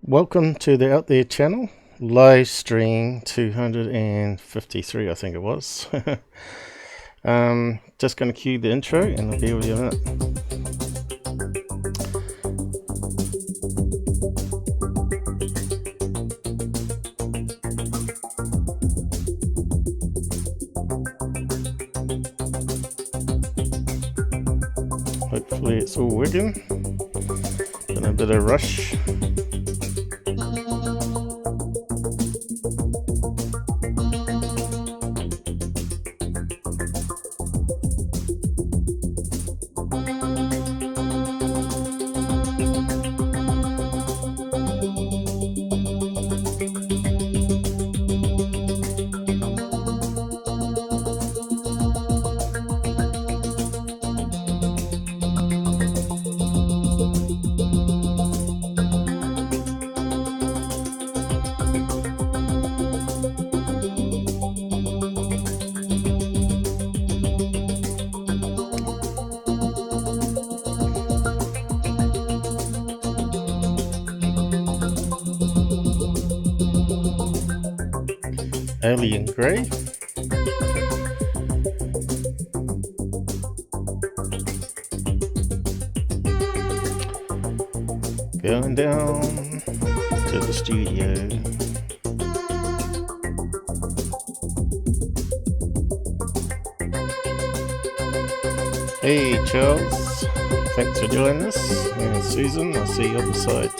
Welcome to the Out There channel, live stream 253, I think it was. Just going to cue the intro and I'll be with you in a minute. Hopefully it's all working. Been a bit of rush. Alien Grey. Going down to the studio. Hey Charles, thanks for joining us. And Susan, I'll see you on the side.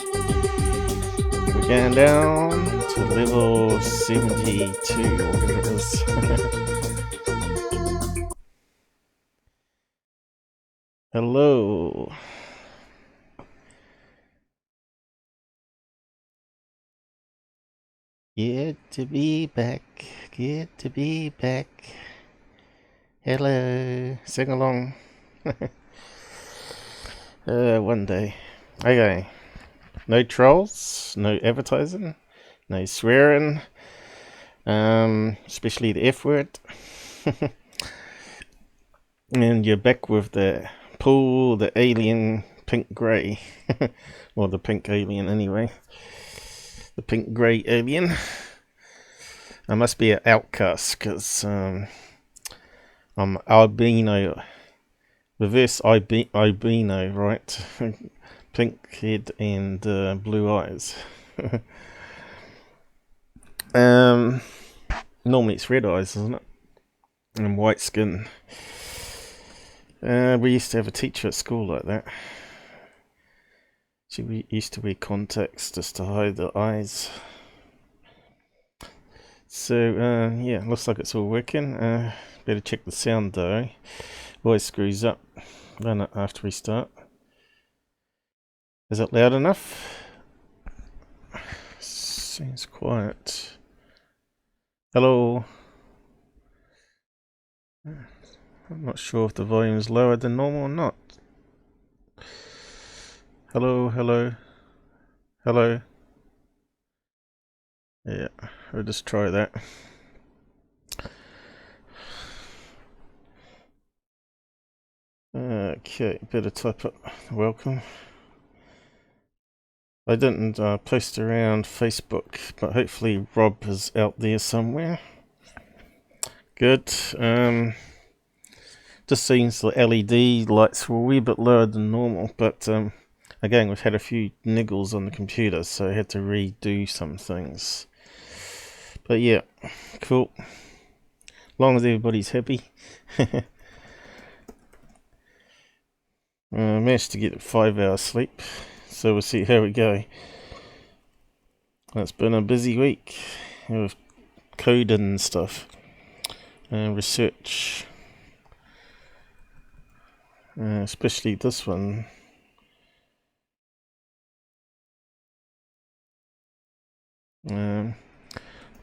We're going down to level 72, or whatever it is. Hello. Good to be back. Good to be back. Hello. Sing along. One day. Okay. No trolls, no advertising, no swearing, especially the F word. And you're back with the pool, the alien pink grey. Or the pink alien anyway. The pink grey alien. I must be an outcast because I'm albino. Reverse albino, right? Pink head and blue eyes. Normally it's red eyes, isn't it? And white skin. We used to have a teacher at school like that. She used to wear contacts just to hide the eyes. So yeah, looks like it's all working. Better check the sound though. Always screws up. Run it after we start. Is it loud enough? Seems quiet. Hello. I'm not sure if the volume is lower than normal or not. Hello, hello, hello. Yeah, we'll just try that. Okay, better type up welcome. I didn't post around Facebook, but hopefully Rob is out there somewhere. Good. Just seems the LED lights were a wee bit lower than normal, but again, we've had a few niggles on the computer, so I had to redo some things. But yeah, cool. As long as everybody's happy. I managed to get 5 hours sleep, so we'll see how we go. It's been a busy week with coding and stuff, and research. Especially this one.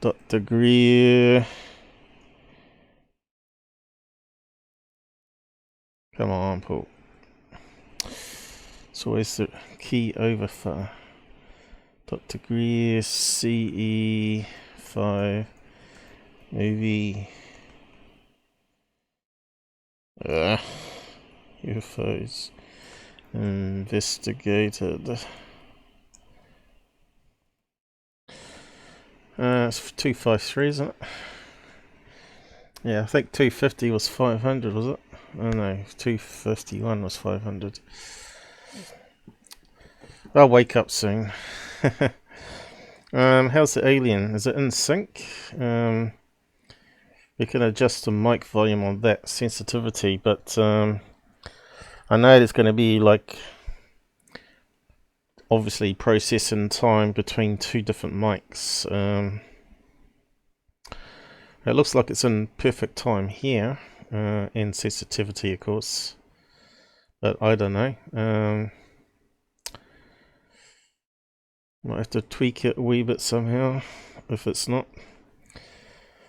Dr. Greer. Come on, Paul. It's always the key over far. Dr. Greer, CE5 movie. UFOs investigated. It's 253, isn't it? Yeah, I think 250 was 500, was it? Oh no, 251 was 500. I'll wake up soon. How's the alien? Is it in sync? We can adjust the mic volume on that sensitivity, but I know there's going to be like obviously processing time between two different mics. It looks like it's in perfect time here, and sensitivity of course, but I don't know. Might have to tweak it a wee bit somehow if it's not.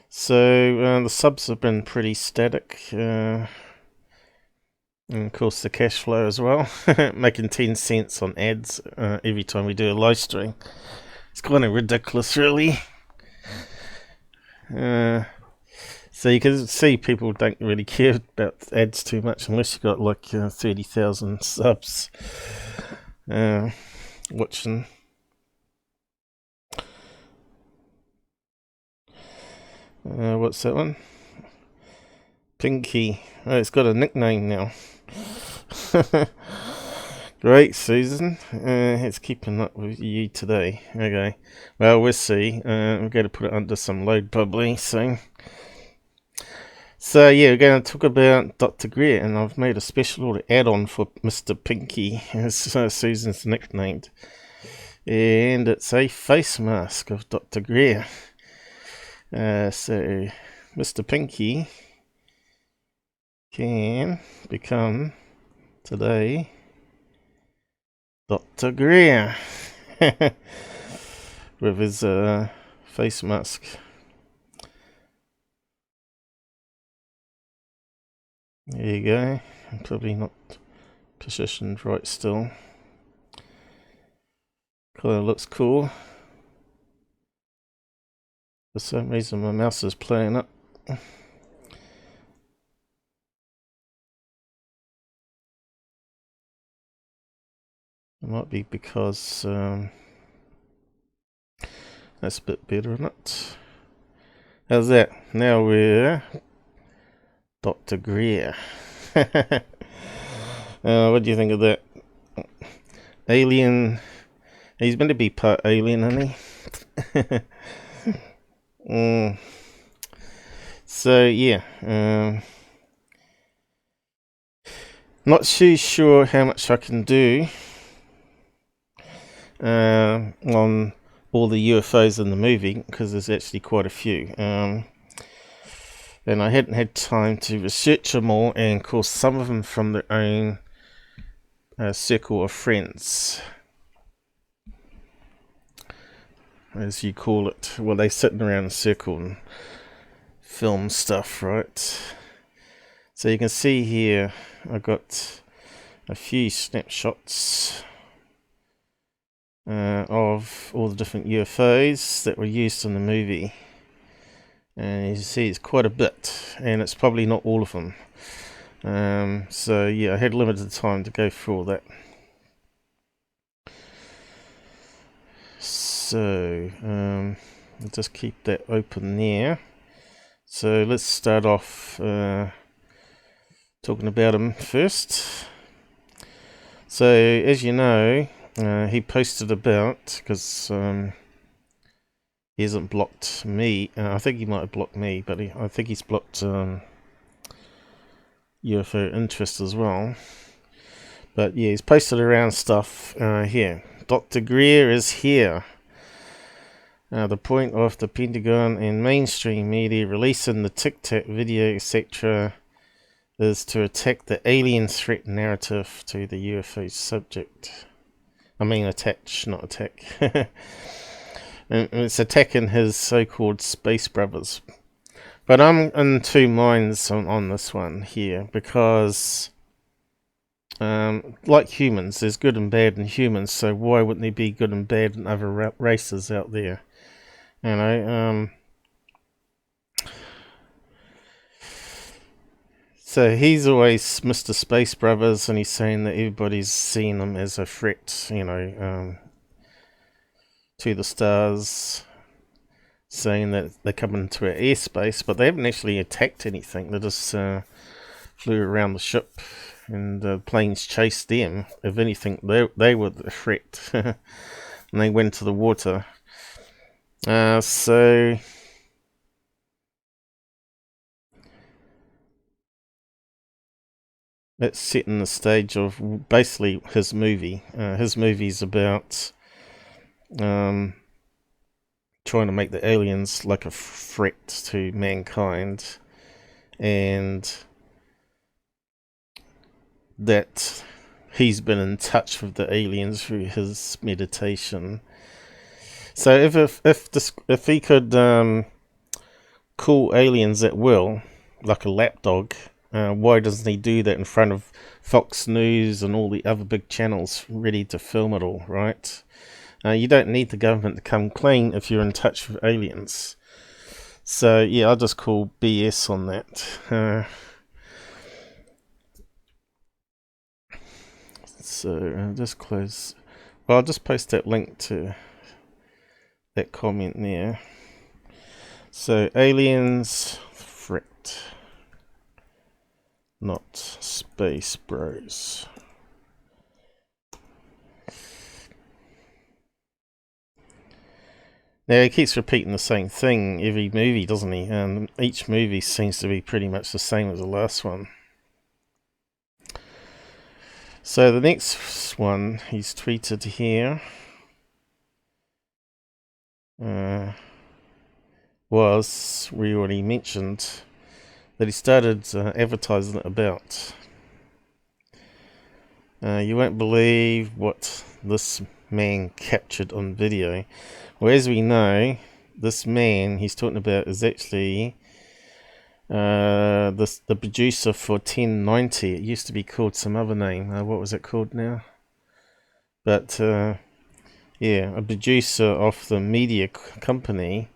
So the subs have been pretty static, and of course the cash flow as well, making 10 cents on ads every time we do a live stream. It's kind of ridiculous, really. So you can see people don't really care about ads too much unless you've got like 30,000 subs watching. What's that one? Pinky. Oh, it's got a nickname now. Great, Susan. It's keeping up with you today. Okay. Well, we'll see. We're going to put it under some load probably soon. So yeah, we're going to talk about Dr. Greer, and I've made a special little add-on for Mr. Pinky, as Susan's nicknamed. And it's a face mask of Dr. Greer. So Mr. Pinky can become today Dr. Greer with his face mask. There you go. I'm probably not positioned right still. Kind of looks cool. For some reason my mouse is playing up. It might be because that's a bit better, isn't it? How's that? Now we're Dr. Greer. What do you think of that? Alien. He's meant to be part alien, isn't he? So yeah, not too sure how much I can do on all the UFOs in the movie, because there's actually quite a few, and I hadn't had time to research them all, and of course some of them from their own circle of friends, as you call it. Well, they sitting around in a circle and film stuff, right? So you can see here I got a few snapshots of all the different UFOs that were used in the movie, and you can see it's quite a bit, and it's probably not all of them. So yeah, I had limited time to go through all that. So I'll just keep that open there. So let's start off talking about him first. So as you know, he posted about, because he hasn't blocked me. I think he might have blocked me, but I think he's blocked UFO interest as well. But yeah, he's posted around stuff here. Dr. Greer is here. The point of the Pentagon and mainstream media releasing the Tic Tac video, etc., is to attack the alien threat narrative to the UFO subject. I mean attach, not attack. And it's attacking his so-called space brothers. But I'm in two minds on this one here, because like humans, there's good and bad in humans, so why wouldn't there be good and bad in other races out there? You know, so he's always Mr. Space Brothers, and he's saying that everybody's seeing them as a threat, you know, to the stars. saying that they come into our airspace, but they haven't actually attacked anything. They just flew around the ship, and planes chased them. If anything, they were the threat, and they went to the water. So that's setting the stage of basically his movie. His movie's about trying to make the aliens like a threat to mankind, and that he's been in touch with the aliens through his meditation. So if he could call aliens at will, like a lapdog, why doesn't he do that in front of Fox News and all the other big channels ready to film it all, right? You don't need the government to come clean if you're in touch with aliens. So yeah, I'll just call BS on that. So I'll just close. Well, I'll just post that link to that comment there. So aliens threat, not space bros. Now, he keeps repeating the same thing every movie, doesn't he? And each movie seems to be pretty much the same as the last one. So the next one he's tweeted here was, we already mentioned, that he started advertising it about. You won't believe what this man captured on video. Well, as we know, this man he's talking about is actually the producer for 1090. It used to be called some other name. What was it called now? But yeah, a producer of the media company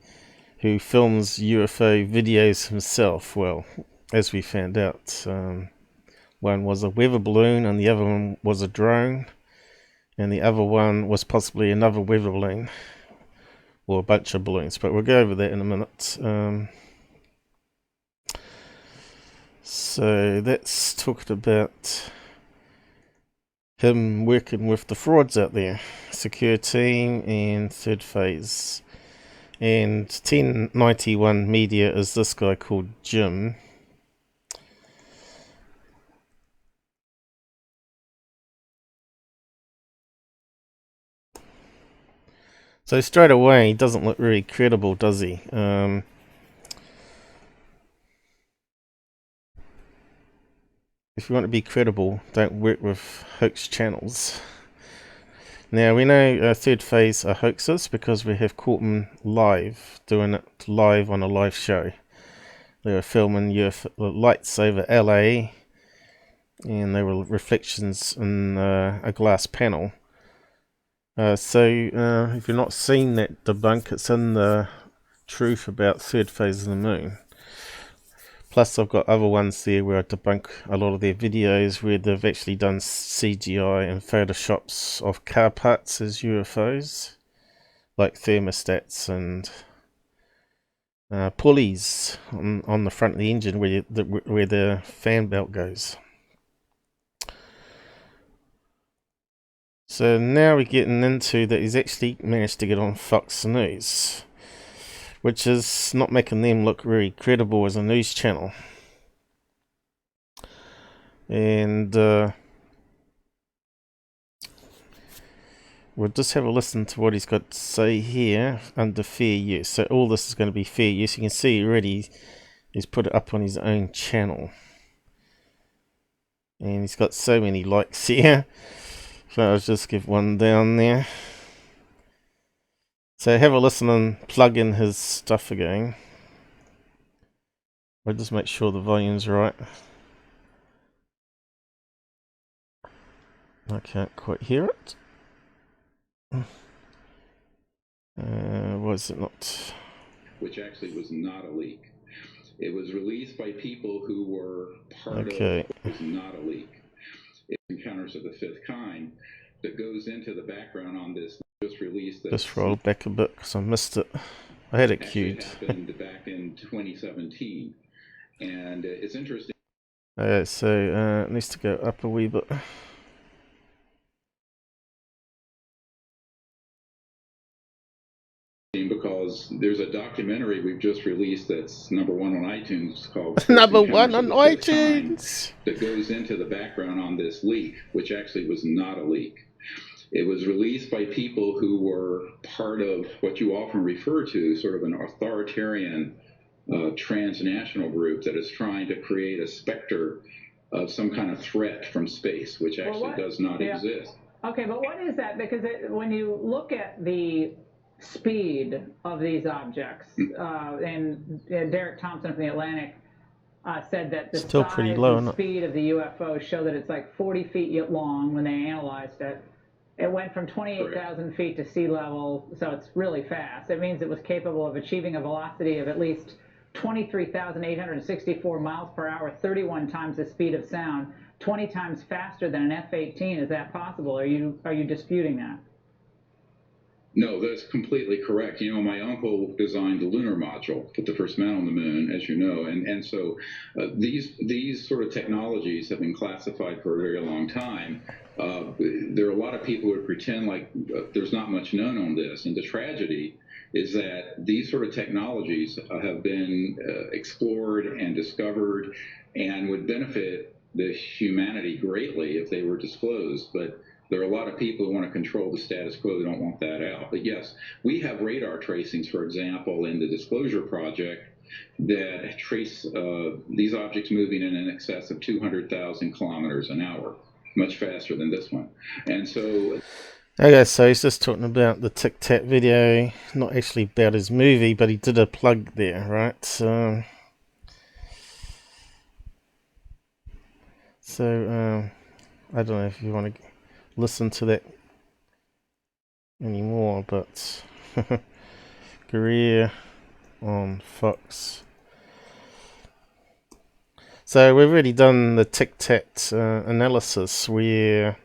who films UFO videos himself. Well, as we found out, one was a weather balloon and the other one was a drone, and the other one was possibly another weather balloon, or a bunch of balloons, but we'll go over that in a minute. So that's talking about him working with the frauds out there, secure team and third phase. And 1091 media is this guy called Jim. So straight away, he doesn't look really credible, does he? If you want to be credible, don't work with hoax channels. Now, we know third phase are hoaxes because we have caught them live, doing it live on a live show. They were filming UFO lights over LA, and they were reflections in a glass panel. So if you're not seeing that debunk, it's in the truth about third phase of the moon. Plus, I've got other ones there where I debunk a lot of their videos where they've actually done CGI and photoshops of car parts as UFOs, like thermostats and pulleys on the front of the engine where the fan belt goes. So now we're getting into that he's actually managed to get on Fox News, which is not making them look very credible as a news channel. And we'll just have a listen to what he's got to say here under fair use. So all this is going to be fair use. You can see already he's put it up on his own channel. And he's got so many likes here. So I'll just give one down there. So have a listen and plug in his stuff again. I'll just make sure the volume's right. I can't quite hear it. Was it not? Which actually was not a leak. It was released by people who were part of Okay. it. Was not a leak. It's Encounters of the Fifth Kind that goes into the background on this just released. Just roll back a bit because I missed it. I had it Actually, queued. it happened back in 2017, and it's interesting. So it needs to go up a wee bit. Because there's a documentary we've just released that's #1 on iTunes called Close Number Encounters one on of the Fifth Kind iTunes. that goes into the background on this leak, which actually was not a leak. It was released by people who were part of what you often refer to sort of an authoritarian transnational group that is trying to create a specter of some kind of threat from space, which actually does not exist. Okay, but what is that? Because when you look at the speed of these objects, and Derek Thompson from the Atlantic said that the Still pretty size low, and isn't it? speed of the UFO show that it's like 40 feet long when they analyzed it. It went from 28,000 feet to sea level, so it's really fast. It means it was capable of achieving a velocity of at least 23,864 miles per hour, 31 times the speed of sound, 20 times faster than an F-18. Is that possible? Are you disputing that? No, that's completely correct. You know, my uncle designed the lunar module, put the first man on the moon, as you know, and so these sort of technologies have been classified for a very long time. There are a lot of people who pretend like there's not much known on this, and the tragedy is that these sort of technologies have been explored and discovered and would benefit the humanity greatly if they were disclosed, but there are a lot of people who want to control the status quo who don't want that out. But yes, we have radar tracings, for example, in the Disclosure Project that trace these objects moving in excess of 200,000 kilometers an hour, much faster than this one. And so... Okay, so he's just talking about the Tic Tac video, not actually about his movie, but he did a plug there, right? So I don't know if you want to listen to that anymore, but Greer on Fox. So we've already done the Tic Tac analysis where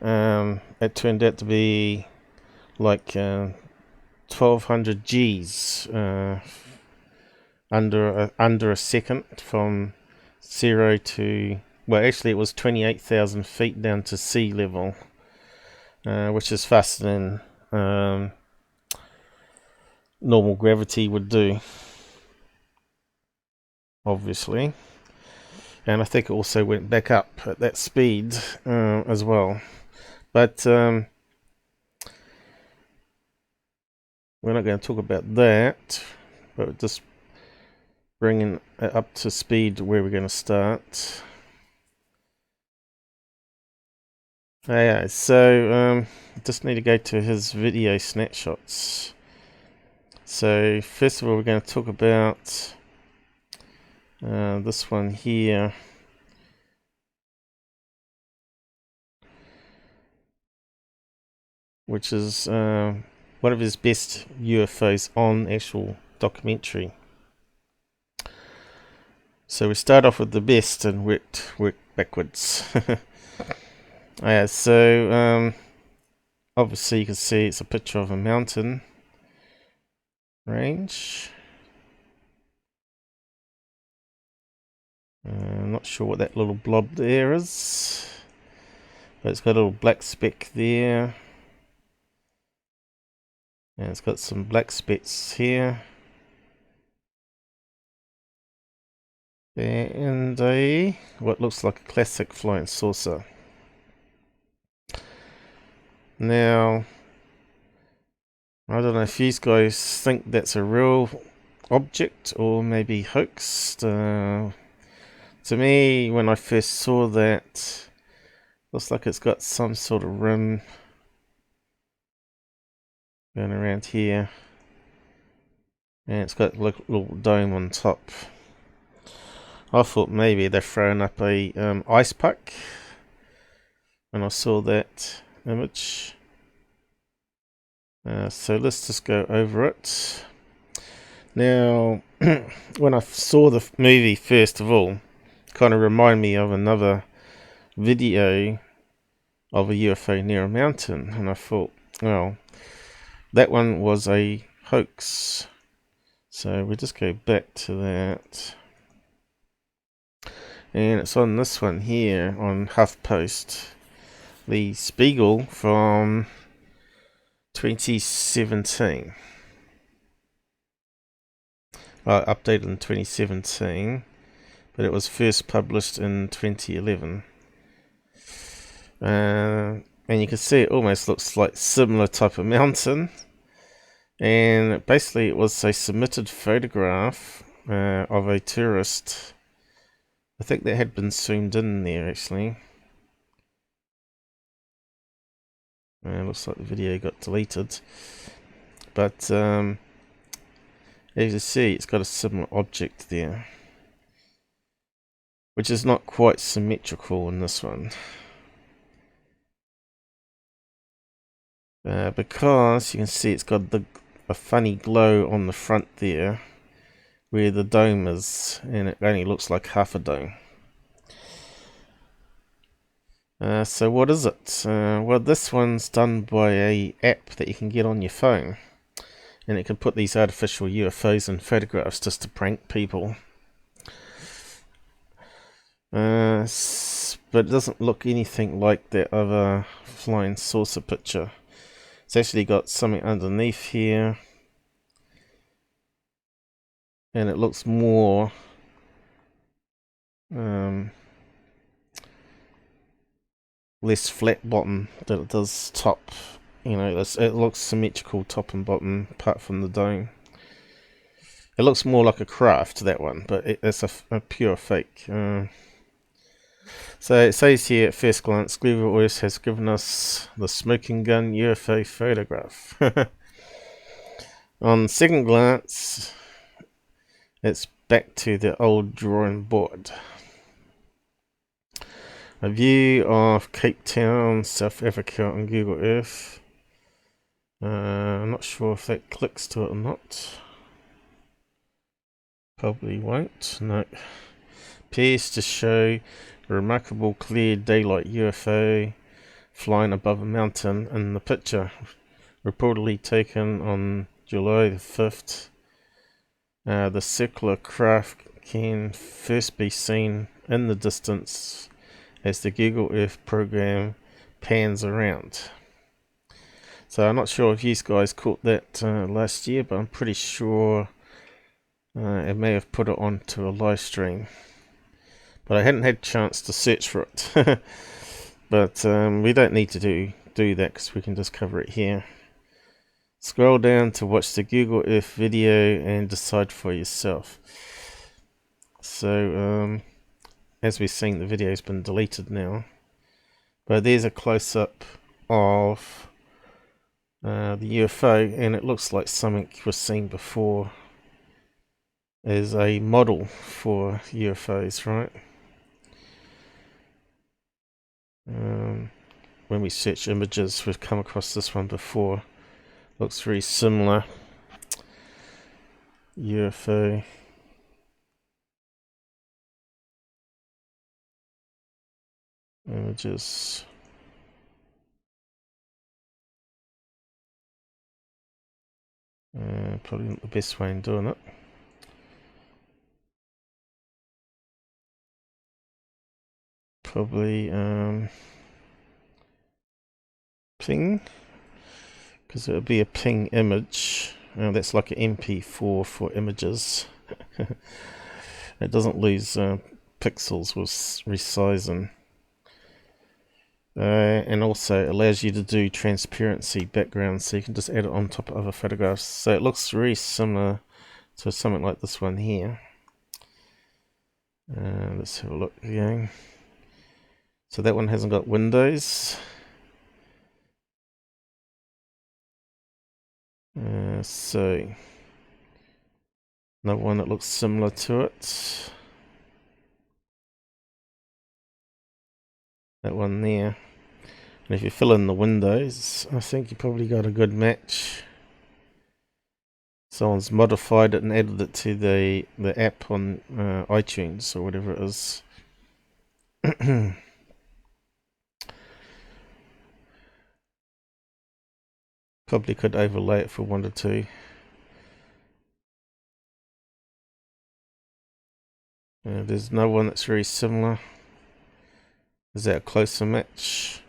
it turned out to be like 1200 G's under a second from 0 to, well, actually it was 28,000 feet down to sea level, which is faster than normal gravity would do, obviously. And I think it also went back up at that speed as well. But we're not going to talk about that, but just bringing it up to speed where we're going to start. Yeah, so just need to go to his video snapshots. So first of all, we're going to talk about this one here. Which is one of his best UFOs on actual documentary. So we start off with the best and work backwards. Yeah, so obviously you can see it's a picture of a mountain range. I'm not sure what that little blob there is, but it's got a little black speck there, and it's got some black specks here, and what looks like a classic flying saucer. Now, I don't know if you guys think that's a real object or maybe hoaxed. To me, when I first saw that, looks like it's got some sort of rim going around here, and it's got a little dome on top. I thought maybe they're throwing up a ice pack when I saw that image. So let's just go over it. Now, when I saw the movie, first of all, kind of reminded me of another video of a UFO near a mountain, and I thought, well, that one was a hoax. So we just go back to that. And it's on this one here on HuffPost. The Spiegel from 2017. Updated in 2017, but it was first published in 2011. And you can see it almost looks like similar type of mountain. And basically it was a submitted photograph of a tourist. I think that had been zoomed in there actually. Looks like the video got deleted. But as you see, it's got a similar object there, which is not quite symmetrical in this one. Because you can see it's got a funny glow on the front there where the dome is, and it only looks like half a dome. So what is it? Well, this one's done by a app that you can get on your phone, and it can put these artificial UFOs in photographs just to prank people. But it doesn't look anything like that other flying saucer picture. It's actually got something underneath here, and it looks more less flat bottom than it does top. You know, it looks symmetrical top and bottom apart from the dome. It looks more like a craft, that one, but it's a pure fake. So it says here at first glance, Greers has given us the smoking gun UFO photograph. On second glance, it's back to the old drawing board. A view of Cape Town, South Africa on Google Earth. I'm not sure if that clicks to it or not. Probably won't. No. Appears to show a remarkable clear daylight UFO flying above a mountain in the picture, reportedly taken on July the 5th. The circular craft can first be seen in the distance as the Google Earth program pans around. So I'm not sure if you guys caught that last year, but I'm pretty sure it may have put it onto a live stream. But I hadn't had a chance to search for it. But we don't need to do that because we can just cover it here. Scroll down to watch the Google Earth video and decide for yourself. So as we've seen, the video's been deleted now. But there's a close-up of the UFO, and it looks like something was seen before as a model for UFOs, right? When we search images, we've come across this one before. Looks very similar. UFO. Images. Probably not the best way in doing it. Probably ping, because it would be a ping image. That's like an MP4 for images. It doesn't lose pixels with resizing. And also allows you to do transparency backgrounds, so you can just add it on top of other photographs. So it looks very similar to something like this one here. Let's have a look again. So that one hasn't got windows. So another one that looks similar to it. That one there. And if you fill in the windows, I think you probably got a good match. Someone's modified it and added it to the app on iTunes or whatever it is. Probably could overlay it if we wanted to. There's no one that's very similar. Is that a closer match?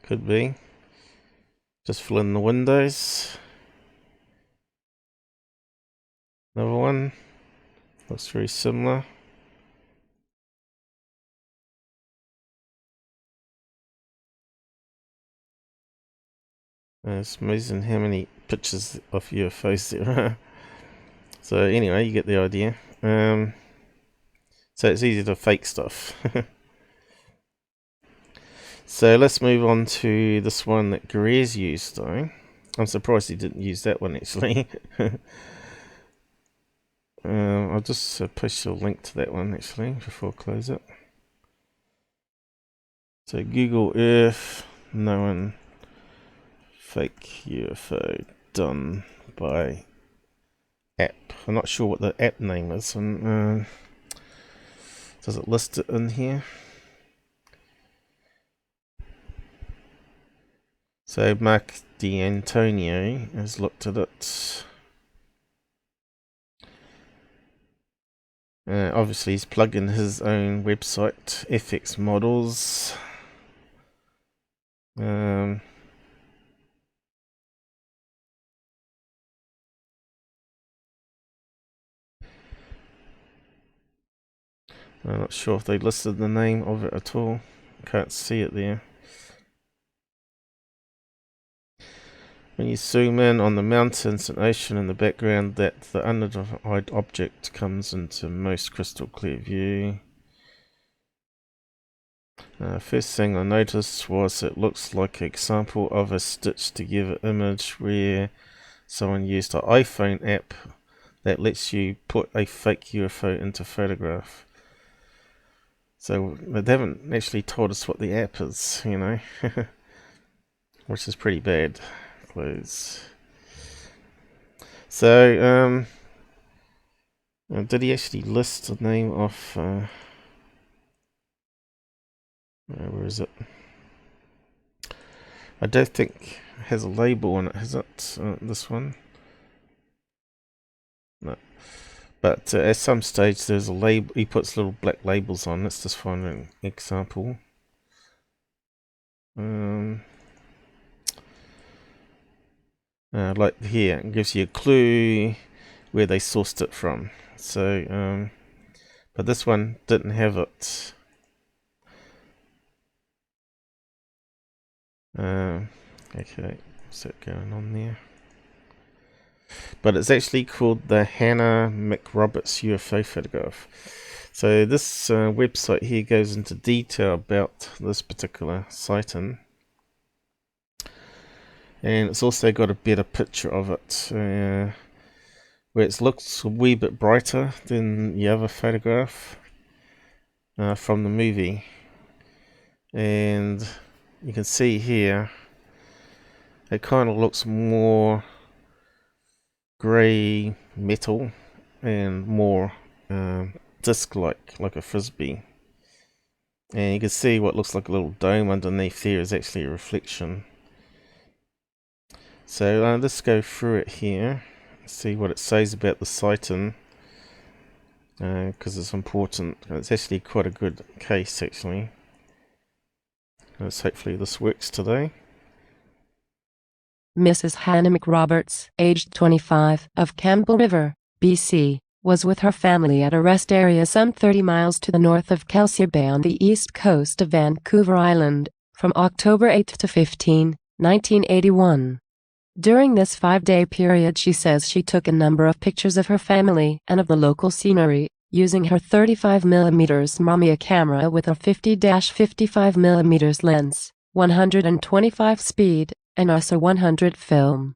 Could be. Just fill in the windows. Another one. Looks very similar. It's amazing how many pictures of UFOs there are. So anyway, you get the idea. So it's easy to fake stuff. So let's move on to this one that Greers used though. I'm surprised he didn't use that one actually. I'll just post a link to that one actually before I close it. So Google Earth, known fake UFO done by app. I'm not sure what the app name is. And does it list it in here? So Mark D'Antonio has looked at it. Obviously he's plugged in his own website, FX Models. I'm not sure if they listed the name of it at all. Can't see it there. When you zoom in on the mountains and ocean in the background, that the unidentified object comes into most crystal clear view. First thing I noticed was it looks like an example of a stitched together image where someone used an iPhone app that lets you put a fake UFO into photograph. So they haven't actually told us what the app is, you know, which is pretty bad. Close. So, did he actually list the name of, where is it? I don't think it has a label on it, has it? This one? No. But at some stage there's a label, he puts little black labels on. Let's just find an example. Like here, it gives you a clue where they sourced it from. So, but this one didn't have it. Okay, what's that going on there? But it's actually called the Hannah McRoberts UFO photograph. So this website here goes into detail about this particular sighting. And it's also got a better picture of it, where it looks a wee bit brighter than the other photograph from the movie. And you can see here, it kind of looks more grey metal and more disc-like, like a frisbee. And you can see what looks like a little dome underneath there is actually a reflection. So let's go through it here, see what it says about the sighting, because it's important. It's actually quite a good case actually. Let's hopefully this works today. Mrs. Hannah McRoberts, aged 25, of Campbell River, BC, was with her family at a rest area some 30 miles to the north of Kelsey Bay on the east coast of Vancouver Island, from October 8 to 15, 1981. During this 5-day period, she says she took a number of pictures of her family and of the local scenery, using her 35mm Mamiya camera with a 50-55mm lens, 125 speed, and also 100 film.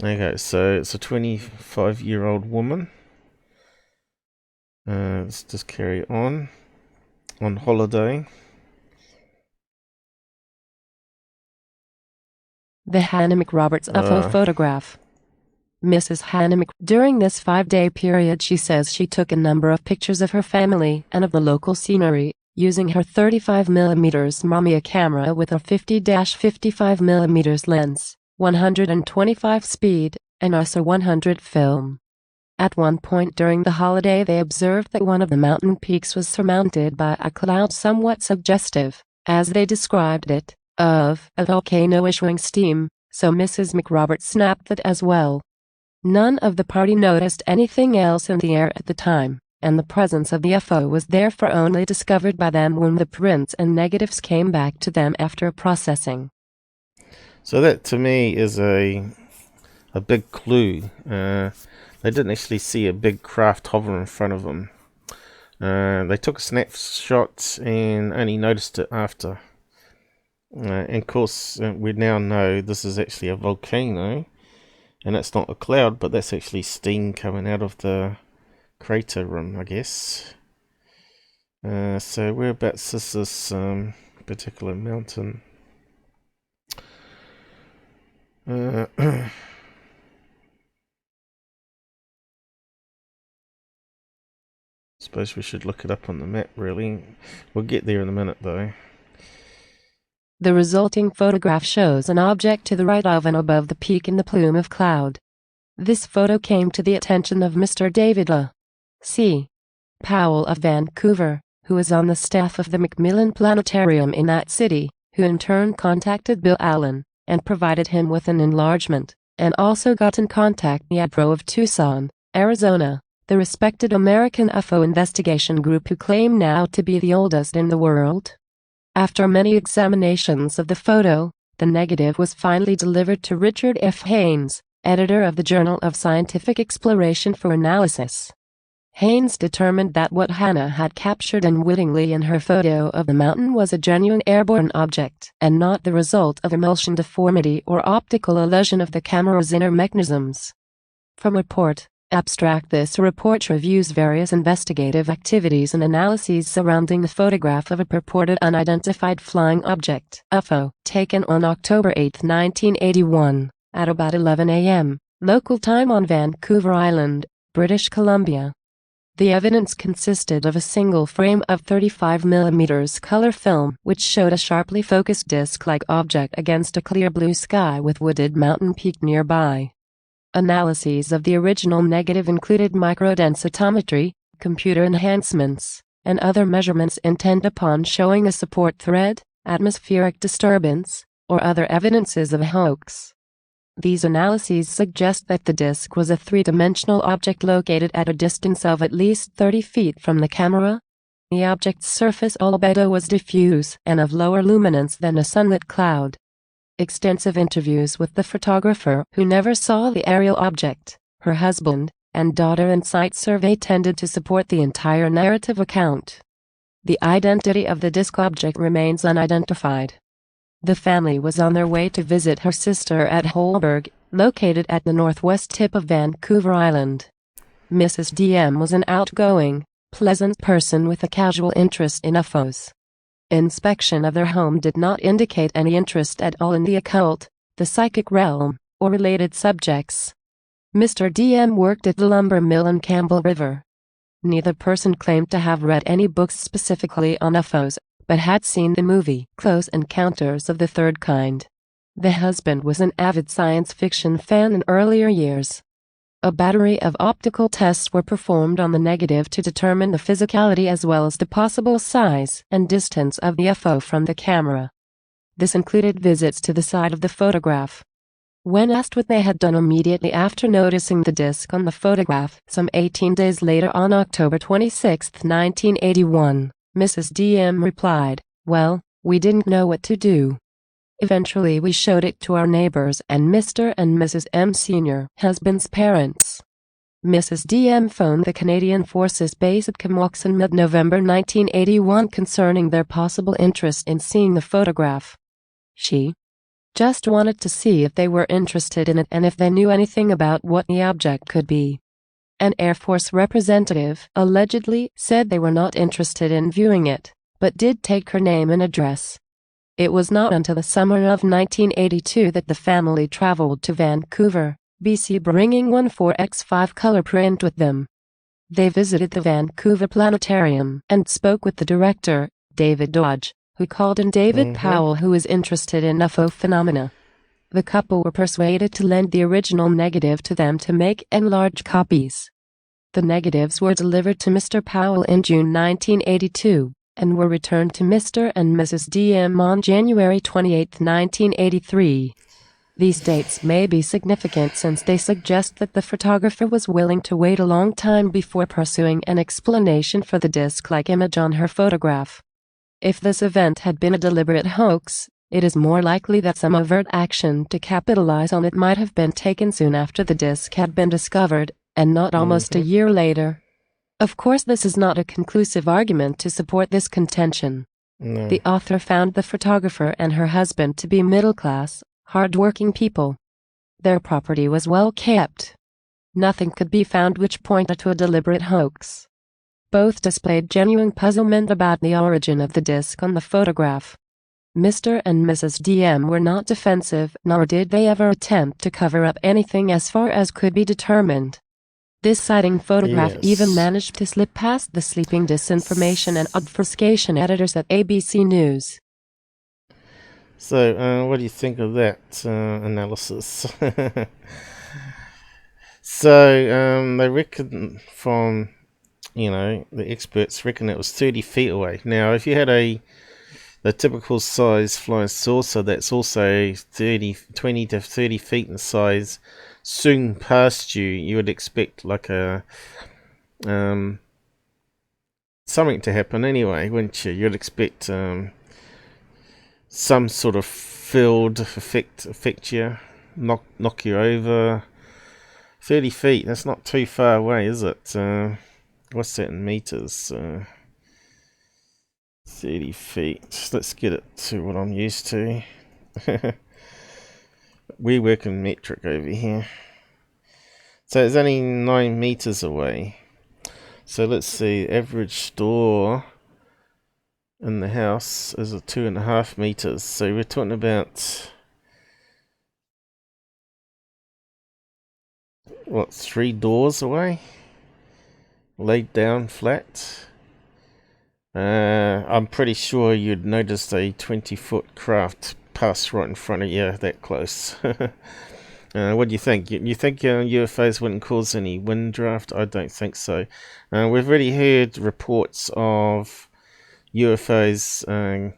Okay, so it's a 25-year-old woman. Let's just carry on holiday. The Hannah McRoberts UFO photograph. Mrs. Hannah During this 5-day period, she says she took a number of pictures of her family and of the local scenery, using her 35mm Mamiya camera with a 50-55mm lens, 125 speed, and ISO 100 film. At one point during the holiday they observed that one of the mountain peaks was surmounted by a cloud somewhat suggestive, as they described it, of a volcano issuing steam, so Mrs. McRoberts snapped that as well. None of the party noticed anything else in the air at the time, and the presence of the UFO was therefore only discovered by them when the prints and negatives came back to them after processing. So that to me is a big clue. They didn't actually see a big craft hover in front of them. They took a snapshot and only noticed it after. And of course, we now know this is actually a volcano, and it's not a cloud, but that's actually steam coming out of the crater rim, I guess. So whereabouts is this particular mountain? Suppose we should look it up on the map, really. We'll get there in a minute, though. The resulting photograph shows an object to the right of and above the peak in the plume of cloud. This photo came to the attention of Mr. David C. Powell of Vancouver, who was on the staff of the Macmillan Planetarium in that city, who in turn contacted Bill Allen and provided him with an enlargement, and also got in contact with the APRO of Tucson, Arizona, the respected American UFO investigation group who claim now to be the oldest in the world. After many examinations of the photo, the negative was finally delivered to Richard F. Haynes, editor of the Journal of Scientific Exploration, for analysis. Haynes determined that what Hannah had captured unwittingly in her photo of the mountain was a genuine airborne object, and not the result of emulsion deformity or optical illusion of the camera's inner mechanisms. From report, abstract. This report reviews various investigative activities and analyses surrounding the photograph of a purported unidentified flying object, UFO, taken on October 8, 1981, at about 11 a.m., local time on Vancouver Island, British Columbia. The evidence consisted of a single frame of 35mm color film which showed a sharply focused disc-like object against a clear blue sky with wooded mountain peak nearby. Analyses of the original negative included microdensitometry, computer enhancements, and other measurements intent upon showing a support thread, atmospheric disturbance, or other evidences of a hoax. These analyses suggest that the disk was a three-dimensional object located at a distance of at least 30 feet from the camera. The object's surface albedo was diffuse and of lower luminance than a sunlit cloud. Extensive interviews with the photographer, who never saw the aerial object, her husband, and daughter, and site survey tended to support the entire narrative account. The identity of the disk object remains unidentified. The family was on their way to visit her sister at Holberg, located at the northwest tip of Vancouver Island. Mrs. DM was an outgoing, pleasant person with a casual interest in UFOs. Inspection of their home did not indicate any interest at all in the occult, the psychic realm, or related subjects. Mr. DM worked at the lumber mill in Campbell River. Neither person claimed to have read any books specifically on UFOs, but had seen the movie Close Encounters of the Third Kind. The husband was an avid science fiction fan in earlier years. A battery of optical tests were performed on the negative to determine the physicality as well as the possible size and distance of the UFO from the camera. This included visits to the side of the photograph. When asked what they had done immediately after noticing the disc on the photograph, some 18 days later on October 26, 1981, Mrs. DM replied, "Well, we didn't know what to do. Eventually we showed it to our neighbors and Mr. and Mrs. M Sr., husband's parents." Mrs. DM phoned the Canadian Forces base at Camwalks in mid-November 1981 concerning their possible interest in seeing the photograph. She just wanted to see if they were interested in it and if they knew anything about what the object could be. An Air Force representative allegedly said they were not interested in viewing it, but did take her name and address. It was not until the summer of 1982 that the family traveled to Vancouver, BC, bringing 14x5 color print with them. They visited the Vancouver Planetarium and spoke with the director, David Dodge, who called in David Mm-hmm. Powell, who is interested in UFO phenomena. The couple were persuaded to lend the original negative to them to make enlarged copies. The negatives were delivered to Mr. Powell in June 1982 and were returned to Mr. and Mrs. DM on January 28, 1983. These dates may be significant since they suggest that the photographer was willing to wait a long time before pursuing an explanation for the disc-like image on her photograph. If this event had been a deliberate hoax, it is more likely that some overt action to capitalize on it might have been taken soon after the disc had been discovered, and not almost a year later. Of course, this is not a conclusive argument to support this contention. No. The author found the photographer and her husband to be middle-class, hard-working people. Their property was well kept. Nothing could be found which pointed to a deliberate hoax. Both displayed genuine puzzlement about the origin of the disc on the photograph. Mr. and Mrs. DM were not defensive, nor did they ever attempt to cover up anything as far as could be determined. This sighting photograph even managed to slip past the sleeping disinformation and obfuscation editors at ABC News. So, what do you think of that analysis? So, they reckon from, the experts reckon it was 30 feet away. Now, if you had the typical size flying saucer that's also 20 to 30 feet in size soon past you, you would expect like a something to happen anyway, wouldn't you? You'd expect some sort of field affect you, knock you over. 30 feet, that's not too far away, is it? What's that in meters? 30 feet. Let's get it to what I'm used to. We work in metric over here. So it's only 9 meters away. So let's see, average door in the house is 2.5 meters. So we're talking about, what, 3 doors away? Laid down flat. I'm pretty sure you'd notice a 20-foot craft pass right in front of you that close. What do you think? You think UFOs wouldn't cause any wind draft? I don't think so. We've already heard reports of UFOs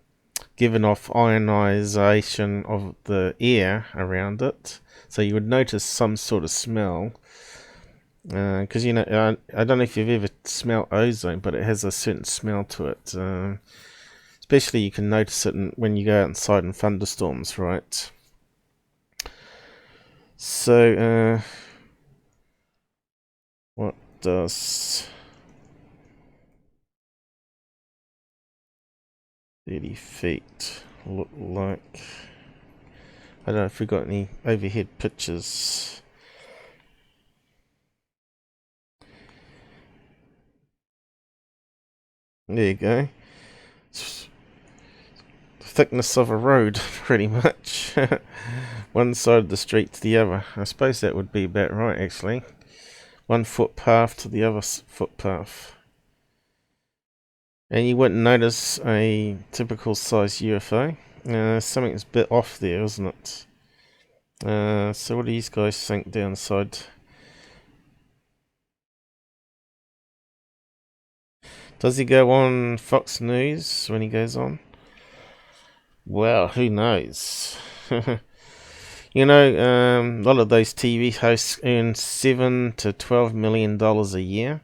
giving off ionization of the air around it. So you would notice some sort of smell. Because, I don't know if you've ever smelled ozone, but it has a certain smell to it. Especially you can notice it when you go outside in thunderstorms, right? So, what does 30 feet look like? I don't know if we got any overhead pictures. There you go. Thickness of a road, pretty much. One side of the street to the other. I suppose that would be about right, actually. 1 footpath to the other footpath. And you wouldn't notice a typical size UFO. Something's a bit off there, isn't it? So what do these guys think downside? Does he go on Fox News when he goes on? Well, who knows? A lot of those TV hosts earn $7 to $12 million a year.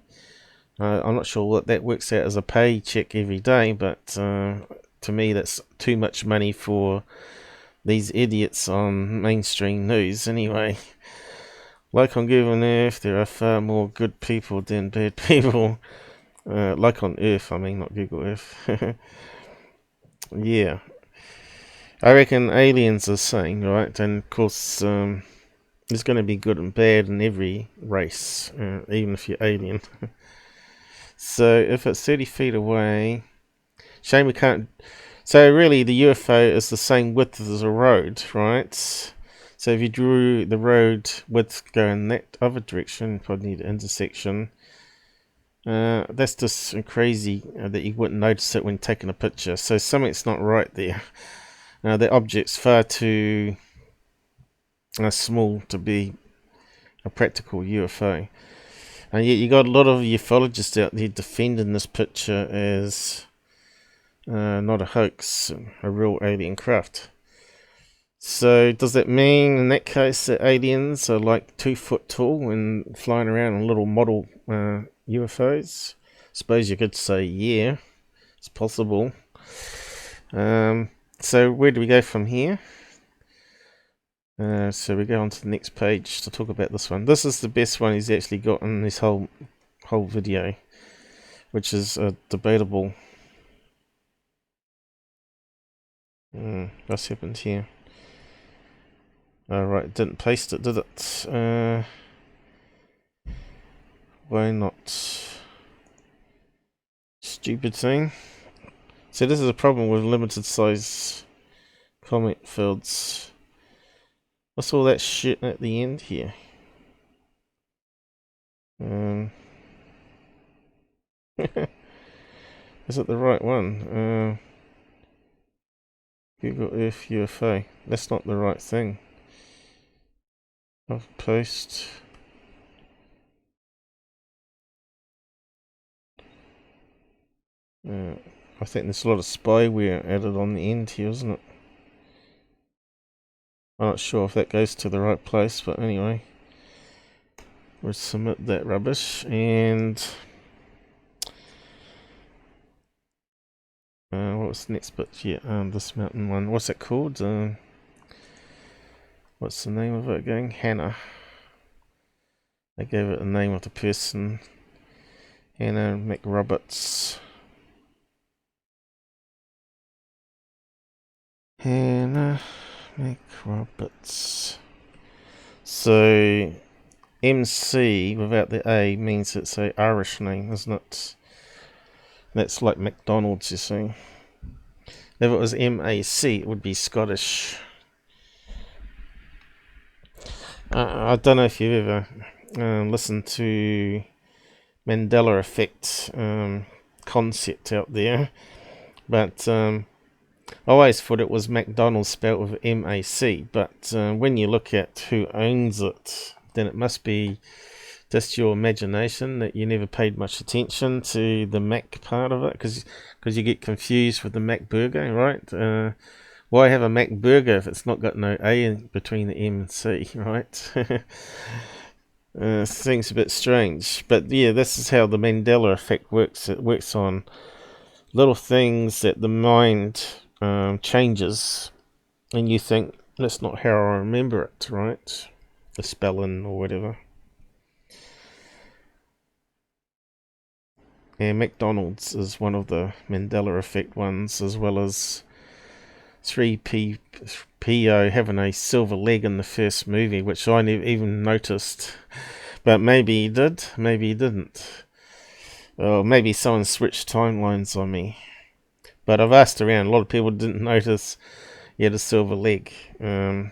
I'm not sure what that works out as a paycheck every day, but to me that's too much money for these idiots on mainstream news anyway. Like on Google Earth, there are far more good people than bad people. Like on Earth, I mean, not Google Earth. Yeah. I reckon aliens are saying, right? And of course, there's going to be good and bad in every race, even if you're alien. So if it's 30 feet away, shame we can't. So really, the UFO is the same width as a road, right? So if you drew the road width going that other direction, you'd probably need an intersection. That's just crazy that you wouldn't notice it when taking a picture. So something's not right there. The object's far too small to be a practical UFO. And yet you got a lot of ufologists out there defending this picture as not a hoax, a real alien craft. So does that mean in that case that aliens are like 2 foot tall and flying around on little model UFOs? Suppose you could say yeah, it's possible. So where do we go from here? So we go on to the next page to talk about this one. This is the best one he's actually got in this whole video, which is debatable. What's happened here? Right, didn't paste it, did it? Why not? Stupid thing. So this is a problem with limited size comment fields. What's all that shit at the end here? Is it the right one? Google Earth UFO. That's not the right thing. I'll post. I think there's a lot of spyware added on the end here, isn't it? I'm not sure if that goes to the right place, but anyway. We'll submit that rubbish, and what was the next bit? Yeah, this mountain one. What's it called? What's the name of it again? Hannah. They gave it the name of the person. Hannah McRoberts. Hannah McRoberts. So MC without the A means it's a Irish name, isn't it? That's like McDonald's, you see. If it was MAC, it would be Scottish. I don't know if you've ever listened to Mandela effect concept out there, but I always thought it was McDonald's spelled with MAC, but when you look at who owns it, then it must be just your imagination that you never paid much attention to the Mac part of it, because you get confused with the Mac burger, right? Why have a Mac burger if it's not got no A in between the M and C, right? Seems a bit strange, but yeah, this is how the Mandela effect works. It works on little things that the mind changes, and you think that's not how I remember it, right? The spelling or whatever. And McDonald's is one of the Mandela effect ones, as well as 3PO having a silver leg in the first movie, which I never even noticed. But maybe he did, maybe he didn't. Or maybe someone switched timelines on me. But I've asked around, a lot of people didn't notice he had a silver leg. But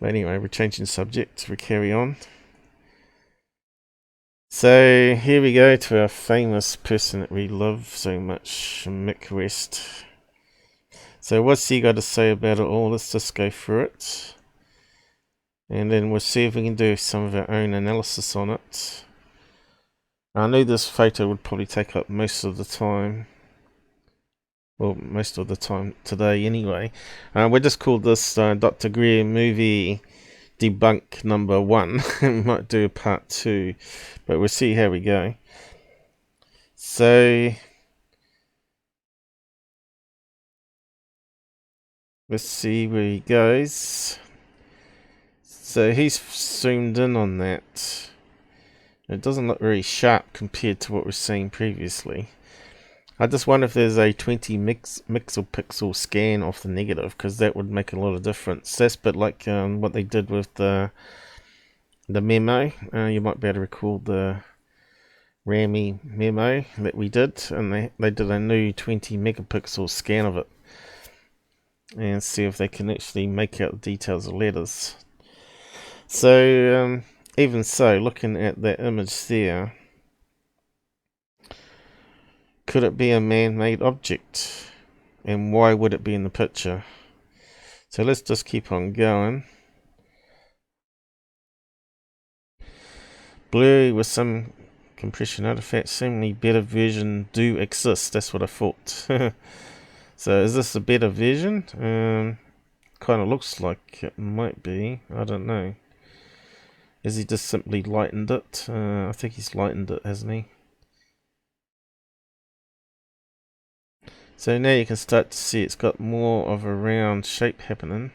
anyway, we're changing subject, we carry on. So here we go to our famous person that we love so much, Mick West. So what's he got to say about it all? Let's just go through it, and then we'll see if we can do some of our own analysis on it. I knew this photo would probably take up most of the time. Well, most of the time today anyway. We'll just call this Dr. Greer movie debunk number 1. We might do a part 2, but we'll see how we go. So let's see where he goes. So he's zoomed in on that. It doesn't look very sharp compared to what we're seeing previously. I just wonder if there's a 20 megapixel scan of the negative, because that would make a lot of difference. That's a bit like what they did with the memo. You might be able to recall the Rammy memo that we did, and they did a new 20 megapixel scan of it, and see if they can actually make out the details of letters. So even so, looking at that image there, Could it be a man-made object? And why would it be in the picture? So let's just keep on going. Blurry with some compression artifacts. Seemingly better version do exist. That's what I thought. So is this a better version? Kind of looks like it might be. I don't know. Has he just simply lightened it? I think he's lightened it, hasn't he? So now you can start to see it's got more of a round shape happening.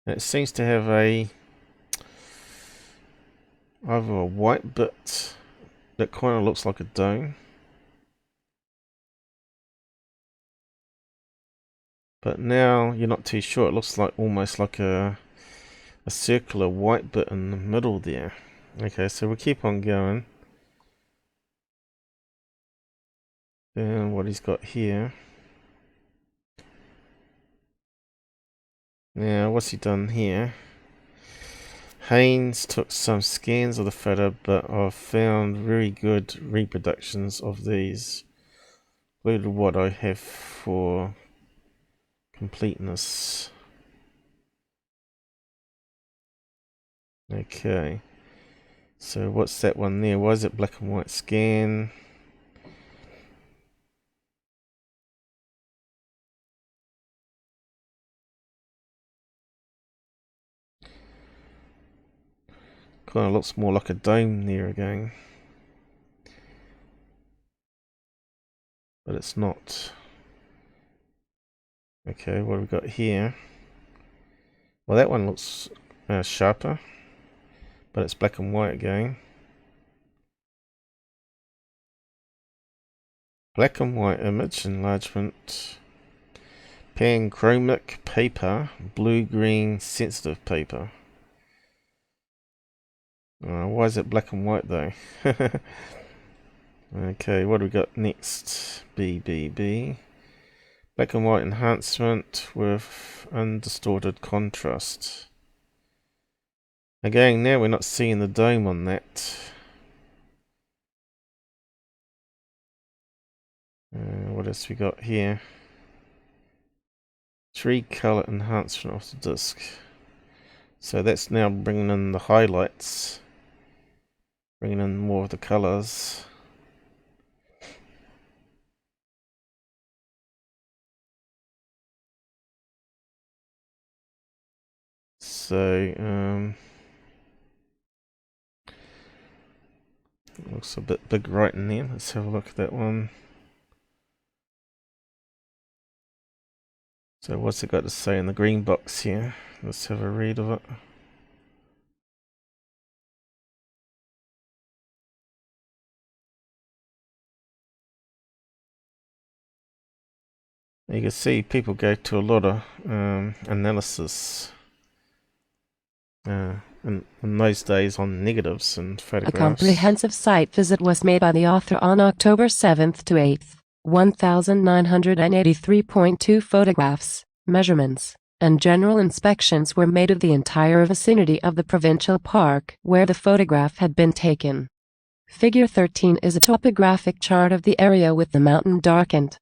It seems to have either a white bit that kind of looks like a dome. But now you're not too sure. It looks like almost like a circular white bit in the middle there. Okay, so we'll keep on going. And what he's got here. Now, what's he done here? Haynes took some scans of the photo, but I've found very good reproductions of these. Included what I have for completeness. Okay. So what's that one there? Why is it black and white scan? Kind of looks more like a dome there again. But it's not. Okay, what have we got here? Well, that one looks sharper. But it's black and white again. Black and white image enlargement. Panchromic paper. Blue-green sensitive paper. Why is it black and white though? Okay, what do we got next? BBB. Black and white enhancement with undistorted contrast. Again, now we're not seeing the dome on that. What else we got here? Tree color enhancement of the disc. So that's now bringing in the highlights. Bringing in more of the colors. So, looks a bit big right in there. Let's have a look at that one. So what's it got to say in the green box here? Let's have a read of it. You can see people go to a lot of analysis in those days on negatives and photographs. A comprehensive site visit was made by the author on October 7th to 8th. 1,983.2 photographs, measurements, and general inspections were made of the entire vicinity of the provincial park where the photograph had been taken. Figure 13 is a topographic chart of the area with the mountain darkened.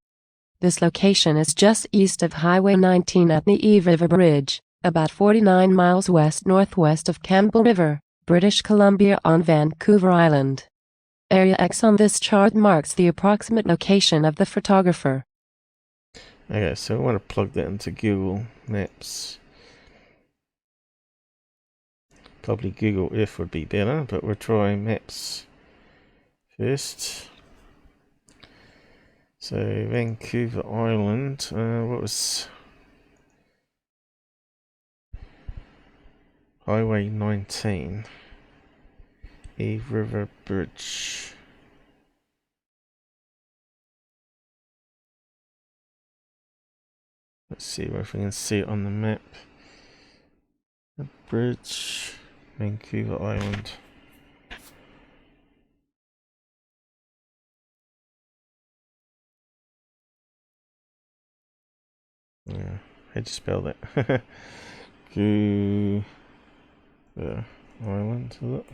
This location is just east of Highway 19 at the Eve River Bridge, about 49 miles west-northwest of Campbell River, British Columbia on Vancouver Island. Area X on this chart marks the approximate location of the photographer. Okay, so I want to plug that into Google Maps. Probably Google Earth would be better, but we'll try Maps first. So Vancouver Island, what was Highway 19, Eve River Bridge. Let's see if we can see it on the map. The bridge, Vancouver Island. Yeah, how'd you spell that? Island, is it?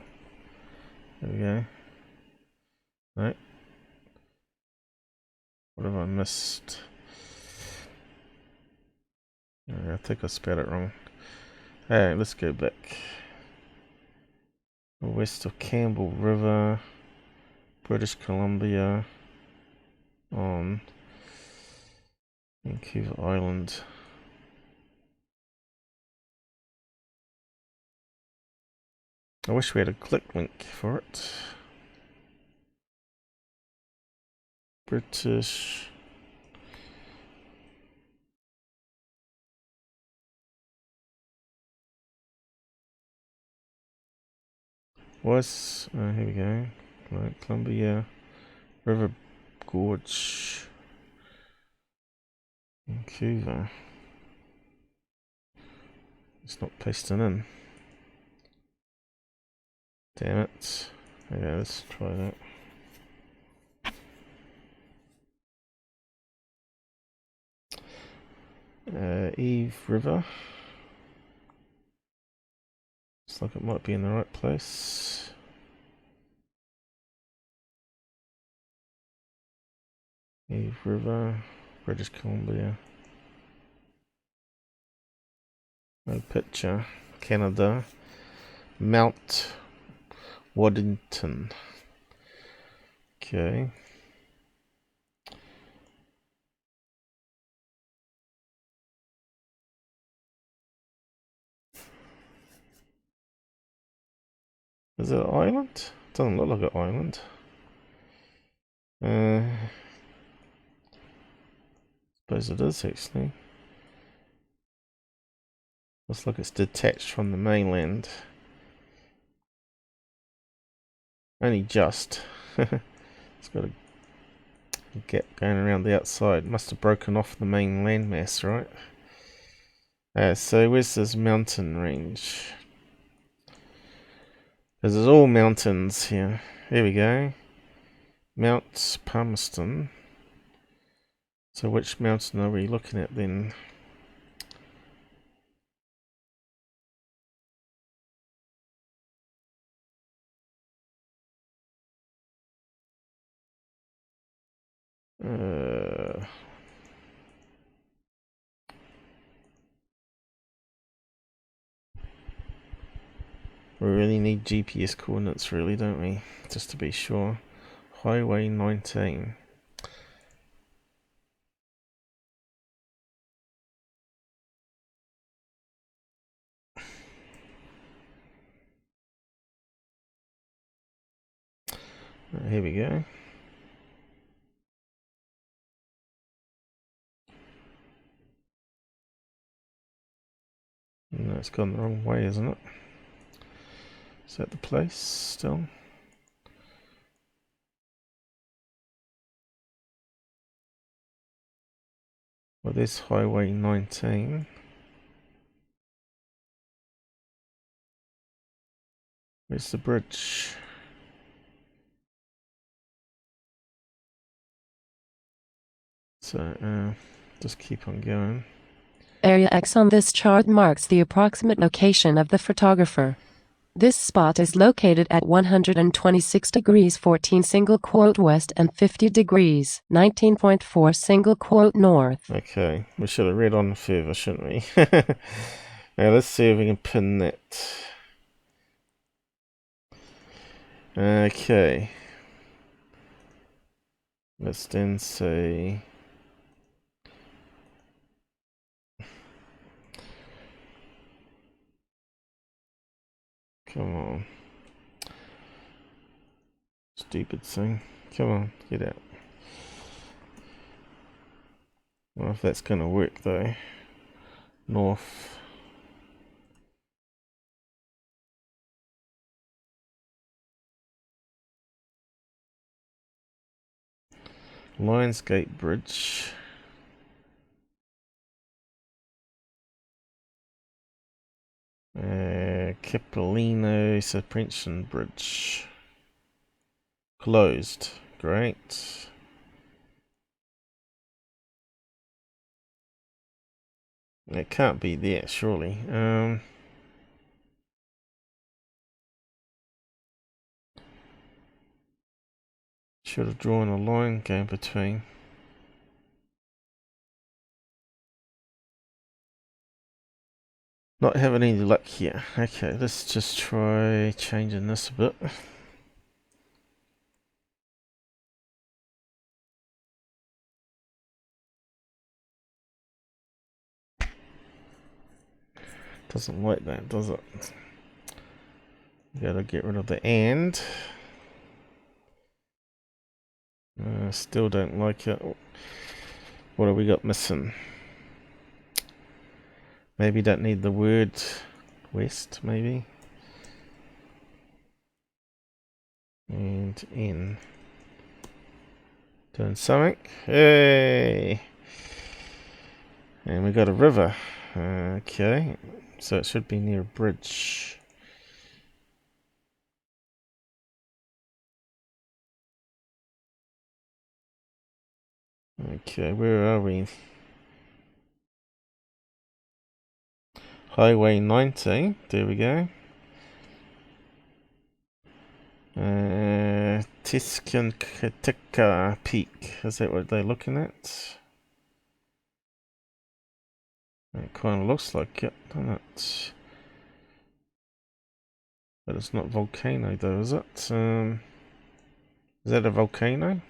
There we go. Right. What have I missed? I think I spelled it wrong. Alright, let's go back. West of Campbell River, British Columbia, on Vancouver Island. I wish we had a click link for it. British. Here we go. Right, Columbia River Gorge, Vancouver. It's not pasting in. Damn it. Okay, let's try that. Eve River. Looks like it might be in the right place. Eve River, British Columbia. No picture. Canada. Mount Waddington. Okay. Is it an island? Doesn't look like an island. Suppose it is actually. Looks like it's detached from the mainland. Only just. It's got a gap going around the outside. Must have broken off the main landmass, right? So where's this mountain range? Because there's all mountains here. Here we go. Mount Palmerston. So which mountain are we looking at then? We really need GPS coordinates, really, don't we? Just to be sure. Highway 19. Here we go. No, it's gone the wrong way, isn't it? Is that the place still? Well, there's Highway 19. Where's the bridge? So, just keep on going. Area X on this chart marks the approximate location of the photographer. This spot is located at 126 degrees 14 single quote west and 50 degrees 19.4 single quote north. Okay, we should have read on further, shouldn't we? Now let's see if we can pin that. Okay. Let's then say... Come on. Stupid thing. Come on, get out. I don't know if that's going to work though. North. Lionsgate Bridge. Capilino Suspension Bridge. Closed. Great. It can't be there, surely. Should have drawn a line going between. Not having any luck here. Okay, let's just try changing this a bit. Doesn't like that, does it? Gotta get rid of the and. Still don't like it. What have we got missing? Maybe don't need the word west, maybe. And in. Doing something. Hey! And we got a river. Okay. So it should be near a bridge. Okay, where are we? Highway 19. There we go. Tiskankatika Peak. Is that what they're looking at? It kind of looks like it, doesn't it? But it's not volcano though, is it? Is that a volcano?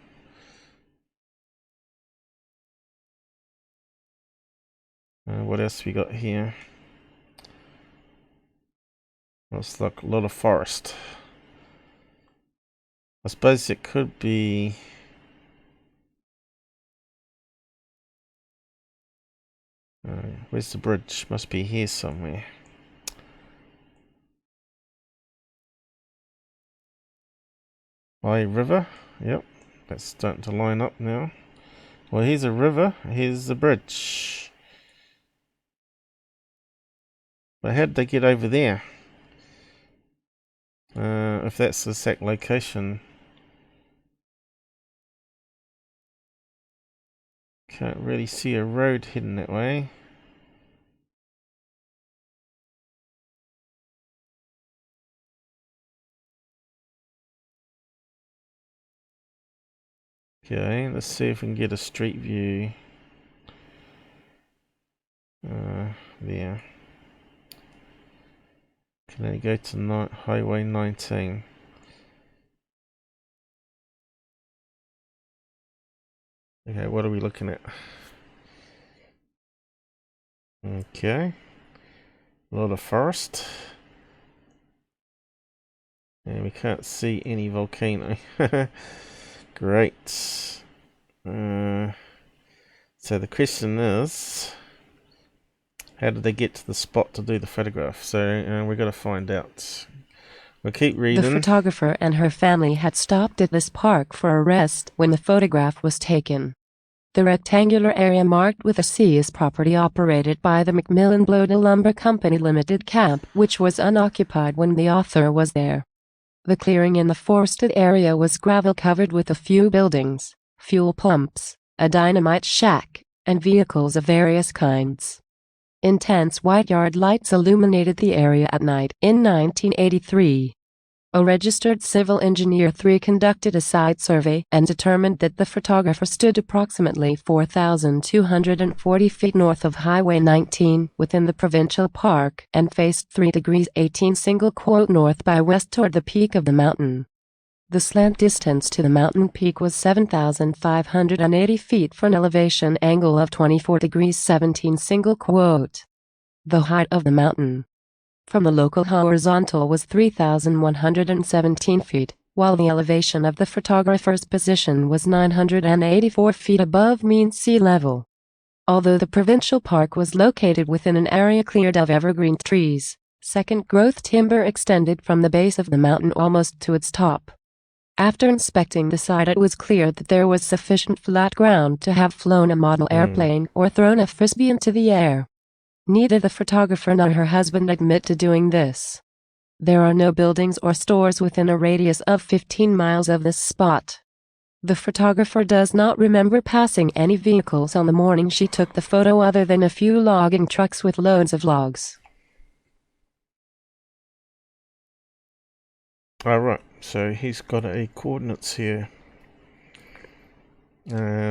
What else we got here? Looks like a lot of forest. I suppose it could be... where's the bridge? Must be here somewhere. High river? Yep. That's starting to line up now. Well, here's a river. Here's the bridge. But how did they get over there? If that's the exact location. Can't really see a road heading that way. Okay, let's see if we can get a street view. There. Can I go to Highway 19? Okay, what are we looking at? Okay. A lot of forest. And we can't see any volcano. Great. So the question is, how did they get to the spot to do the photograph? So we've got to find out. We'll keep reading. The photographer and her family had stopped at this park for a rest when the photograph was taken. The rectangular area marked with a C is property operated by the Macmillan Bloedel Lumber Company Limited camp, which was unoccupied when the author was there. The clearing in the forested area was gravel covered with a few buildings, fuel pumps, a dynamite shack, and vehicles of various kinds. Intense white yard lights illuminated the area at night. In 1983, a registered civil engineer 3 conducted a site survey and determined that the photographer stood approximately 4,240 feet north of Highway 19 within the provincial park and faced 3 degrees 18" north by west toward the peak of the mountain. The slant distance to the mountain peak was 7,580 feet for an elevation angle of 24 degrees 17". The height of the mountain from the local horizontal was 3,117 feet, while the elevation of the photographer's position was 984 feet above mean sea level. Although the provincial park was located within an area cleared of evergreen trees, second-growth timber extended from the base of the mountain almost to its top. After inspecting the site, it was clear that there was sufficient flat ground to have flown a model airplane or thrown a frisbee into the air. Neither the photographer nor her husband admit to doing this. There are no buildings or stores within a radius of 15 miles of this spot. The photographer does not remember passing any vehicles on the morning she took the photo other than a few logging trucks with loads of logs. Alright, so he's got a coordinates here.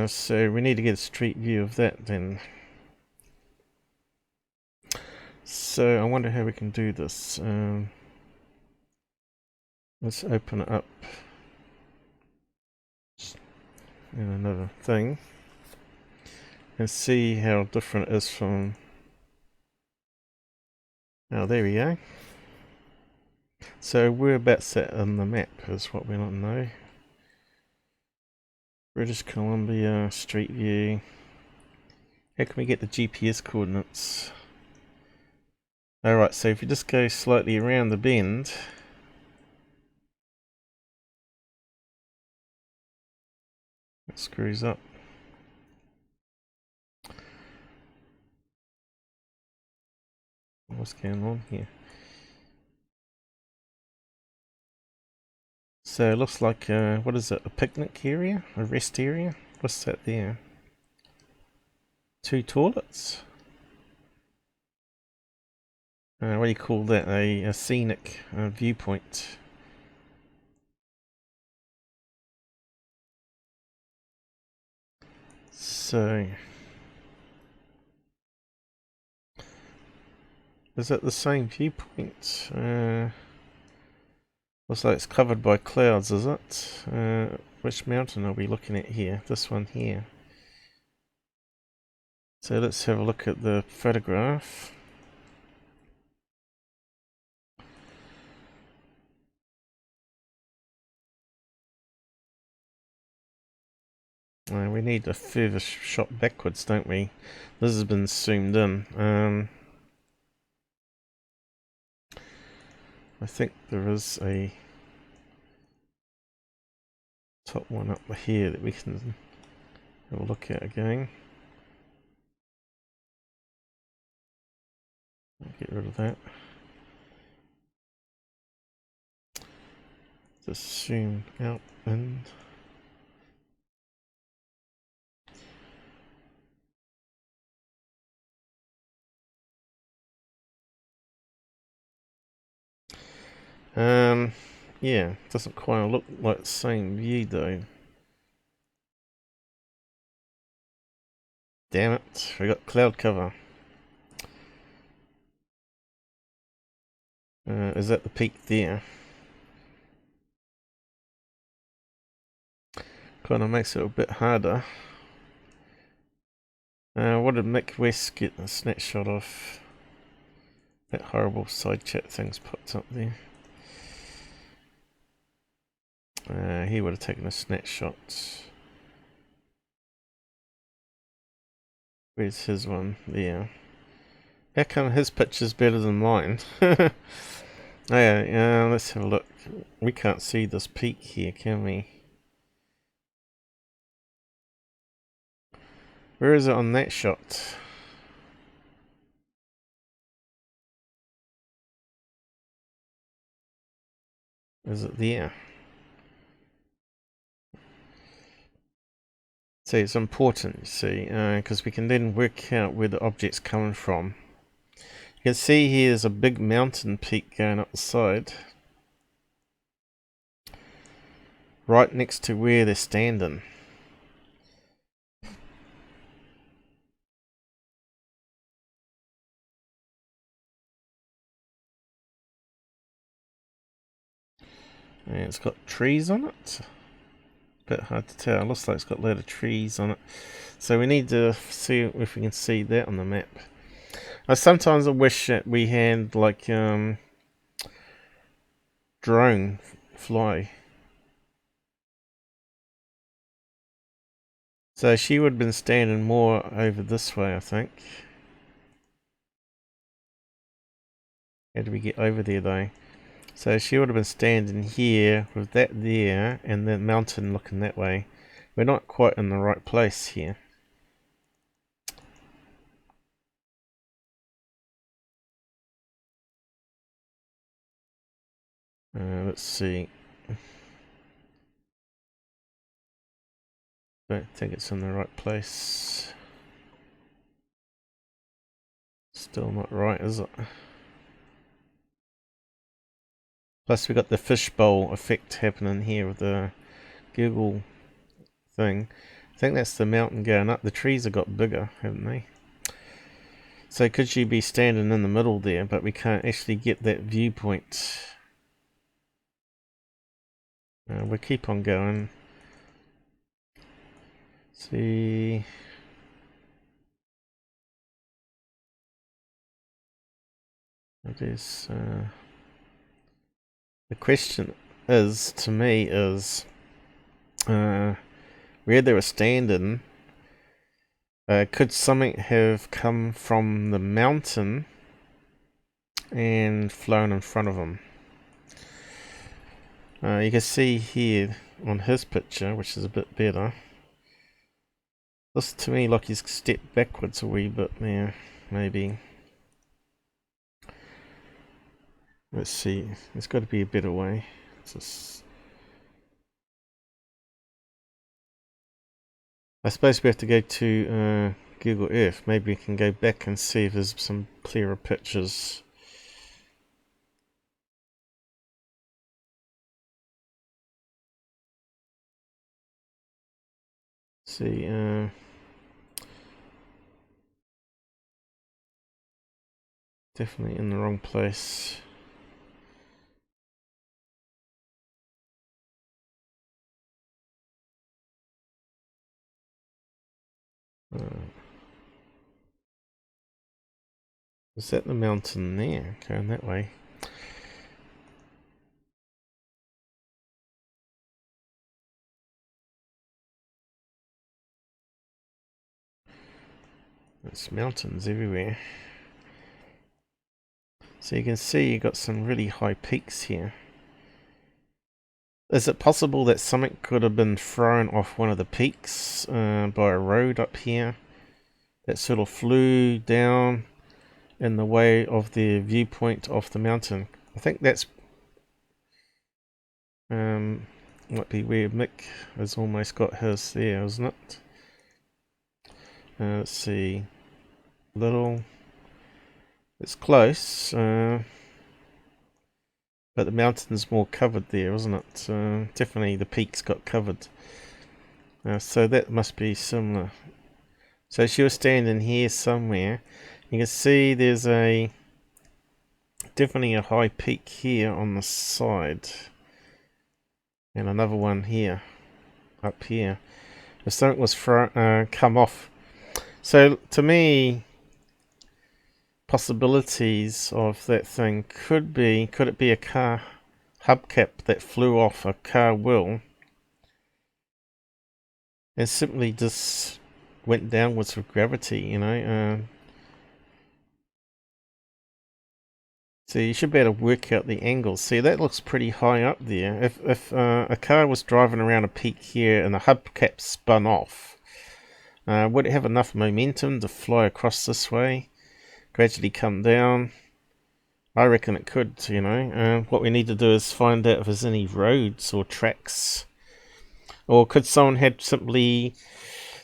So we need to get a street view of that then. So I wonder how we can do this. Let's open it up in another thing and see how different it is from... Oh, there we go. So whereabouts that on the map is what we want to know. British Columbia, Street View. How can we get the GPS coordinates? Alright, so if you just go slightly around the bend, it screws up. What's going on here? So it looks like, what is it, a picnic area? A rest area? What's that there? 2 toilets? What do you call that? A scenic viewpoint. So, is that the same viewpoint? Looks like it's covered by clouds, is it? Which mountain are we looking at here? This one here. So let's have a look at the photograph. We need a further shot backwards, don't we? This has been zoomed in. I think there is a top one up here that we can have a look at again. Get rid of that. Just zoom out and yeah, doesn't quite look like the same view though. Damn it, we got cloud cover. Is that the peak there? Kind of makes it a bit harder. What did Mick West get a snapshot of? That horrible side chat thing's popped up there. He would have taken a snapshot. Where's his one? There. How come his picture's better than mine? Oh yeah, let's have a look. We can't see this peak here, can we? Where is it on that shot? Is it there? See, it's important, you see, because we can then work out where the object's coming from. You can see here there's a big mountain peak going up the side. Right next to where they're standing. And it's got trees on it. Bit hard to tell. It looks like it's got a load of trees on it. So we need to see if we can see that on the map. Sometimes I wish that we had like drone fly. So she would have been standing more over this way, I think. How do we get over there though? So she would have been standing here with that there and the mountain looking that way. We're not quite in the right place here. Let's see. Don't think it's in the right place. Still not right, is it? Plus we got the fishbowl effect happening here with the Google thing. I think that's the mountain going up. The trees have got bigger, haven't they? So could she be standing in the middle there, but we can't actually get that viewpoint? We'll keep on going. See. There's, the question is, to me, is where they were standing, could something have come from the mountain and flown in front of them? You can see here on his picture, which is a bit better. Looks to me like he's stepped backwards a wee bit there, maybe. Let's see, there's got to be a better way. I suppose we have to go to Google Earth. Maybe we can go back and see if there's some clearer pictures. See, definitely in the wrong place. Is that the mountain there? Going that way. There's mountains everywhere. So you can see you got some really high peaks here. Is it possible that something could have been thrown off one of the peaks by a road up here that sort of flew down in the way of the viewpoint of the mountain? I think that's might be where Mick has almost got his there, isn't it? Let's see. Little. It's close. But the mountain's more covered there, isn't it? Definitely the peaks got covered. So that must be similar. So she was standing here somewhere. You can see there's definitely a high peak here on the side. And another one here. Up here. If something was come off. So to me, possibilities of that thing could it be a car hubcap that flew off a car wheel and simply just went downwards with gravity, you know? So you should be able to work out the angles. See, that looks pretty high up there. If a car was driving around a peak here and the hubcap spun off, would it have enough momentum to fly across this way? Gradually come down. I reckon it could, you know. What we need to do is find out if there's any roads or tracks. Or could someone have simply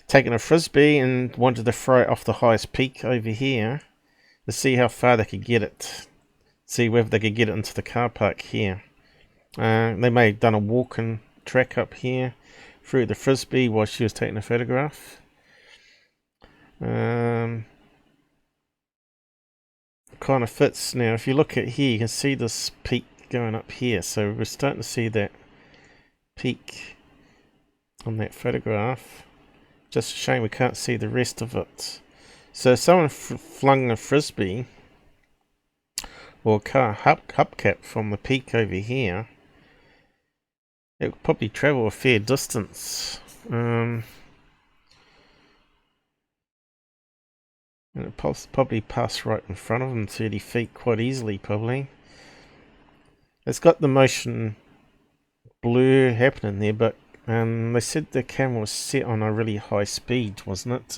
taken a frisbee and wanted to throw it off the highest peak over here to see how far they could get it. See whether they could get it into the car park here. They may have done a walking track up here, threw the frisbee while she was taking a photograph. Kind of fits. Now if you look at here, you can see this peak going up here, so we're starting to see that peak on that photograph. Just a shame we can't see the rest of it. So someone flung a frisbee or a car hubcap from the peak over here. It would probably travel a fair distance. And it probably pass right in front of them, 30 feet, quite easily, probably. It's got the motion blur happening there, but they said the camera was set on a really high speed, wasn't it?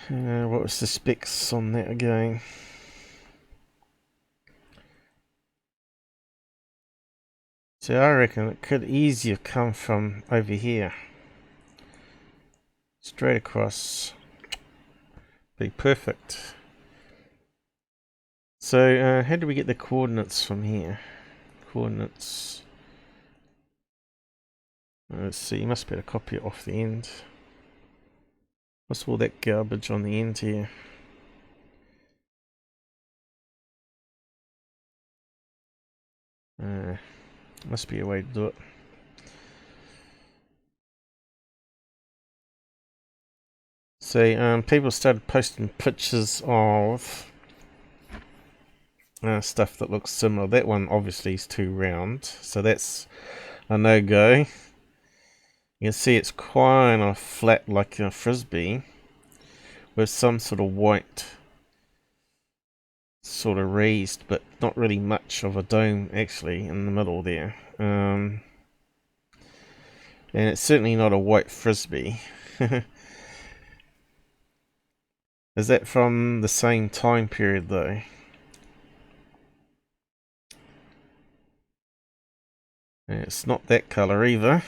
What was the specs on that again? So I reckon it could easily have come from over here. Straight across. Be perfect. So how do we get the coordinates from here? Coordinates. Let's see, you must be able to copy it off the end. What's all that garbage on the end here? Must be a way to do it. So people started posting pictures of stuff that looks similar. That one obviously is too round, so that's a no-go. You can see it's quite a flat, like a frisbee, with some sort of white, sort of raised, but not really much of a dome actually in the middle there. And it's certainly not a white frisbee. Is that from the same time period though? It's not that color either.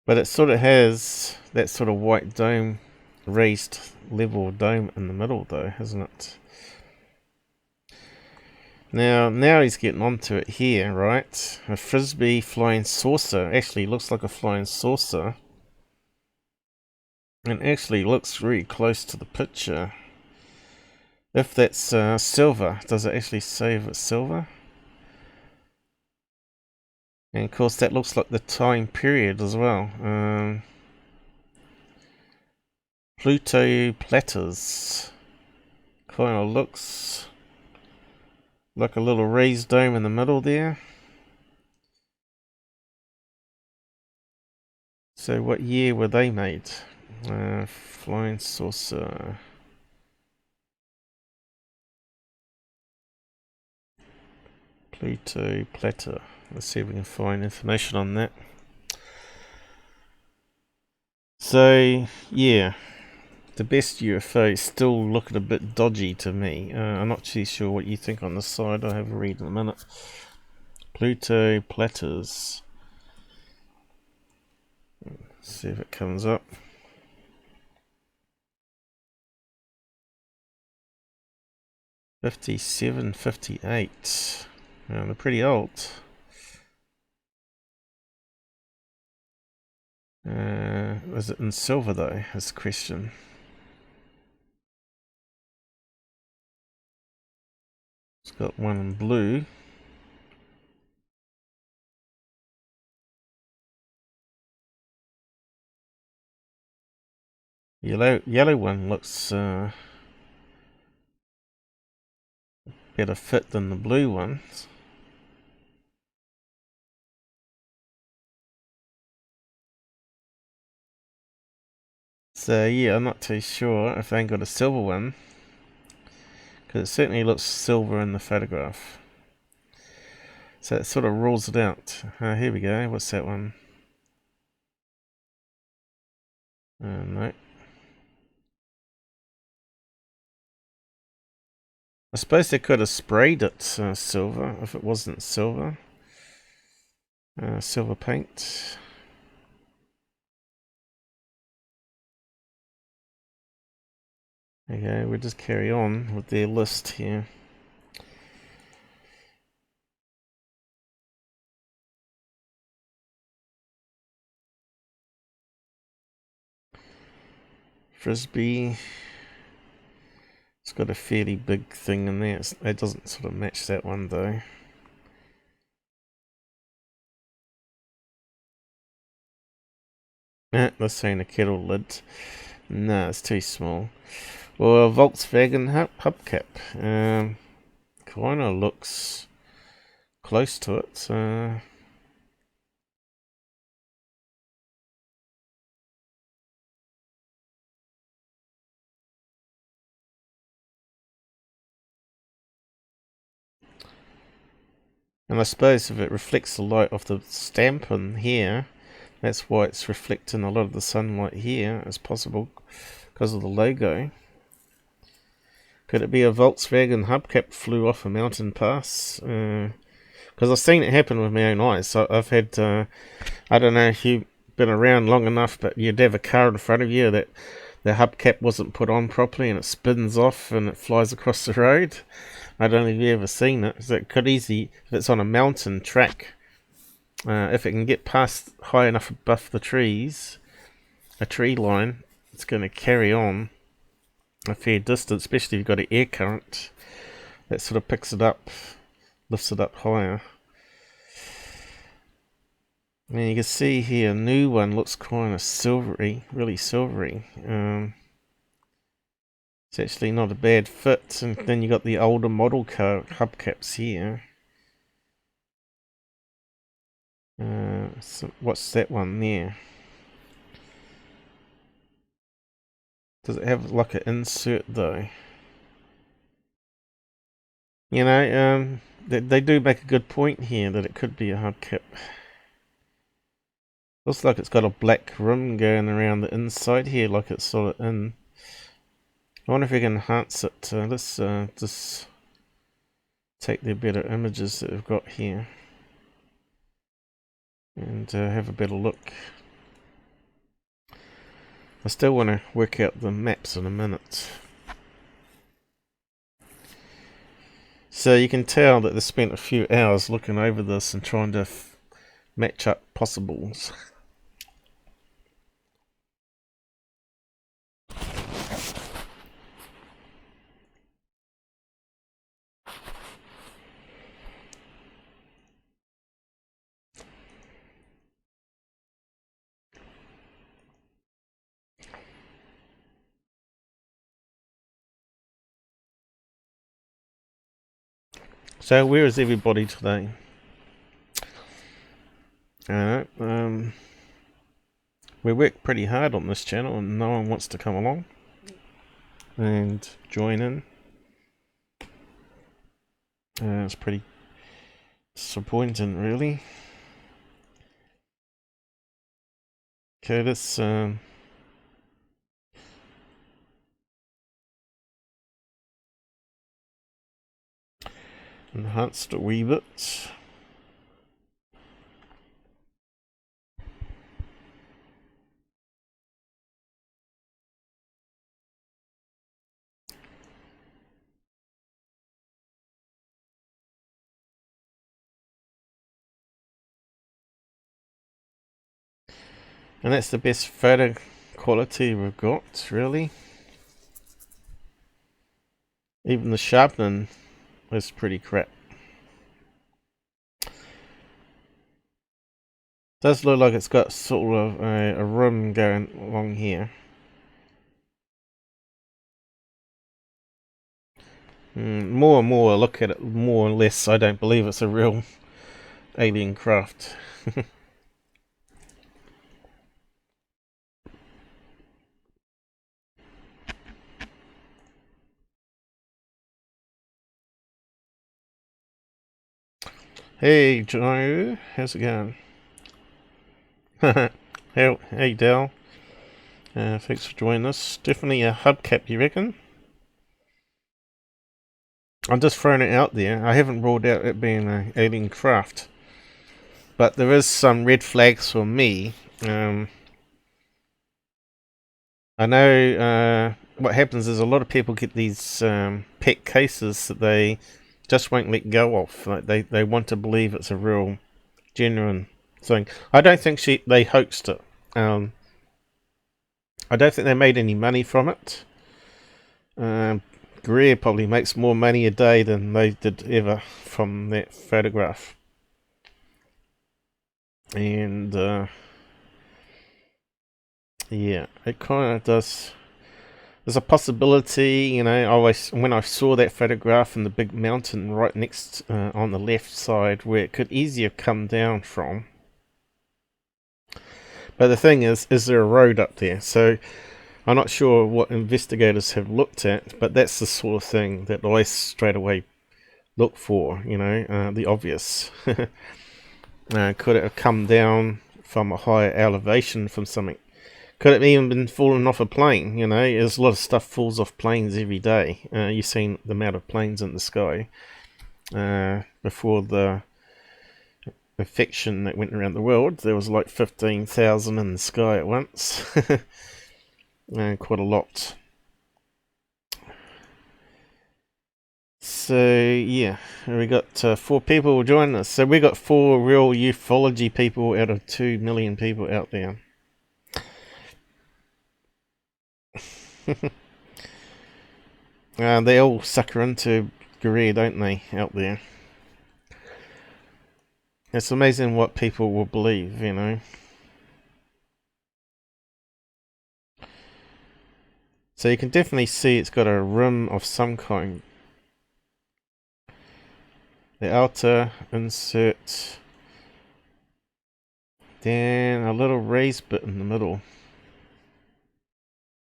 But it sort of has that sort of white dome, raised level dome in the middle though, hasn't it? Now he's getting onto it here, right? A frisbee flying saucer. Actually looks like a flying saucer. And actually looks really close to the picture. If that's silver, does it actually say if it's silver? And of course that looks like the time period as well. Pluto platters. Kind of looks like a little raised dome in the middle there. So what year were they made? Flying saucer. Pluto platter. Let's see if we can find information on that. So, yeah. The best UFO is still looking a bit dodgy to me. I'm not too sure what you think on the side. I'll have a read in a minute. Pluto platters. Let's see if it comes up. 57, 58. They're pretty old. Was it in silver though? Is the question. It's got one in blue. Yellow one looks better fit than the blue ones. So yeah, I'm not too sure if they ain't got a silver one, because it certainly looks silver in the photograph. So it sort of rules it out. Here we go. What's that one? No. I suppose they could have sprayed it silver if it wasn't silver. Silver paint. Okay, we'll just carry on with their list here. Frisbee. It's got a fairly big thing in there. It doesn't sort of match that one though. That's saying a kettle lid. No, it's too small. Well, a Volkswagen hubcap. Kind of looks close to it. And I suppose if it reflects the light off the stamp in here, that's why it's reflecting a lot of the sunlight here as possible, because of the logo. Could it be a Volkswagen hubcap flew off a mountain pass? Because I've seen it happen with my own eyes. So I've had, I don't know if you've been around long enough, but you'd have a car in front of you that the hubcap wasn't put on properly and it spins off and it flies across the road. I don't know if you've ever seen it. So it could easily, if it's on a mountain track, If it can get past high enough above the trees, a tree line, it's going to carry on a fair distance, especially if you've got an air current that sort of picks it up, lifts it up higher. And you can see here, a new one looks kind of silvery, really silvery. It's actually not a bad fit. And then you got the older model car hubcaps here. So what's that one there? Does it have like an insert though? You know, they do make a good point here that it could be a hubcap. Looks like it's got a black rim going around the inside here, like it's sort of in. I wonder if we can enhance it. Let's just take the better images that we've got here and have a better look. I still want to work out the maps in a minute. So you can tell that they spent a few hours looking over this and trying to match up possibles. So where is everybody today? We work pretty hard on this channel and no one wants to come along and join in. It's pretty disappointing, really. Okay, let's enhance it a wee bit. And that's the best photo quality we've got, really. Even the sharpening is pretty crap. Does look like it's got sort of a rim going along here. More and more I look at it, more and less I don't believe it's a real alien craft. Hey Joe, how's it going? Hey Dal, thanks for joining us. Definitely a hubcap, you reckon? I'm just throwing it out there. I haven't ruled out it being an alien craft, but there is some red flags for me. I know what happens is a lot of people get these pet cases that they just won't let go of. Like they want to believe it's a real, genuine thing. I don't think they hoaxed it. I don't think they made any money from it. Greer probably makes more money a day than they did ever from that photograph. And yeah, it kind of does. There's a possibility, you know, when I saw that photograph in the big mountain right next on the left side where it could easier come down from. But the thing is there a road up there? So I'm not sure what investigators have looked at, but that's the sort of thing that I straight away look for, you know, the obvious. Could it have come down from a higher elevation from something? Could it have even been falling off a plane? You know, there's a lot of stuff falls off planes every day. You've seen the amount of planes in the sky before the infection that went around the world. There was like 15,000 in the sky at once. Quite a lot. So yeah, we got 4 people joining us. So we got 4 real ufology people out of 2 million people out there. They all sucker into Greer, don't they, out there? It's amazing what people will believe, you know. So you can definitely see it's got a rim of some kind. The outer insert, then a little raised bit in the middle.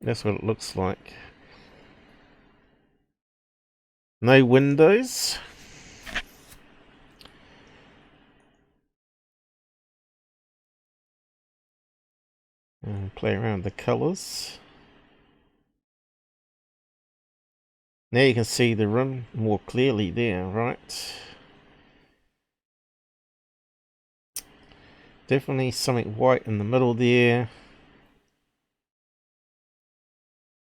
That's what it looks like. No windows. And play around the colours. Now you can see the rim more clearly there, right? Definitely something white in the middle there.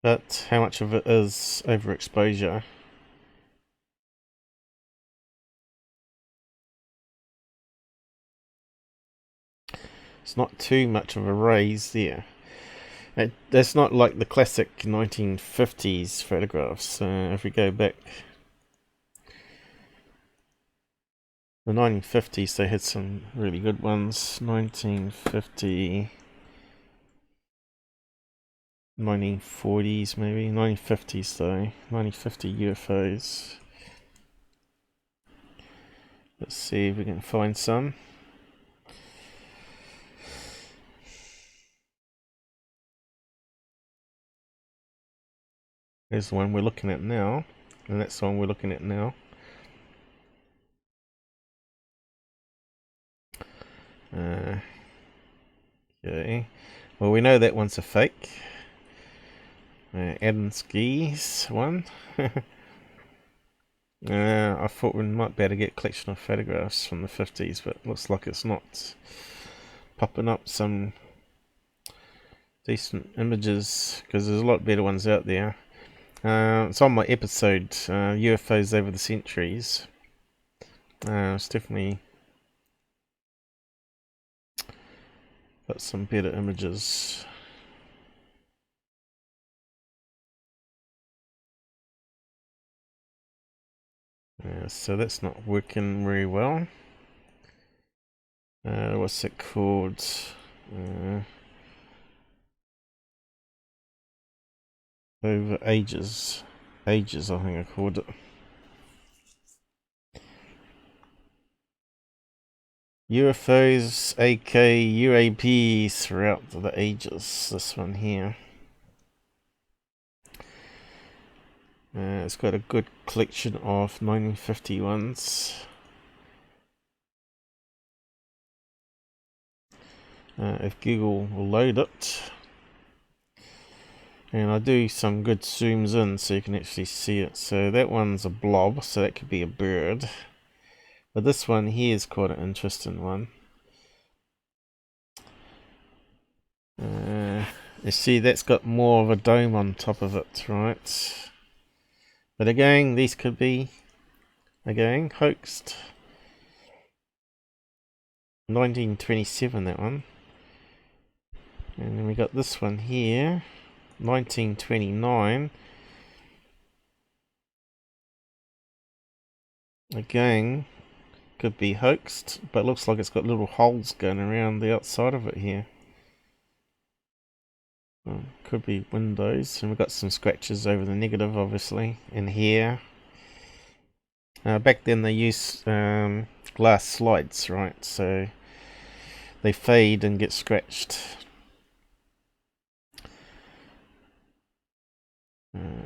But how much of it is overexposure? It's not too much of a raise there. That's not like the classic 1950s photographs. If we go back, the 1950s, they had some really good ones. 1950, 1940s maybe, 1950s though, 1950 UFOs. Let's see if we can find some. There's the one we're looking at now, and that's the one we're looking at now. Okay, well we know that one's a fake. Adamski's one. I thought we might be able to get a collection of photographs from the 50s, but looks like it's not popping up some decent images, because there's a lot better ones out there. It's on my episode, UFOs over the centuries. It's definitely got some better images. So that's not working very well. What's it called? Over ages. Ages, I think I called it. UFOs, aka UAPs, throughout the ages. This one here. It's got a good collection of 1950 ones. If Google will load it. And I do some good zooms in so you can actually see it. So that one's a blob, so that could be a bird. But this one here is quite an interesting one. You see that's got more of a dome on top of it, right? But again, these could be, again, hoaxed. 1927, that one. And then we got this one here, 1929. Again, could be hoaxed, but looks like it's got little holes going around the outside of it here. Could be windows, and we've got some scratches over the negative, obviously, and here. Back then they used glass slides, right? So they fade and get scratched.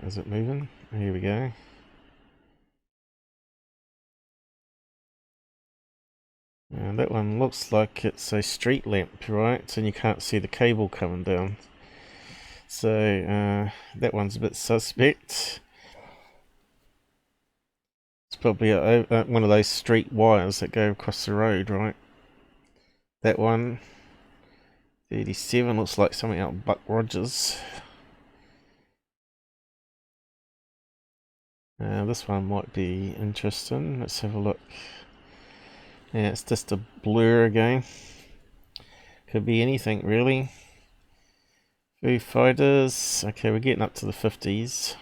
Is it moving? Here we go. And that one looks like it's a street lamp, right? And you can't see the cable coming down. So that one's a bit suspect. It's probably one of those street wires that go across the road, right? That one, 37, looks like something out of Buck Rogers. This one might be interesting. Let's have a look. Yeah, it's just a blur again. Could be anything really. Foo Fighters. Okay, we're getting up to the 50s.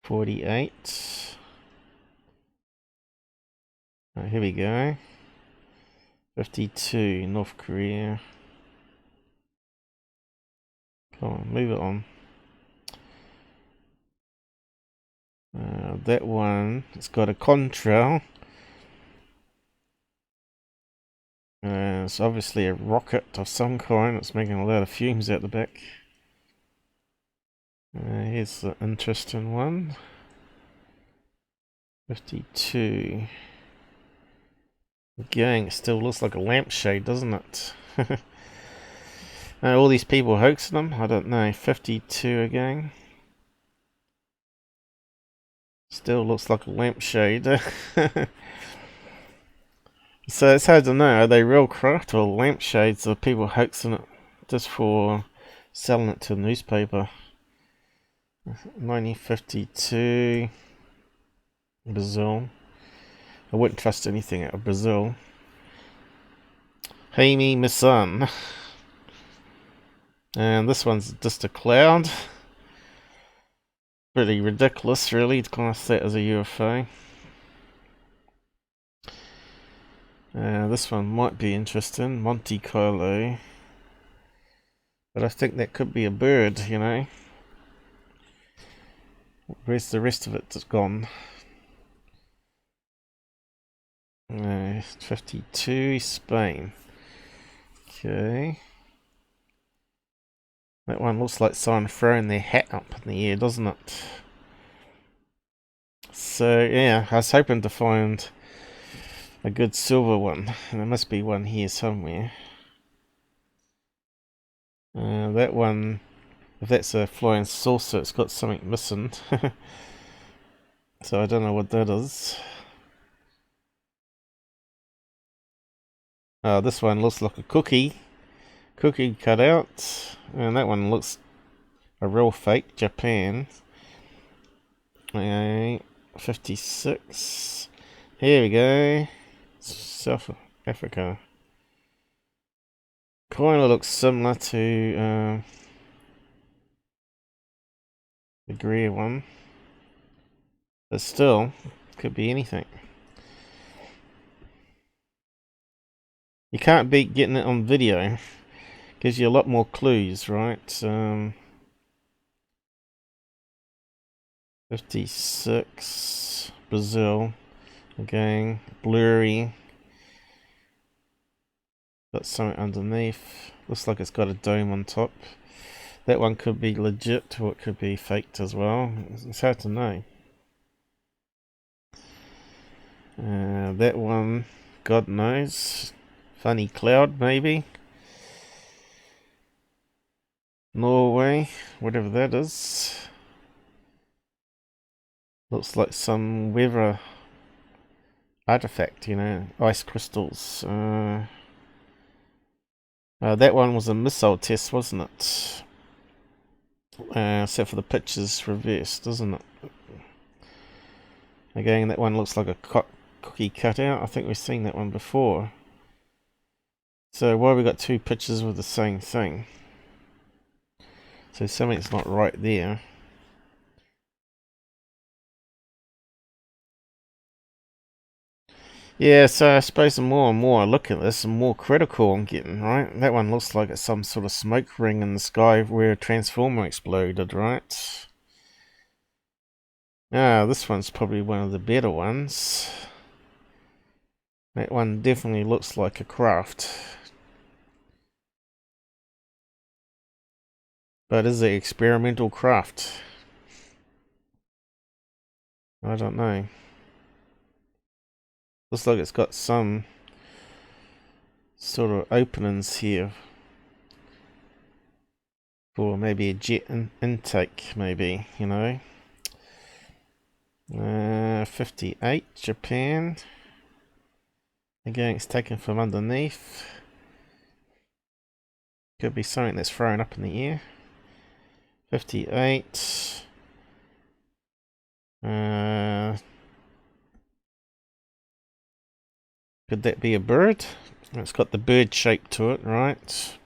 $48. Right, here we go. 52, North Korea. Come on, move it on. That one, it's got a contrail. It's obviously a rocket of some kind. It's making a lot of fumes out the back. Here's the interesting one. 52. Again, it still looks like a lampshade, doesn't it? All these people hoaxing them? I don't know. 52 again. Still looks like a lampshade. So it's hard to know. Are they real craft or lampshades? Or people hoaxing it just for selling it to the newspaper? 1952. Brazil. I wouldn't trust anything out of Brazil. Hey me, my son. And this one's just a cloud. Pretty ridiculous, really, to class that as a UFO. This one might be interesting. Monte Carlo. But I think that could be a bird, you know. Where's the rest of it that's gone? 52, Spain. Okay. That one looks like someone throwing their hat up in the air, doesn't it? So, yeah, I was hoping to find a good silver one. And there must be one here somewhere. That one, if that's a flying saucer, it's got something missing. So I don't know what that is. This one looks like a cookie cut out, and that one looks a real fake. Japan. 56. Here we go. South Africa. Kind of looks similar to the Greer one, but still could be anything. You can't beat getting it on video. Gives you a lot more clues, right? 56, Brazil, again, blurry. Got something underneath. Looks like it's got a dome on top. That one could be legit, or it could be faked as well. It's hard to know. That one, God knows. Funny cloud, maybe. Norway, whatever that is. Looks like some weather artifact, you know, ice crystals. That one was a missile test, wasn't it? Except for the pictures reversed, doesn't it? Again, that one looks like a cookie cutout. I think we've seen that one before. So why have we got two pictures with the same thing? So something's not right there. Yeah, so I suppose the more and more I look at this, the more critical I'm getting, right? That one looks like it's some sort of smoke ring in the sky where a transformer exploded, right? This one's probably one of the better ones. That one definitely looks like a craft. But is it experimental craft? I don't know. Looks like it's got some sort of openings here for maybe a jet intake, maybe, you know. 58, Japan. Again, it's taken from underneath. Could be something that's thrown up in the air. 58. Could that be a bird? It's got the bird shape to it, right?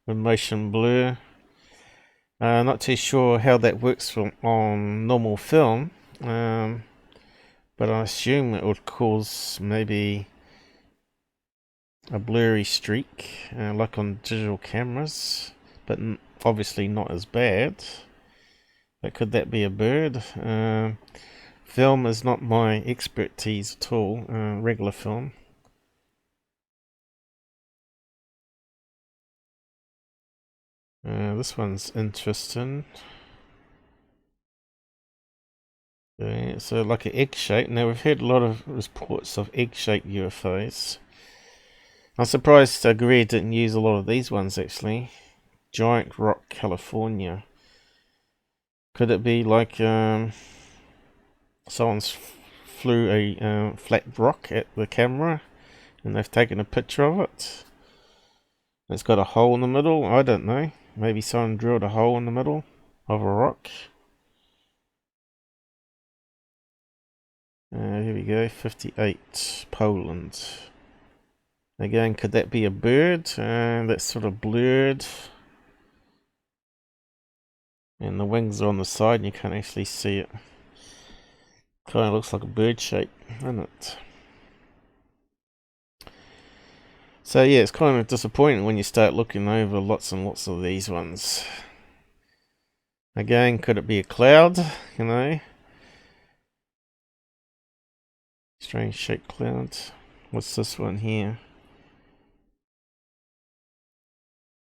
With motion blur. Not too sure how that works on normal film, but I assume it would cause maybe a blurry streak, like on digital cameras, but obviously not as bad. But could that be a bird? Film is not my expertise at all, regular film. This one's interesting. Okay, so like an egg shape. Now we've heard a lot of reports of egg-shaped UFOs. I'm surprised Greer didn't use a lot of these ones actually. Giant Rock, California. Could it be like someone's flew a flat rock at the camera and they've taken a picture of it? It's got a hole in the middle. I don't know. Maybe someone drilled a hole in the middle of a rock. Here we go, 58, Poland. Again, could that be a bird? That's sort of blurred. And the wings are on the side and you can't actually see it. Kind of looks like a bird shape, doesn't it? So yeah, it's kind of disappointing when you start looking over lots and lots of these ones. Again, could it be a cloud? You know? Strange shaped cloud. What's this one here?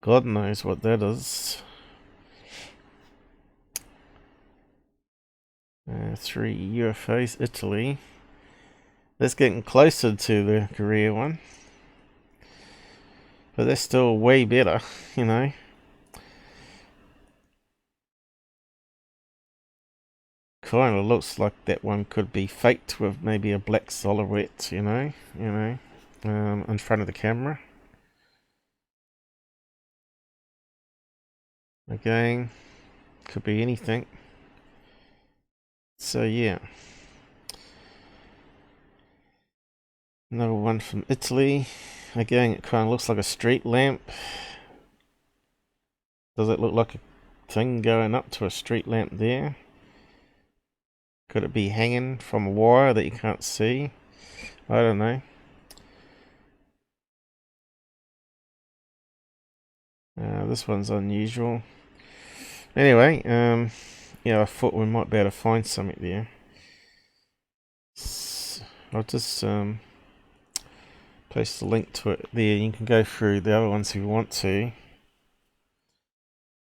God knows what that is. 3 UFOs, Italy. That's getting closer to the Greer one. But that's still way better, you know. Kind of looks like that one could be faked with maybe a black silhouette, you know, in front of the camera. Again, could be anything. So yeah. Another one from Italy. Again, it kind of looks like a street lamp. Does it look like a thing going up to a street lamp there? Could it be hanging from a wire that you can't see? I don't know. This one's unusual. Anyway, yeah, I thought we might be able to find something there. I'll just post a link to it there. You can go through the other ones if you want to.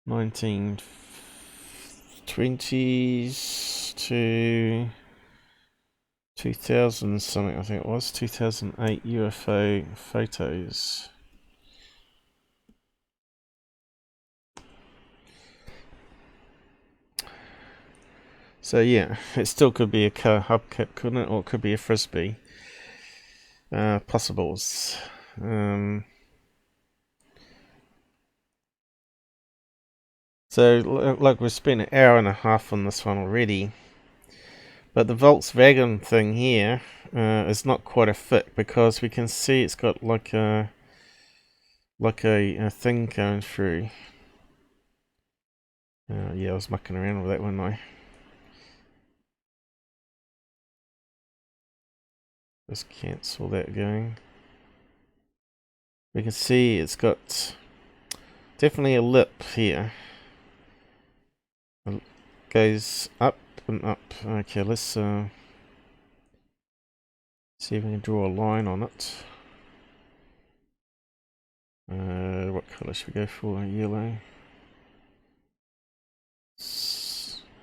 1920s to 2000 something, I think it was 2008 UFO photos. So yeah, it still could be a car hubcap, couldn't it? Or it could be a frisbee. Possibles. So like we've spent an hour and a half on this one already. But the Volkswagen thing here is not quite a fit because we can see it's got like a thing going through. Yeah, I was mucking around with that one, I. Just cancel that going. We can see it's got definitely a lip here. It goes up and up. Okay, let's see if we can draw a line on it. What colour should we go for? Yellow.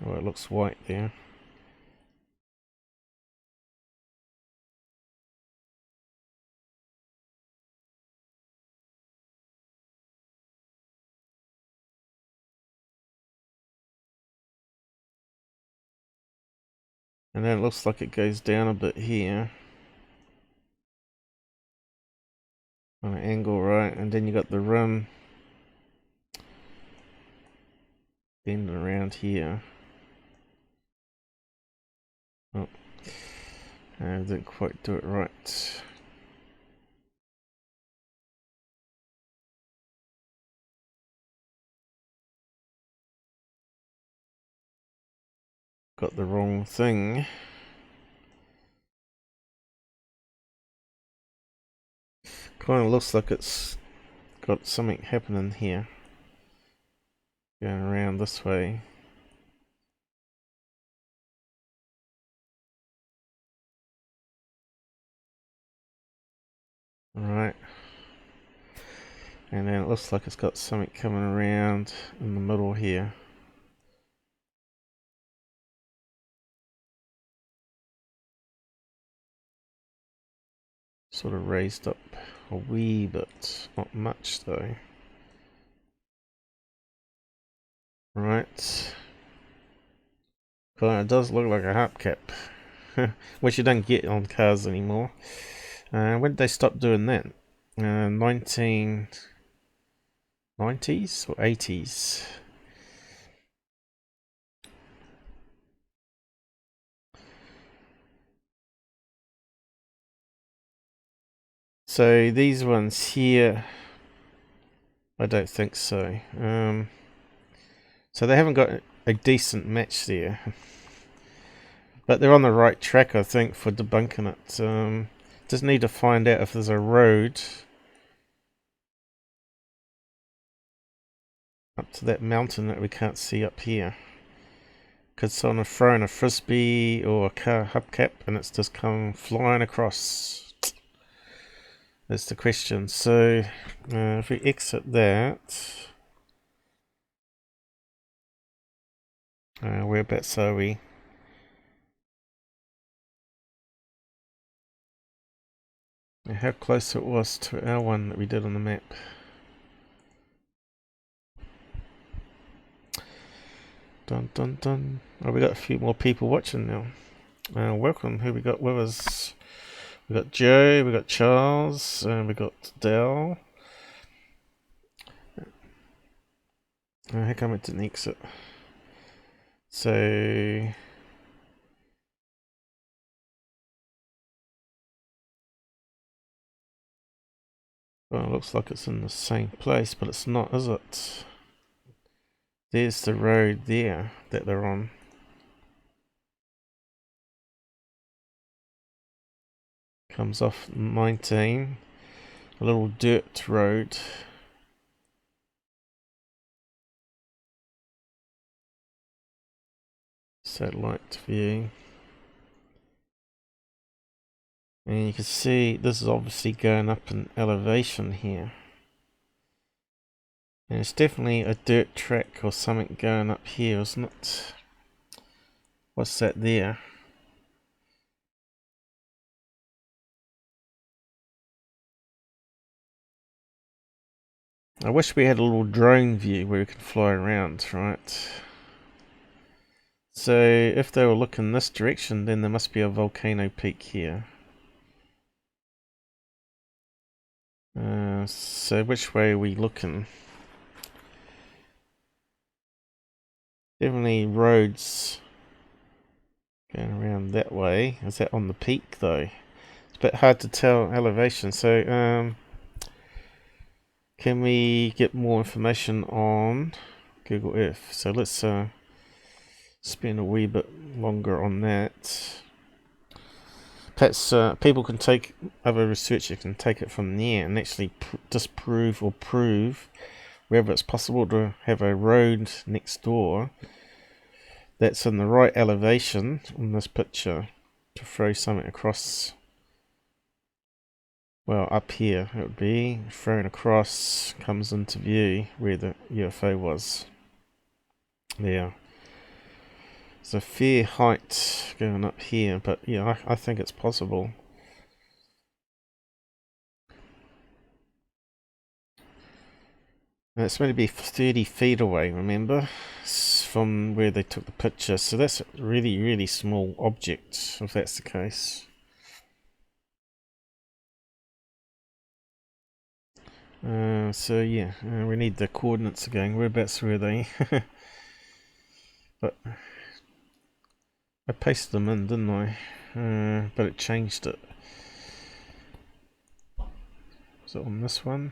Oh, it looks white there. And then it looks like it goes down a bit here. On an angle, right? And then you got the rim. bending around here. Oh, I didn't quite do it right. Got the wrong thing. Kind of looks like it's got something happening here. Going around this way. Alright. And then it looks like it's got something coming around in the middle here. Sort of raised up a wee bit, not much though. Right. Well, it does look like a hubcap, which you don't get on cars anymore. When did they stop doing that? 1990s or 80s? So these ones here, I don't think so. So they haven't got a decent match there. But they're on the right track, I think, for debunking it. Just need to find out if there's a road up to that mountain that we can't see up here. Because someone have thrown a frisbee or a car hubcap and it's just come flying across. That's the question. So if we exit that, whereabouts are we? How close it was to our one that we did on the map. Dun dun dun. Oh, we got a few more people watching now. Welcome. Who we got with us? We got Joe, we got Charles, and we got Dell. How come it didn't exit? So well, it looks like it's in the same place, but it's not, is it? There's the road there that they're on. Comes off 19, a little dirt road. Satellite view. And you can see this is obviously going up in elevation here. And it's definitely a dirt track or something going up here, isn't it? What's that there? I wish we had a little drone view where we could fly around, right? So if they were looking this direction, then there must be a volcano peak here. So which way are we looking? Definitely roads going around that way. Is that on the peak though? It's a bit hard to tell elevation. So can we get more information on Google Earth? So let's spend a wee bit longer on that. Perhaps people can take, other researchers can take it from there and actually disprove or prove wherever it's possible to have a road next door that's in the right elevation in this picture to throw something across. Well, up here it would be thrown across, comes into view where the UFO was. There. There's a fair height going up here, but yeah, I think it's possible. And it's going to be 30 feet away, remember, from where they took the picture. So that's a really, really small object, if that's the case. So yeah, we need the coordinates again. Whereabouts were they? But I pasted them in, didn't I? But it changed it. Was it on this one?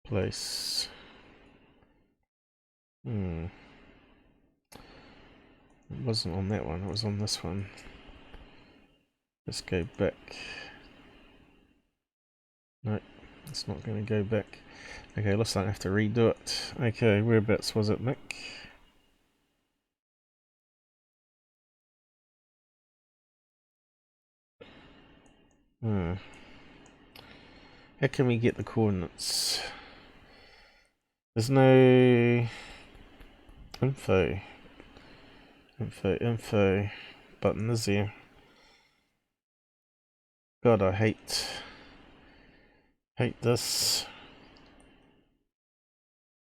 Place. It wasn't on that one, it was on this one. Let's go back. No, it's not going to go back. Okay, looks like I have to redo it. Okay, whereabouts was it, Mick? How can we get the coordinates? There's no info button, is there? God, I hate this.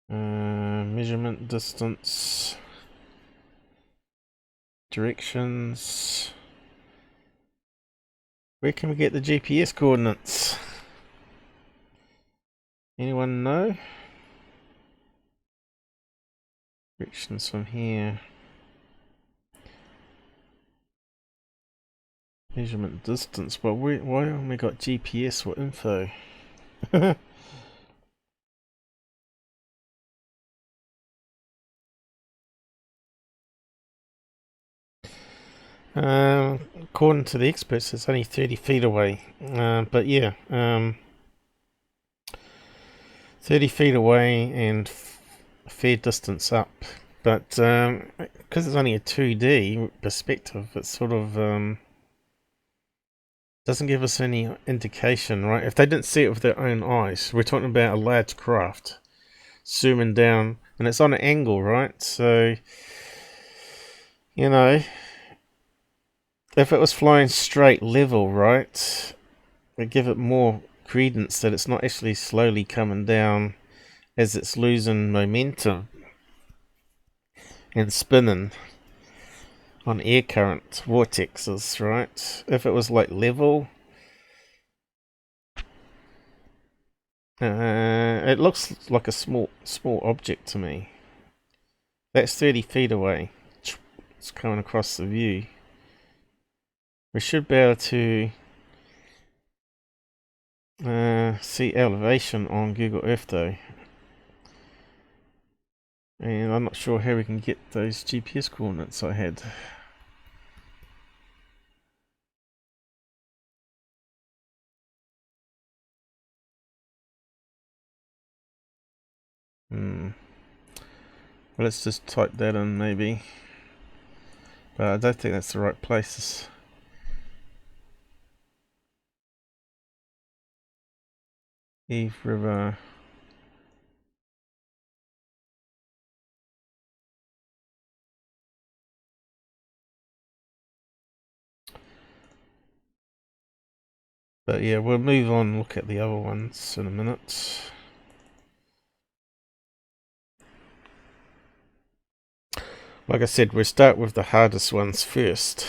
Measurement distance, directions. Where can we get the GPS coordinates? Anyone know? Directions from here. Measurement distance. Well, why haven't we got GPS or info? According to the experts, it's only 30 feet away. But yeah, 30 feet away and a fair distance up. But because it's only a 2D perspective, it sort of doesn't give us any indication, right? If they didn't see it with their own eyes, we're talking about a large craft zooming down, and it's on an angle, right? So, you know, if it was flying straight level, right, it'd give it more credence that it's not actually slowly coming down as it's losing momentum and spinning on air current vortexes, right? If it was like level, it looks like a small object to me. That's 30 feet away. It's coming across the view. We should be able to see elevation on Google Earth though. And I'm not sure how we can get those GPS coordinates I had. Well, let's just type that in maybe. But I don't think that's the right place. Eve River. But yeah, we'll move on and look at the other ones in a minute. Like I said, we'll start with the hardest ones first.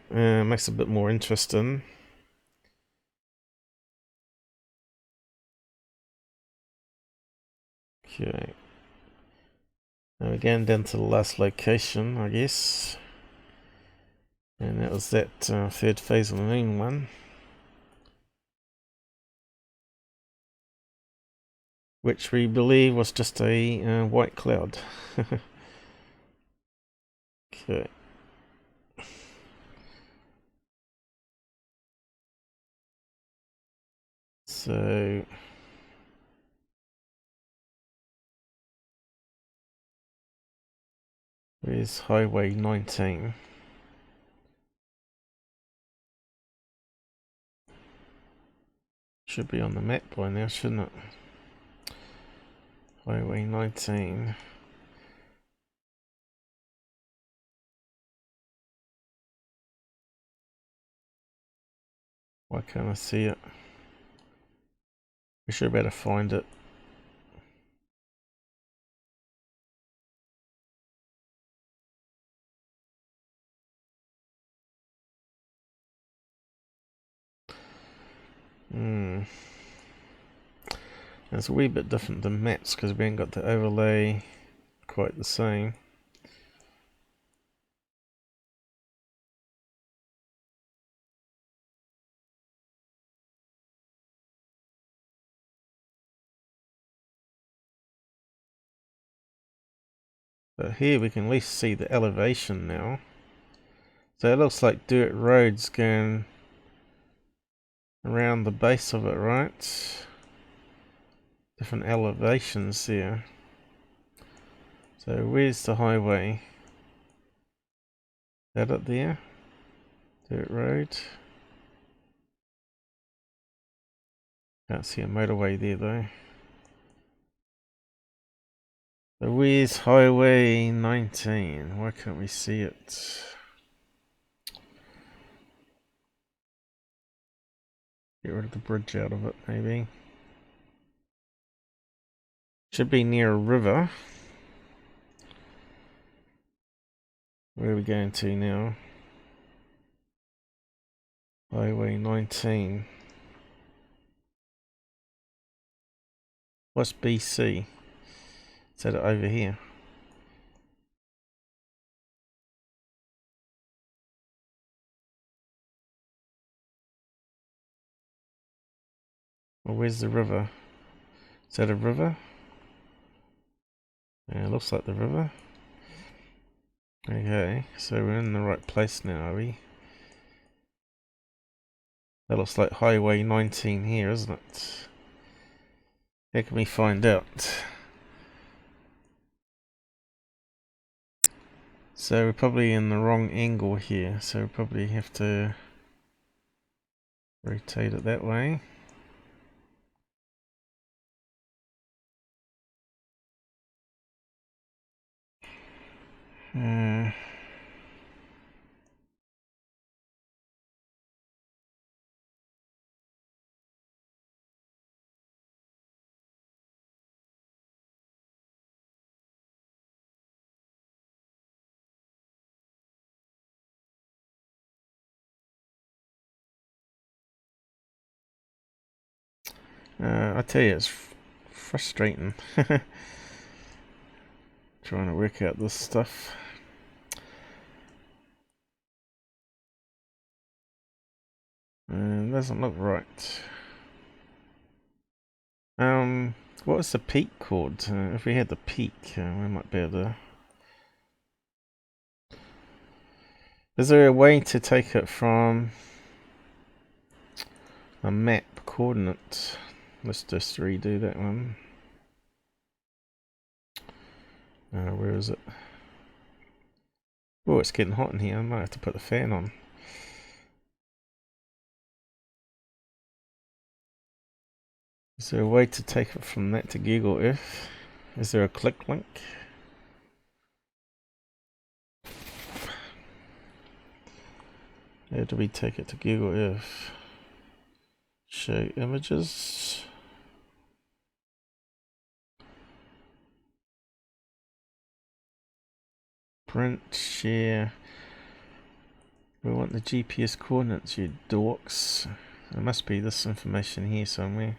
Makes it a bit more interesting. Okay. Now we're going down to the last location, I guess. And that was that third phase of the moon one. Which we believe was just a white cloud. Okay. So where's Highway 19? Should be on the map by now, shouldn't it? Highway 19. Why can't I see it? We should better find it. It's a wee bit different than maps because we ain't got the overlay quite the same. But here we can at least see the elevation now. So it looks like dirt roads going around the base of it, right? Different elevations there. So where's the highway? Is that it there? Dirt road. Can't see a motorway there though. So where's Highway 19? Why can't we see it? Get rid of the bridge out of it, maybe. Should be near a river. Where are we going to now? Highway 19. What's BC? Is that over here? Well, where's the river? Is that a river? Yeah, it looks like the river. Okay, so we're in the right place now, are we? That looks like Highway 19 here, isn't it? How can we find out? So we're probably in the wrong angle here, so we probably have to rotate it that way. I tell you, it's frustrating trying to work out this stuff. It doesn't look right. What was the peak called? If we had the peak, we might be able to. Is there a way to take it from a map coordinate? Let's just redo that one. Where is it? Oh, it's getting hot in here. I might have to put the fan on. Is there a way to take it from that to Google Earth? Is there a click link? How do we take it to Google Earth? Show images. Print, share. We want the GPS coordinates, you dorks. There must be this information here somewhere.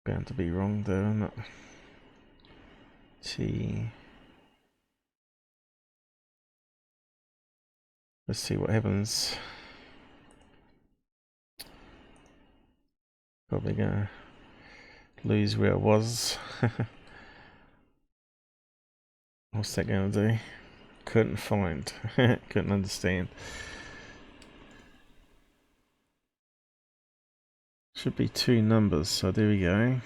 Bound to be wrong though, isn't it? T. Let's see what happens. Probably gonna lose where I was. What's that gonna do? Couldn't find. Couldn't understand. Should be two numbers, so there we go.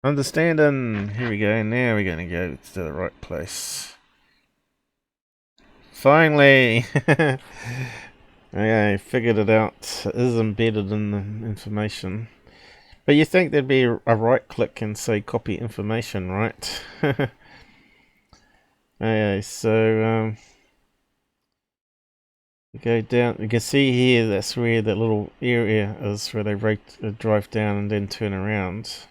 Understanding. Here we go. Now we're gonna go to the right place. Finally! Okay, figured it out. It is embedded in the information. But you think there'd be a right click and say copy information, right? Okay, so you go down, you can see here that's where that little area is where they drive down and then turn around.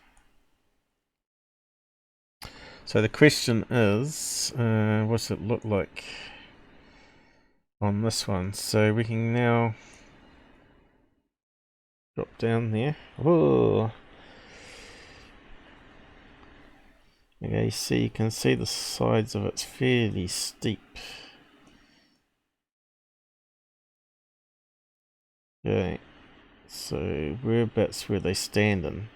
So the question is, what's it look like? on this one. So we can now drop down there. Whoa. Okay, you can see the sides of it's fairly steep. Okay, so whereabouts where they standing?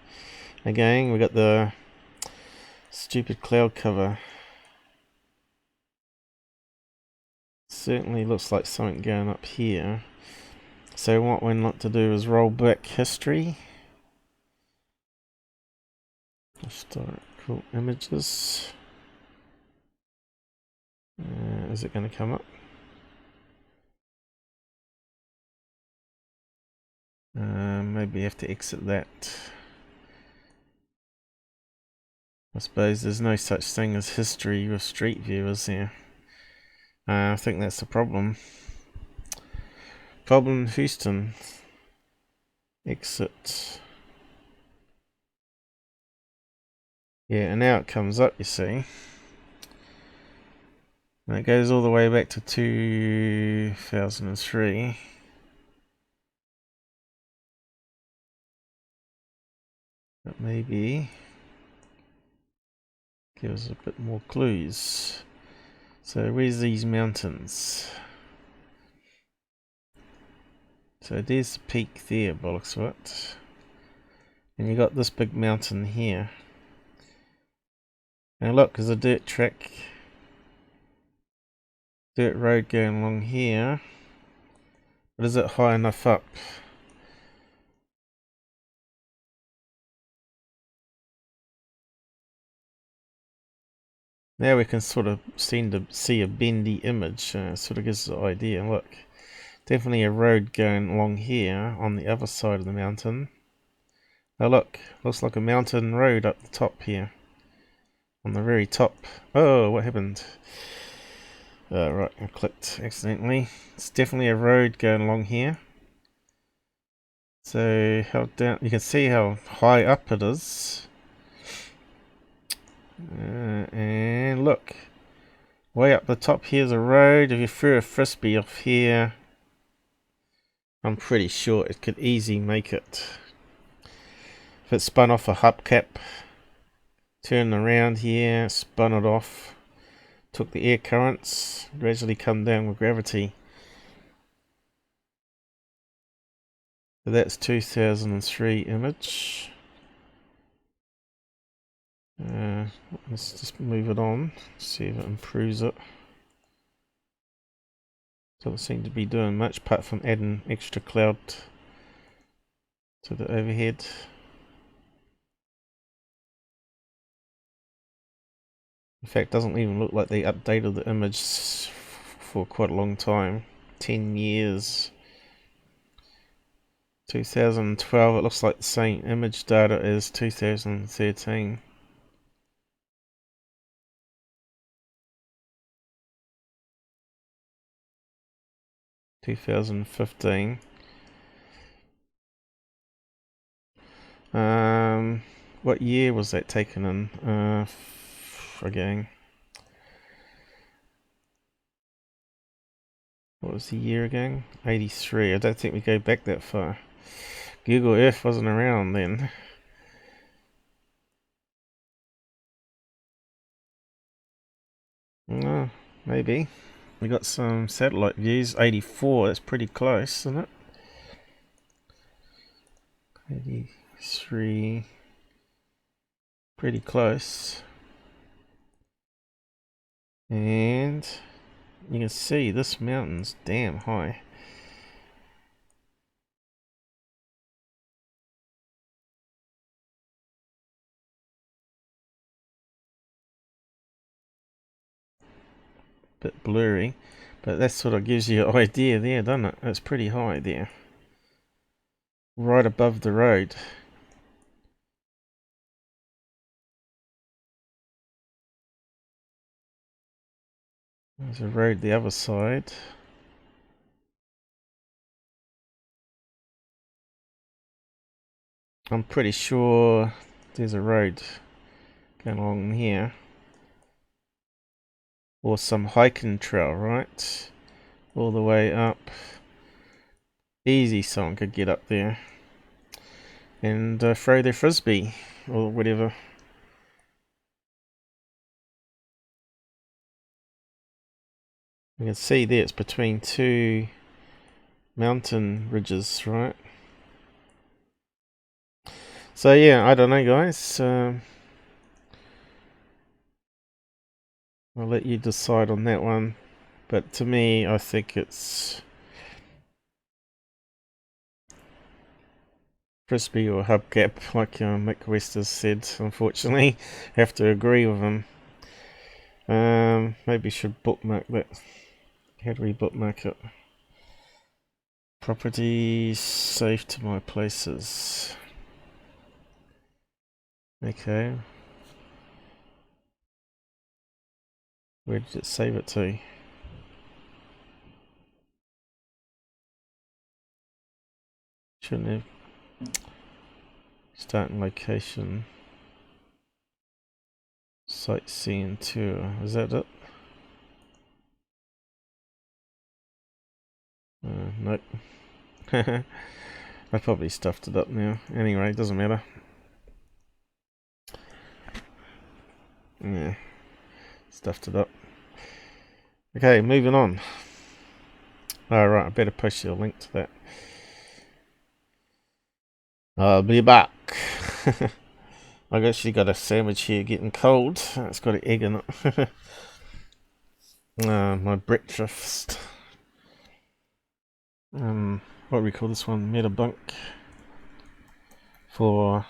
Again, we got the stupid cloud cover. Certainly looks like something going up here. So what we want to do is roll back history. Historical images. Is it going to come up? Maybe you have to exit that. I suppose there's no such thing as history with Street View, is there? I think that's the problem. Problem Houston. Exit. Yeah, and now it comes up, you see. And it goes all the way back to 2003. But maybe give us a bit more clues. So where's these mountains? So there's the peak there, bollocks what. And you got this big mountain here. And look, there's a dirt track. Dirt road going along here. But is it high enough up? Now we can sort of see a bendy image. Sort of gives us an idea. Look, definitely a road going along here on the other side of the mountain. Oh look, looks like a mountain road up the top here. On the very top. Oh, what happened? Right, I clicked accidentally. It's definitely a road going along here. So how down? You can see how high up it is. And look, way up the top here's a road. If you threw a frisbee off here, I'm pretty sure it could easily make it. If it spun off a hubcap, turned around here, spun it off, took the air currents, gradually come down with gravity. So that's 2003 image. Let's just move it on, see if it improves it. Doesn't seem to be doing much apart from adding extra cloud to the overhead. In fact, doesn't even look like they updated the image for quite a long time. 10 years. 2012, it looks like the same image data as 2013. (2015). What year was that taken in? Again. What was the year again? 83. I don't think we go back that far. Google Earth wasn't around then. No, maybe. We got some satellite views. 84, that's pretty close, isn't it? 83. Pretty close. And you can see this mountain's damn high. Bit blurry, but that sort of gives you an idea there, doesn't it? It's pretty high there. Right above the road. There's a road the other side. I'm pretty sure there's a road going along here. Or some hiking trail, right? all the way up. Easy, someone could get up there and throw their frisbee or whatever. You can see there it's between two mountain ridges, right? So yeah, I don't know, guys. I'll let you decide on that one. But to me, I think it's frisbee or hubcap, like Mick West has said. Unfortunately, have to agree with him. Maybe should bookmark that. How do we bookmark it? Properties, save to my places. Okay. Where did it save it to? Shouldn't have. Starting location. Sightseeing tour. Is that it? Nope. I probably stuffed it up now. Anyway, it doesn't matter. Yeah. Stuffed it up. Okay, moving on. Alright, I better post you a link to that. I'll be back. I've actually got a sandwich here getting cold. It's got an egg in it. My breakfast. What do we call this one? Metabunk. For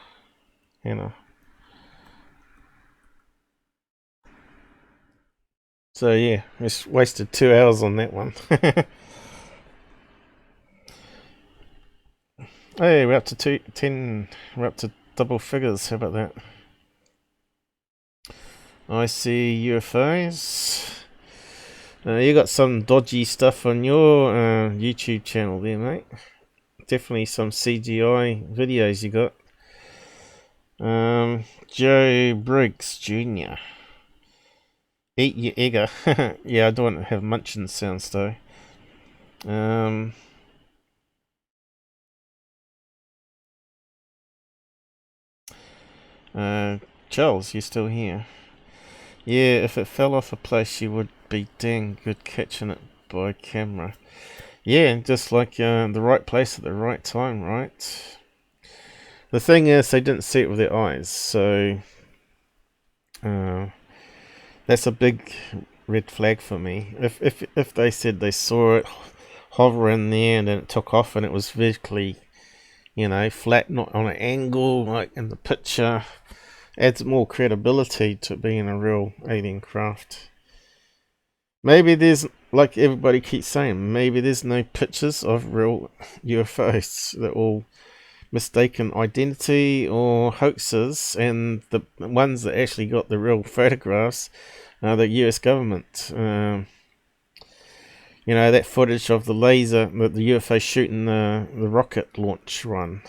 Hannah. So yeah, just wasted 2 hours on that one. Hey, we're up to 10. We're up to double figures. How about that? I see UFOs. You got some dodgy stuff on your YouTube channel there, mate. Definitely some CGI videos you got. Joe Briggs Jr. Eat your egger. Yeah, I don't have munching sounds though. Charles, you still here? Yeah, if it fell off a place, you would be dang good catching it by camera. Yeah, just like the right place at the right time, right? The thing is, they didn't see it with their eyes, so that's a big red flag for me. If they said they saw it hover in there and then it took off and it was vertically, you know, flat, not on an angle like in the picture, adds more credibility to being a real alien craft. Maybe there's, like everybody keeps saying, maybe there's no pictures of real UFOs. They're all mistaken identity or hoaxes, and the ones that actually got the real photographs are the US government. You know, that footage of the laser, the UFO shooting the rocket launch run.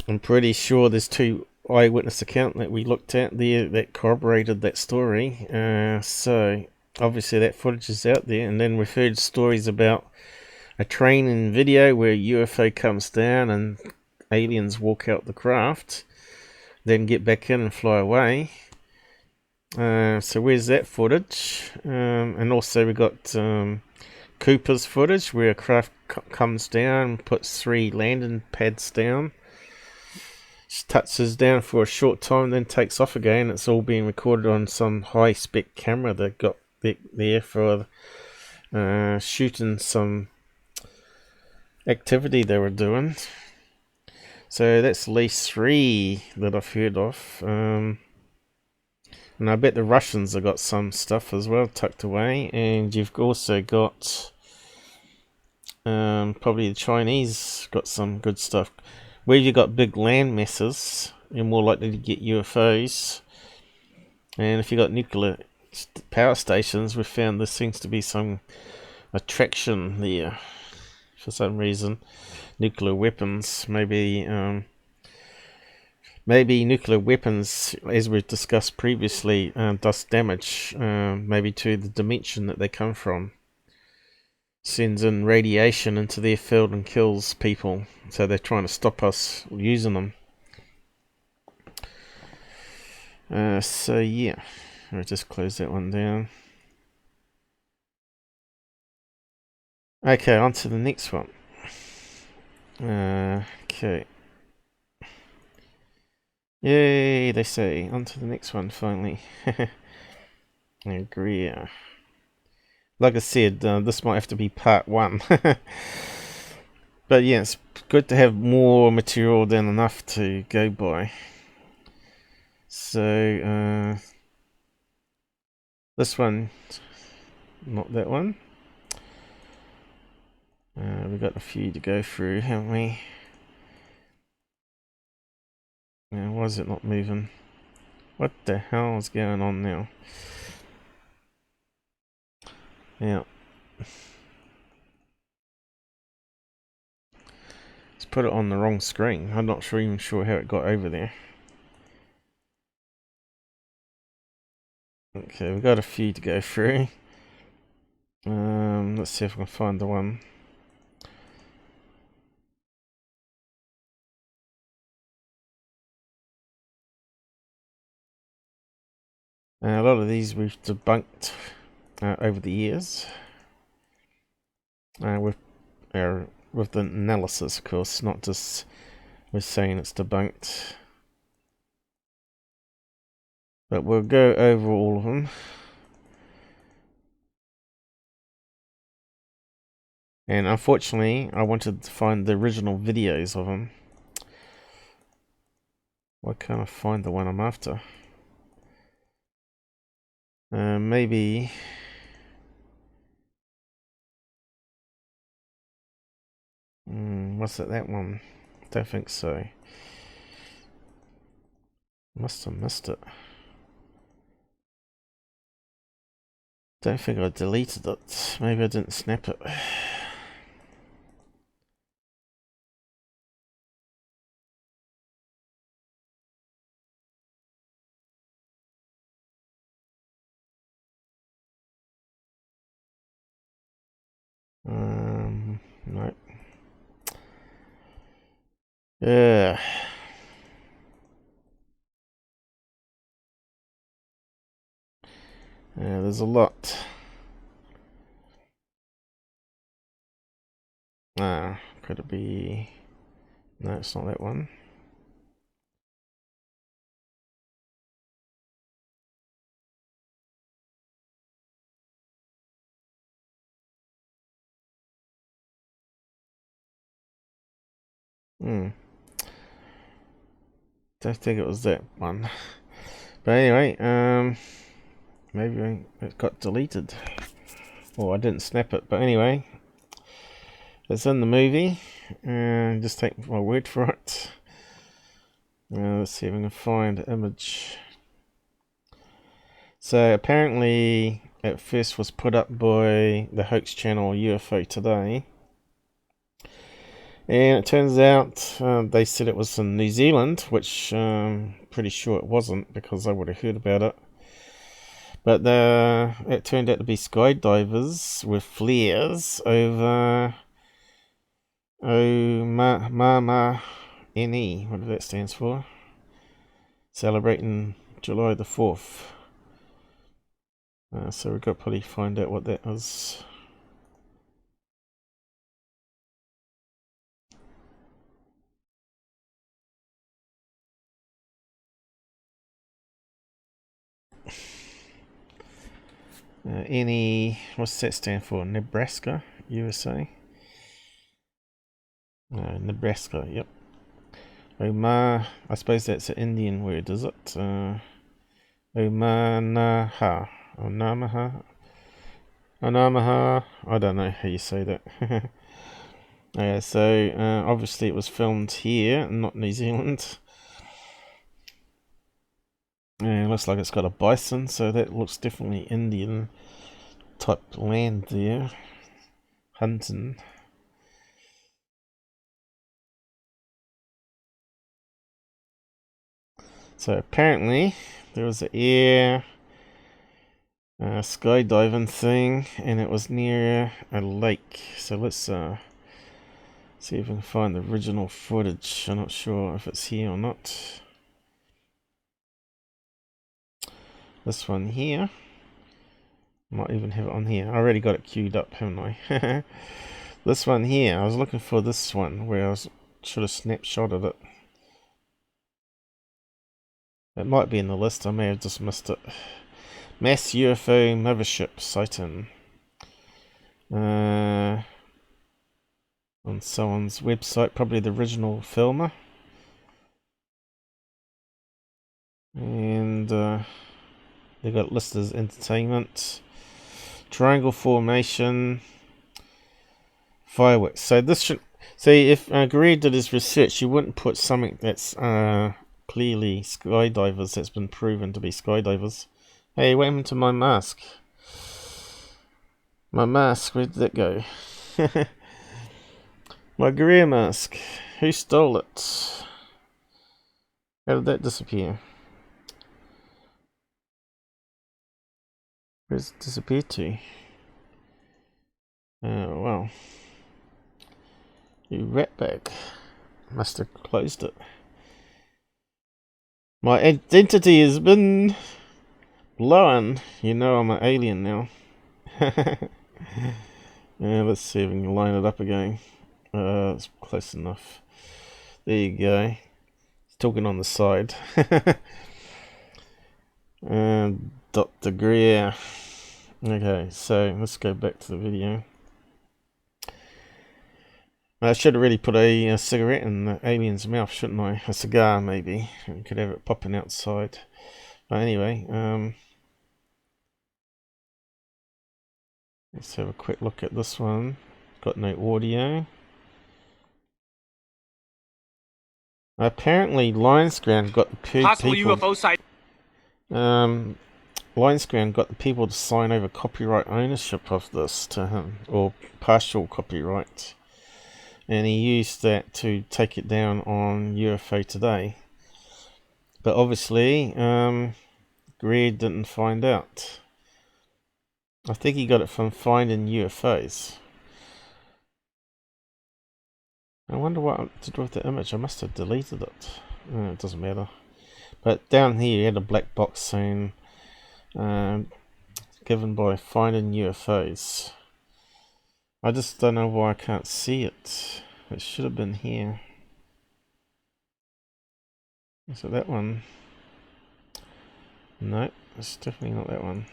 I'm pretty sure there's 2 eyewitness accounts that we looked at there that corroborated that story. So obviously that footage is out there, and then we've heard stories about a training video where a UFO comes down and aliens walk out the craft, then get back in and fly away. So where's that footage? And also we got Cooper's footage where a craft comes down, puts 3 landing pads down, touches down for a short time, then takes off again. It's all being recorded on some high-spec camera that got there for shooting some activity they were doing. So that's at least 3 that I've heard of. And I bet the Russians have got some stuff as well tucked away. And you've also got probably the Chinese got some good stuff. Where you got big land masses, you're more likely to get UFOs. And if you got nuclear power stations, we found there seems to be some attraction there for some reason. Nuclear weapons, maybe nuclear weapons, as we've discussed previously, does damage, maybe to the dimension that they come from. sends in radiation into their field and kills people. So they're trying to stop us using them. So yeah, I'll just close that one down. Okay, on to the next one. Okay. Yay, they say. On to the next one, finally. Greer. Like I said, this might have to be part 1. But yeah, it's good to have more material than enough to go by. So, this one, not that one. We've got a few to go through, haven't we? Why is it not moving? What the hell is going on now? Yeah. Let's put it on the wrong screen. I'm not even sure how it got over there. Okay, we've got a few to go through. Let's see if I can find the one. A lot of these we've debunked over the years with the analysis, of course, not just with saying it's debunked. But we'll go over all of them. And unfortunately, I wanted to find the original videos of them. Why can't I find the one I'm after? Maybe... was it that one? Don't think so. Must have missed it. Don't think I deleted it. Maybe I didn't snap it. Nope. Yeah. There's a lot. Could it be... No, it's not that one. Don't think it was that one. But anyway, maybe it got deleted. Or I didn't snap it, but anyway. It's in the movie. Just take my word for it. Let's see if I can find an image. So apparently it first was put up by the hoax channel UFO Today. And it turns out they said it was in New Zealand, which I'm pretty sure it wasn't because I would have heard about it. But it turned out to be skydivers with flares over Omama-NE, whatever that stands for, celebrating July the 4th. So we've got to probably find out what that is. What's that stand for? Nebraska, USA? Nebraska, yep. I suppose that's an Indian word, is it? Omanaha. Onamaha. I don't know how you say that. Yeah, so obviously it was filmed here, not New Zealand. And it looks like it's got a bison, so that looks definitely Indian type land there. Hunting. So apparently there was an air skydiving thing, and it was near a lake. So let's see if we can find the original footage. I'm not sure if it's here or not. This one here. Might even have it on here. I already got it queued up, haven't I? This one here. I was looking for this one where I should have snapshotted it. It might be in the list. I may have just missed it. Mass UFO mothership sighting. On someone's website, probably the original filmer. And they got it listed as entertainment. Triangle formation. Fireworks. So this should... See, if Greer did his research, you wouldn't put something that's clearly skydivers, that's been proven to be skydivers. Hey, what happened to my mask? My mask, where did that go? My Greer mask. Who stole it? How did that disappear? Where's it disappeared to? Oh, well. You ratbag. Must have closed it. My identity has been blown. You know I'm an alien now. Yeah, let's see if we can line it up again. It's close enough. There you go. It's talking on the side. Dr. Greer. Okay, so let's go back to the video. I should have really put a cigarette in the alien's mouth, shouldn't I? A cigar, maybe. We could have it popping outside. But anyway, let's have a quick look at this one. Got no audio. Apparently, Lionsground got the possible people. UFO site. Lionsground got the people to sign over copyright ownership of this to him, or partial copyright, and he used that to take it down on UFO Today. But obviously, Greer didn't find out. I think he got it from finding UFOs. I wonder what I did with the image. I must have deleted it. It doesn't matter. But down here, you had a black box saying, given by finding UFOs. I just don't know why I can't see it. It should have been here. So that one. No, it's definitely not that one.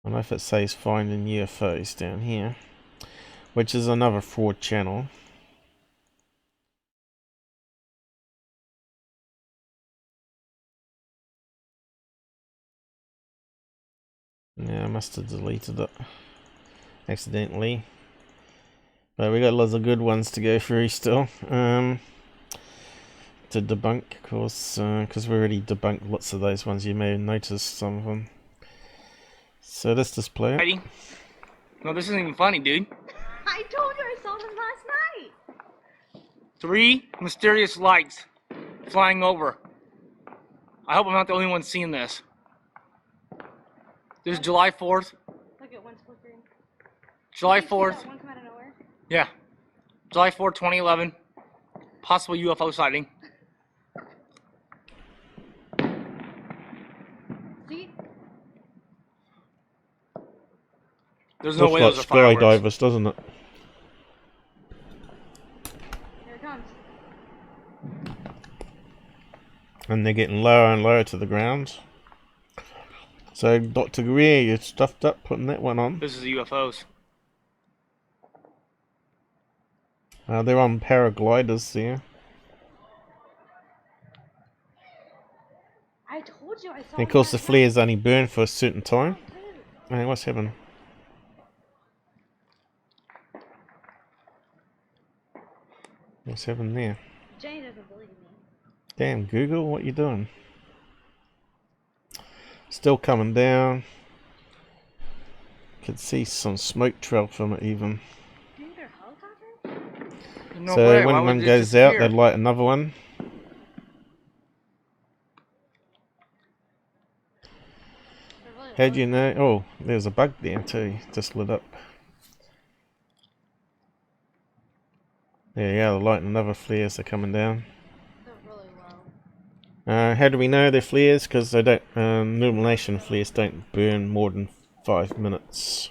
I don't know if it says finding UFOs down here, which is another fraud channel. Yeah, I must have deleted it accidentally. But we got lots of good ones to go through still. To debunk, of course, because we already debunked lots of those ones. You may have noticed some of them. So let's just play it. No, this isn't even funny, dude. I told you I saw them last night. 3 mysterious lights flying over. I hope I'm not the only one seeing this. This is July 4th. Look at one's flickering. July Did you see 4th. that one come out of nowhere? Yeah. July 4th, 2011. Possible UFO sighting. See? There's no Looks way like those are fireworks. skydivers, doesn't it? Here it comes. And they're getting lower and lower to the ground. So Dr. Greer, you stuffed up putting that one on. This is UFOs. They're on paragliders there. I told you I saw And of course the them last flares only burn for a certain time. Hey, what's happening? What's happening there? night. Jenny doesn't believe me. Damn, Google, what you doing? Still coming down. Could see some smoke trail from it even. Do you think they're helicopters? No So way. Why when would one it goes out, disappear? they light another one. How'd you know? Oh, there's a bug there too, just lit up. There you go, the light and other flares are coming down. They're really low. How do we know they're flares? Because they don't, illumination flares don't burn more than 5 minutes.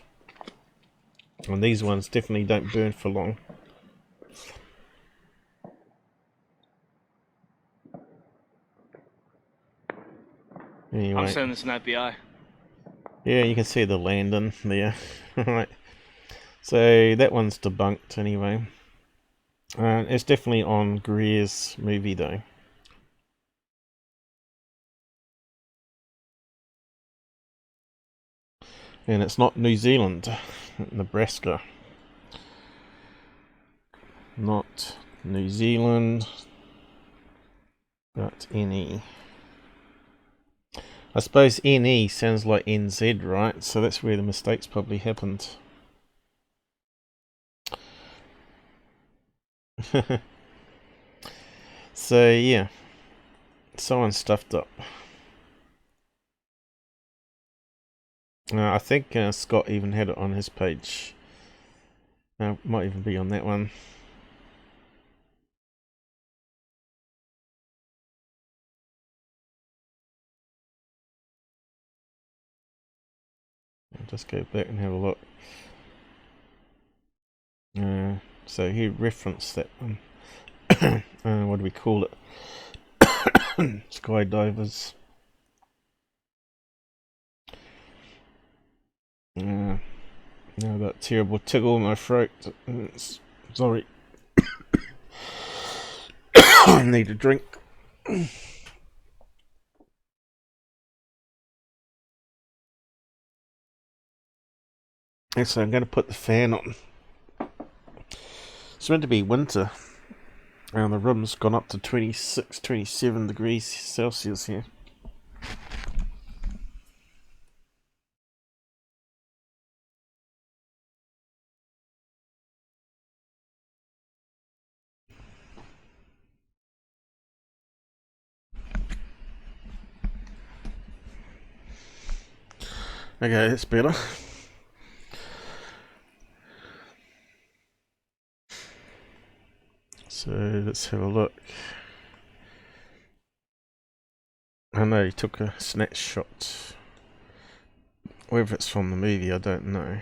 And these ones definitely don't burn for long. Anyway. I'm sending this in FBI. Yeah, you can see the landing there. Right. So that one's debunked anyway. It's definitely on Greer's movie though. And it's not New Zealand, Nebraska. Not New Zealand, but NE. I suppose NE sounds like NZ, right? So that's where the mistakes probably happened. So yeah, someone stuffed up. I think Scott even had it on his page. Might even be on that one. I'll just go back and have a look. So he referenced that one. What do we call it? Skydivers. Now I've got terrible tickle in my throat. Sorry. I need a drink. So I'm going to put the fan on. It's meant to be winter. And the room's gone up to 26, 27 degrees Celsius here. Okay, that's better. So let's have a look. I know he took a snapshot. Whether it's from the movie, I don't know.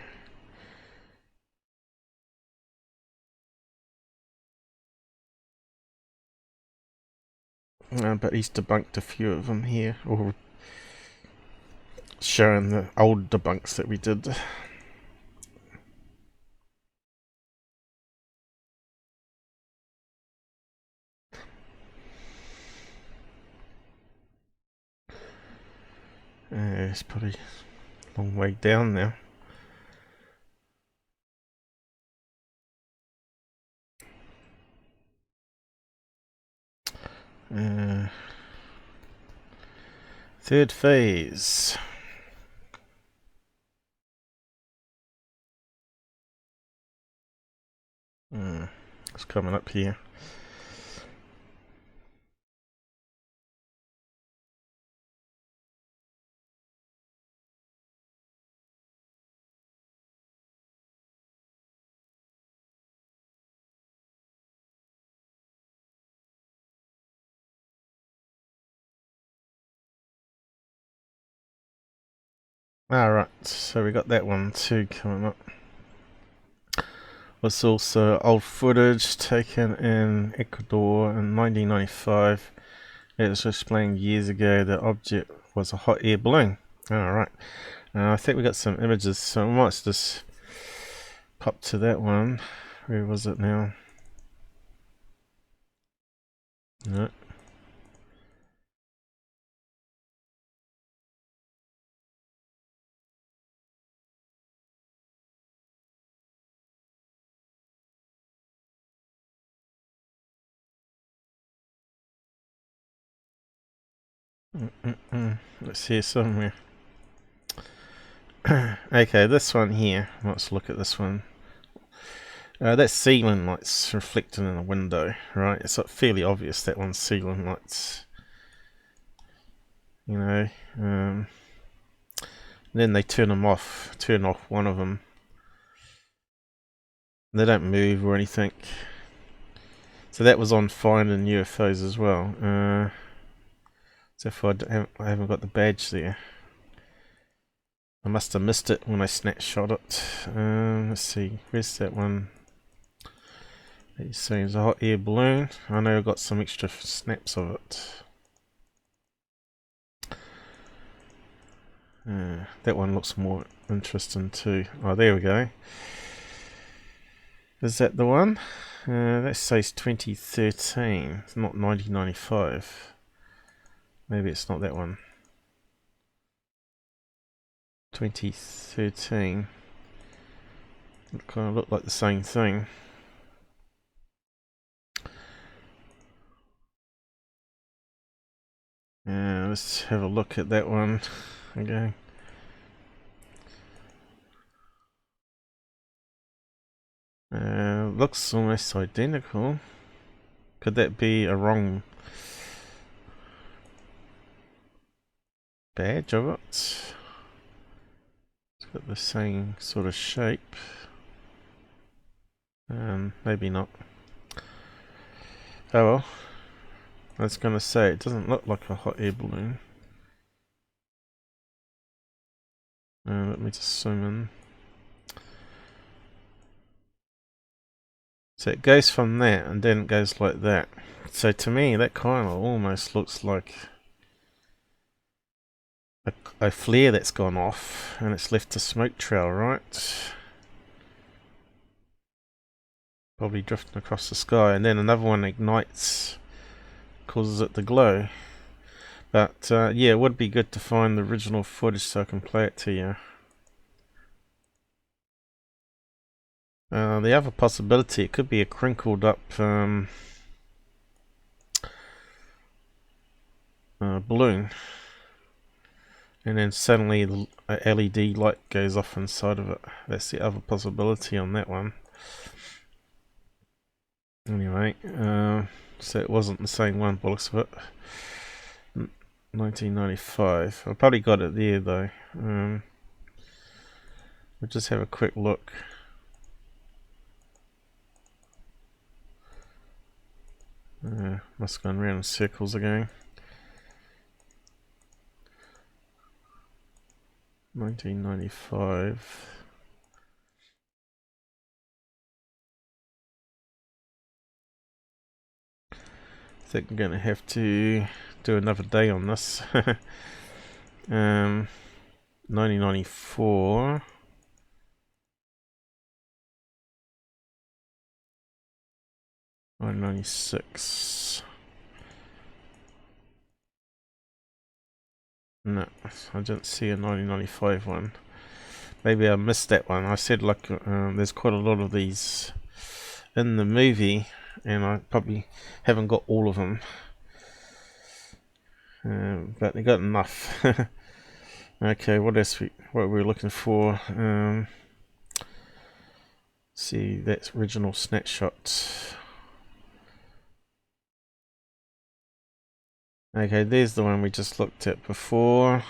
But he's debunked a few of them here, or showing the old debunks that we did. It's probably a long way down now. Third phase. It's coming up here. Alright, so we got that one too coming up. Was also old footage taken in Ecuador in 1995. It was explained years ago the object was a hot air balloon. Alright, I think we got some images, so I might just pop to that one. Where was it now? No. Let's see somewhere. Okay, this one here. Let's look at this one. That's ceiling lights reflecting in a window, right? It's fairly obvious that one's ceiling lights. You know, And then they turn off one of them. They don't move or anything. So that was on finding UFOs as well. So if I haven't got the badge there. I must have missed it when I snapshot it. Let's see, where's that one? It's saying it's a hot air balloon. I know I got some extra snaps of it. That one looks more interesting too. Oh, there we go. Is that the one? That says 2013. It's not 1995. Maybe it's not that one. 2013. It kind of looked like the same thing. Let's have a look at that one. Okay. Looks almost identical. Could that be a wrong badge of it? It's got the same sort of shape. Maybe not. Oh well. I was gonna say, it doesn't look like a hot air balloon. Let me just zoom in. So it goes from that and then it goes like that. So to me that kind of almost looks like a flare that's gone off and it's left a smoke trail, right? Probably drifting across the sky, and then another one ignites, causes it to glow. But yeah, it would be good to find the original footage so I can play it to you. The other possibility, it could be a crinkled up balloon, and then suddenly the LED light goes off inside of it. That's the other possibility on that one. Anyway, so it wasn't the same one by the looks of it. 1995. I probably got it there though. We'll just have a quick look. Must have gone round in circles again. 1995. I think I'm going to have to do another day on this. 1994. Or 96. No, I didn't see a 1995 one. Maybe I missed that one. I said like there's quite a lot of these in the movie, and I probably haven't got all of them. But they got enough. Okay, what else? What we're looking for? See, that's original snapshot. Okay, there's the one we just looked at before,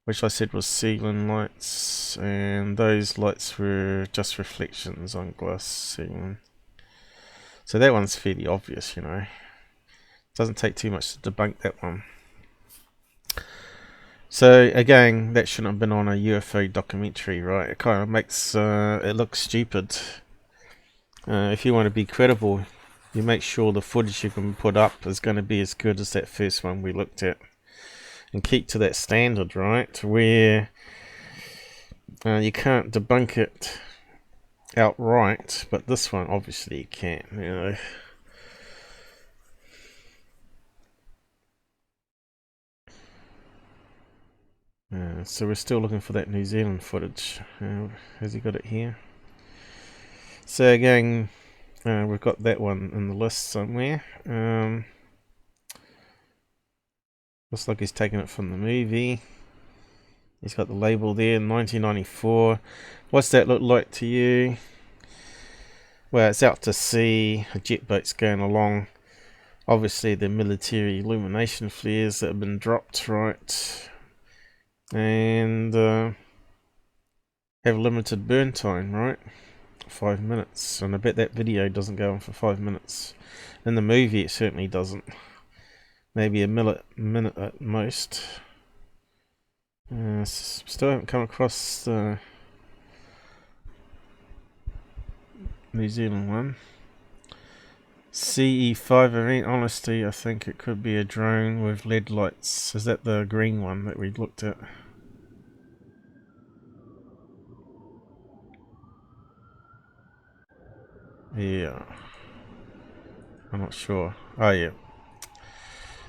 which I said was ceiling lights, and those lights were just reflections on glass ceiling. So that one's fairly obvious, you know. Doesn't take too much to debunk that one. So again, that shouldn't have been on a UFO documentary, right? It kind of makes it look stupid. If you want to be credible, you make sure the footage you can put up is going to be as good as that first one we looked at, and keep to that standard, right? Where you can't debunk it outright, but this one obviously you can, you know. So we're still looking for that New Zealand footage. Has he got it here? So again, we've got that one in the list somewhere. Looks like he's taken it from the movie. He's got the label there, 1994. What's that look like to you? Well, it's out to sea. A jet boat's going along. Obviously, the military illumination flares that have been dropped, right? and have limited burn time, right? 5 minutes, and I bet that video doesn't go on for 5 minutes. In the movie it certainly doesn't. Maybe a minute at most. Still haven't come across the New Zealand one. CE5 event, honestly I think it could be a drone with LED lights. Is that the green one that we looked at? Yeah, I'm not sure. Oh yeah,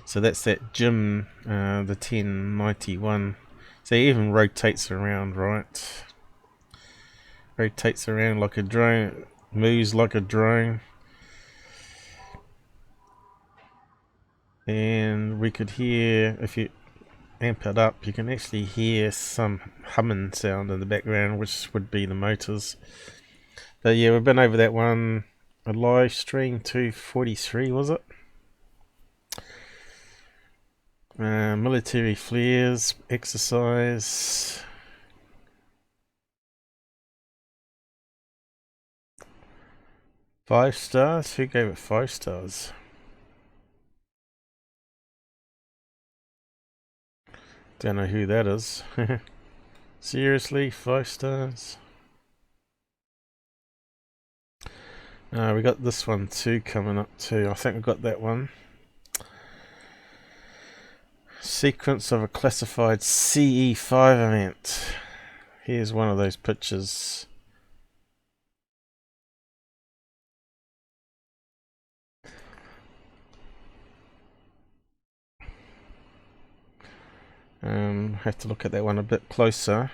so that's that Jim, the 1091. So it even rotates around, right? Rotates around like a drone, moves like a drone. And we could hear, if you amp it up, you can actually hear some humming sound in the background, which would be the motors. But yeah, we've been over that one. A live stream 243, was it? Military flares, exercise. Five stars? Who gave it 5 stars? Don't know who that is. Seriously, 5 stars? We got this one too coming up too. I think we got that one. Sequence of a classified CE5 event. Here's one of those pictures. Have to look at that one a bit closer.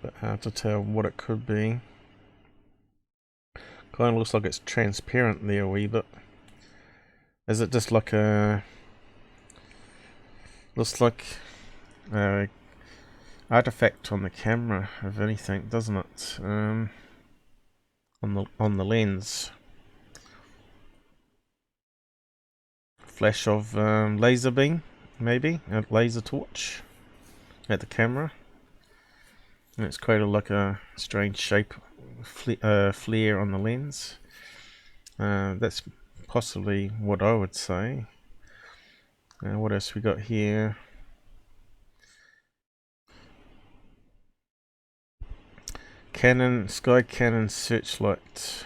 But hard to tell what it could be. Kind of looks like it's transparent there a wee bit. Is it just like a... looks like a artifact on the camera, if anything, doesn't it? On the lens. Flash of laser beam, maybe a laser torch at the camera. And it's created like a strange shape, flare on the lens. That's possibly what I would say. What else we got here? Sky Cannon Searchlight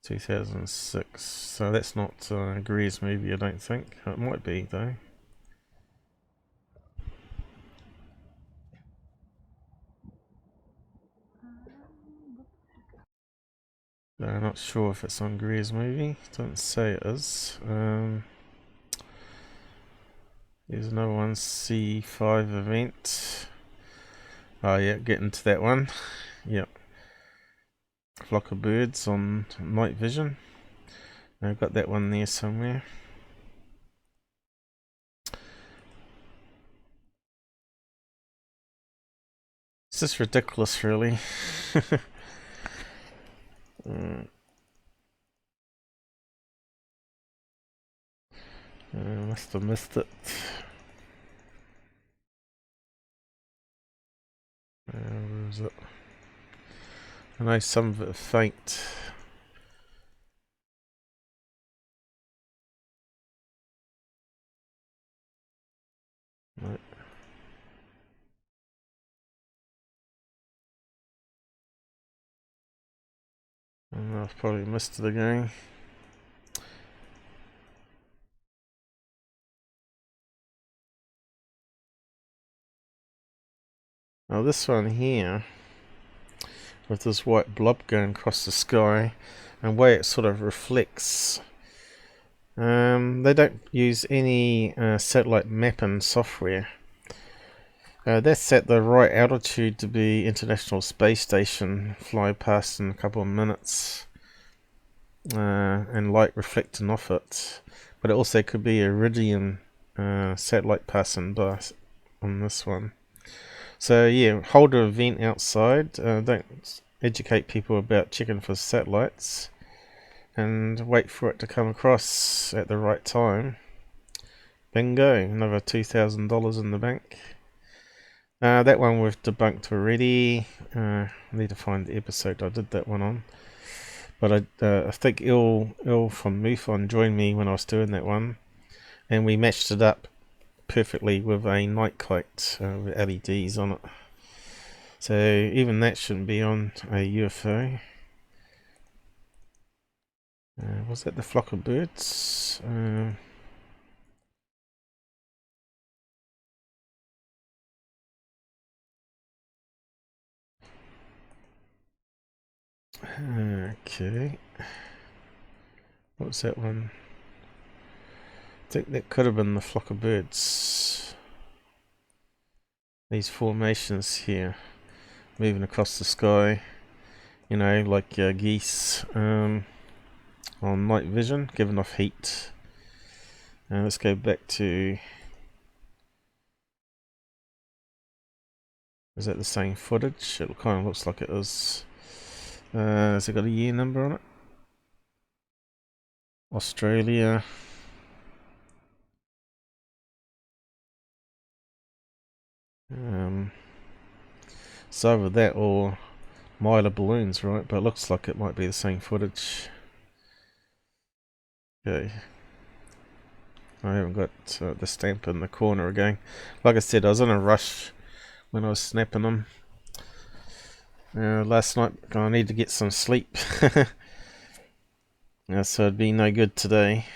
2006. So that's not Greer's movie, I don't think. It might be though. I'm not sure if it's on Greer's movie. Doesn't say it is. Here's another one, C5 event. Oh yeah, getting to that one. Yep. Flock of birds on night vision. I've got that one there somewhere. It's just ridiculous, really. Must have missed it. Where is it? I know some of it are faint. Right. I've probably missed it again. Now this one here, with this white blob going across the sky, and the way it sort of reflects. They don't use any satellite mapping software. That's at the right altitude to be International Space Station, fly past in a couple of minutes, and light reflecting off it. But it also could be Iridium satellite passing on this one. So yeah, hold an event outside. Don't educate people about checking for satellites, and wait for it to come across at the right time. Bingo! Another $2,000 in the bank. That one we've debunked already. I need to find the episode I did that one on. But I think Il from MUFON joined me when I was doing that one, and we matched it up perfectly with a night kite with LEDs on it. So even that shouldn't be on a UFO. Was that the flock of birds? Okay. What was that one? I think that could have been the flock of birds. These formations here, moving across the sky, you know, like geese on night vision, giving off heat. Let's go back to... Is that the same footage? It kind of looks like it is. Has it got a year number on it? Australia. It's either that or Mylar balloons, right? But it looks like it might be the same footage. Okay. I haven't got the stamp in the corner again. Like I said, I was in a rush when I was snapping them. Last night I need to get some sleep. So it'd be no good today.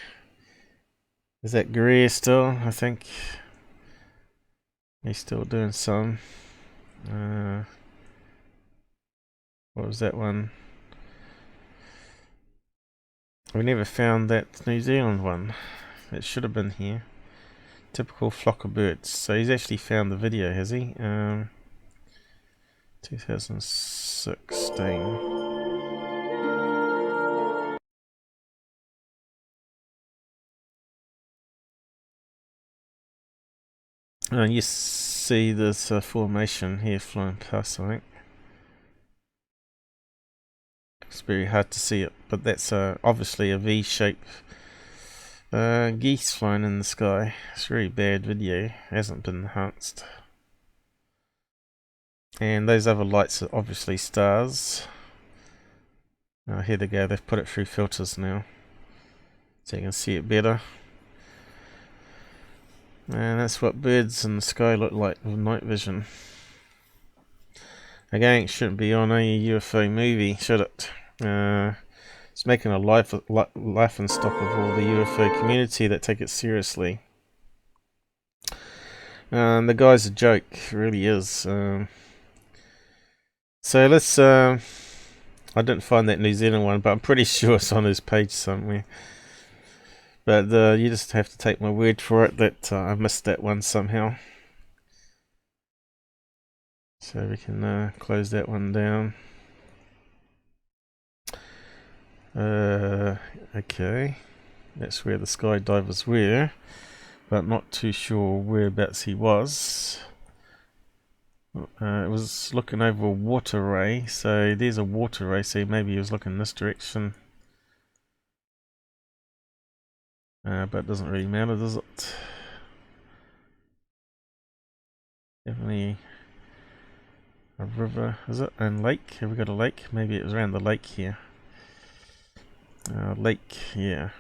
Is that Greer still? I think he's still doing some. What was that one? We never found that New Zealand one. It should have been here. Typical flock of birds. So he's actually found the video, has he? 2016. You see this formation here flying past, I think. It's very hard to see it, but that's obviously a V-shape geese flying in the sky. It's a very bad video, hasn't been enhanced. And those other lights are obviously stars. Here they go, they've put it through filters now, so you can see it better. And that's what birds in the sky look like with night vision. Again, it shouldn't be on a UFO movie, should it? It's making a laughing stock of all the UFO community that take it seriously. The guy's a joke, really is. So let's... I didn't find that New Zealand one, but I'm pretty sure it's on his page somewhere. But you just have to take my word for it that I missed that one somehow. So we can close that one down. Okay, that's where the skydivers were, but not too sure whereabouts he was. It was looking over a waterway, so there's a waterway, so maybe he was looking this direction. But it doesn't really matter, does it? Definitely a river, is it? And lake? Have we got a lake? Maybe it was around the lake here. Lake, yeah.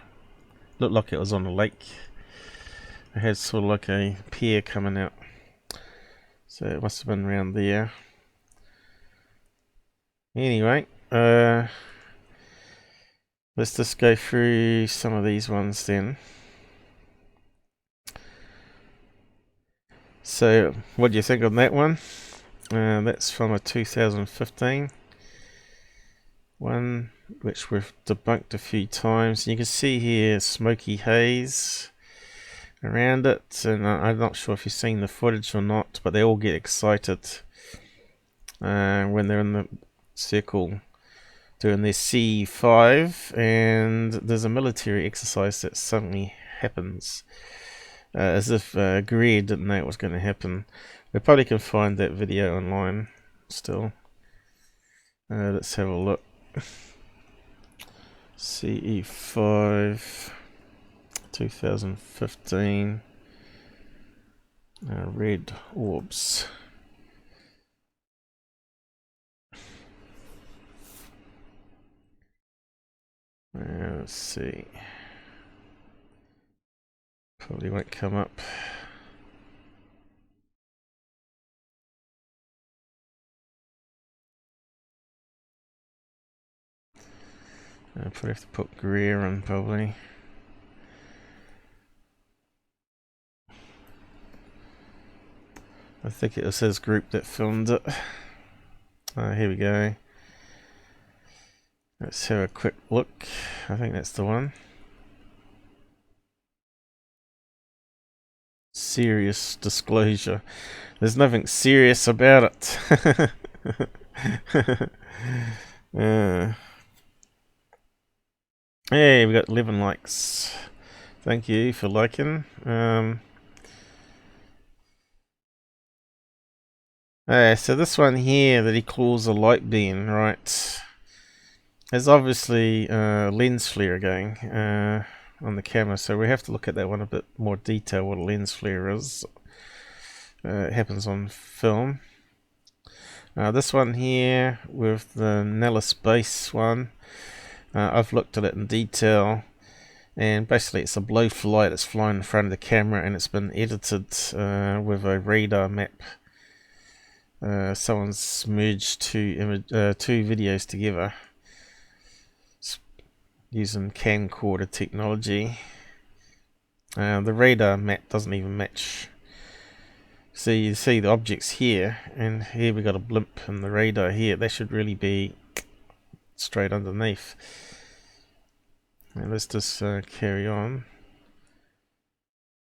Looked like it was on a lake. It had sort of like a pier coming out. So it must have been around there. Anyway, let's just go through some of these ones then. So, what do you think on that one? That's from a 2015 one, which we've debunked a few times. You can see here smoky haze around it, and I'm not sure if you've seen the footage or not, but they all get excited when they're in the circle doing their CE5, and there's a military exercise that suddenly happens. as if Greer didn't know it was going to happen. We probably can find that video online still. Let's have a look. CE5 2015 red orbs. Let's see. Probably won't come up. Probably have to put Greer in, probably. I think it was his group that filmed it. Here we go. Let's have a quick look. I think that's the one. Serious disclosure. There's nothing serious about it. Hey, we got 11 likes. Thank you for liking. So this one here that he calls a light beam, right? There's obviously lens flare going on the camera, so we have to look at that one a bit more detail, what a lens flare is. It happens on film. This one here with the Nellis base one, I've looked at it in detail, and basically it's a blowfly that's flying in front of the camera, and it's been edited with a radar map. Someone's merged two videos together using camcorder technology. The radar map doesn't even match. So you see the objects here, and here we got a blimp in the radar here. They should really be straight underneath. And let's just carry on.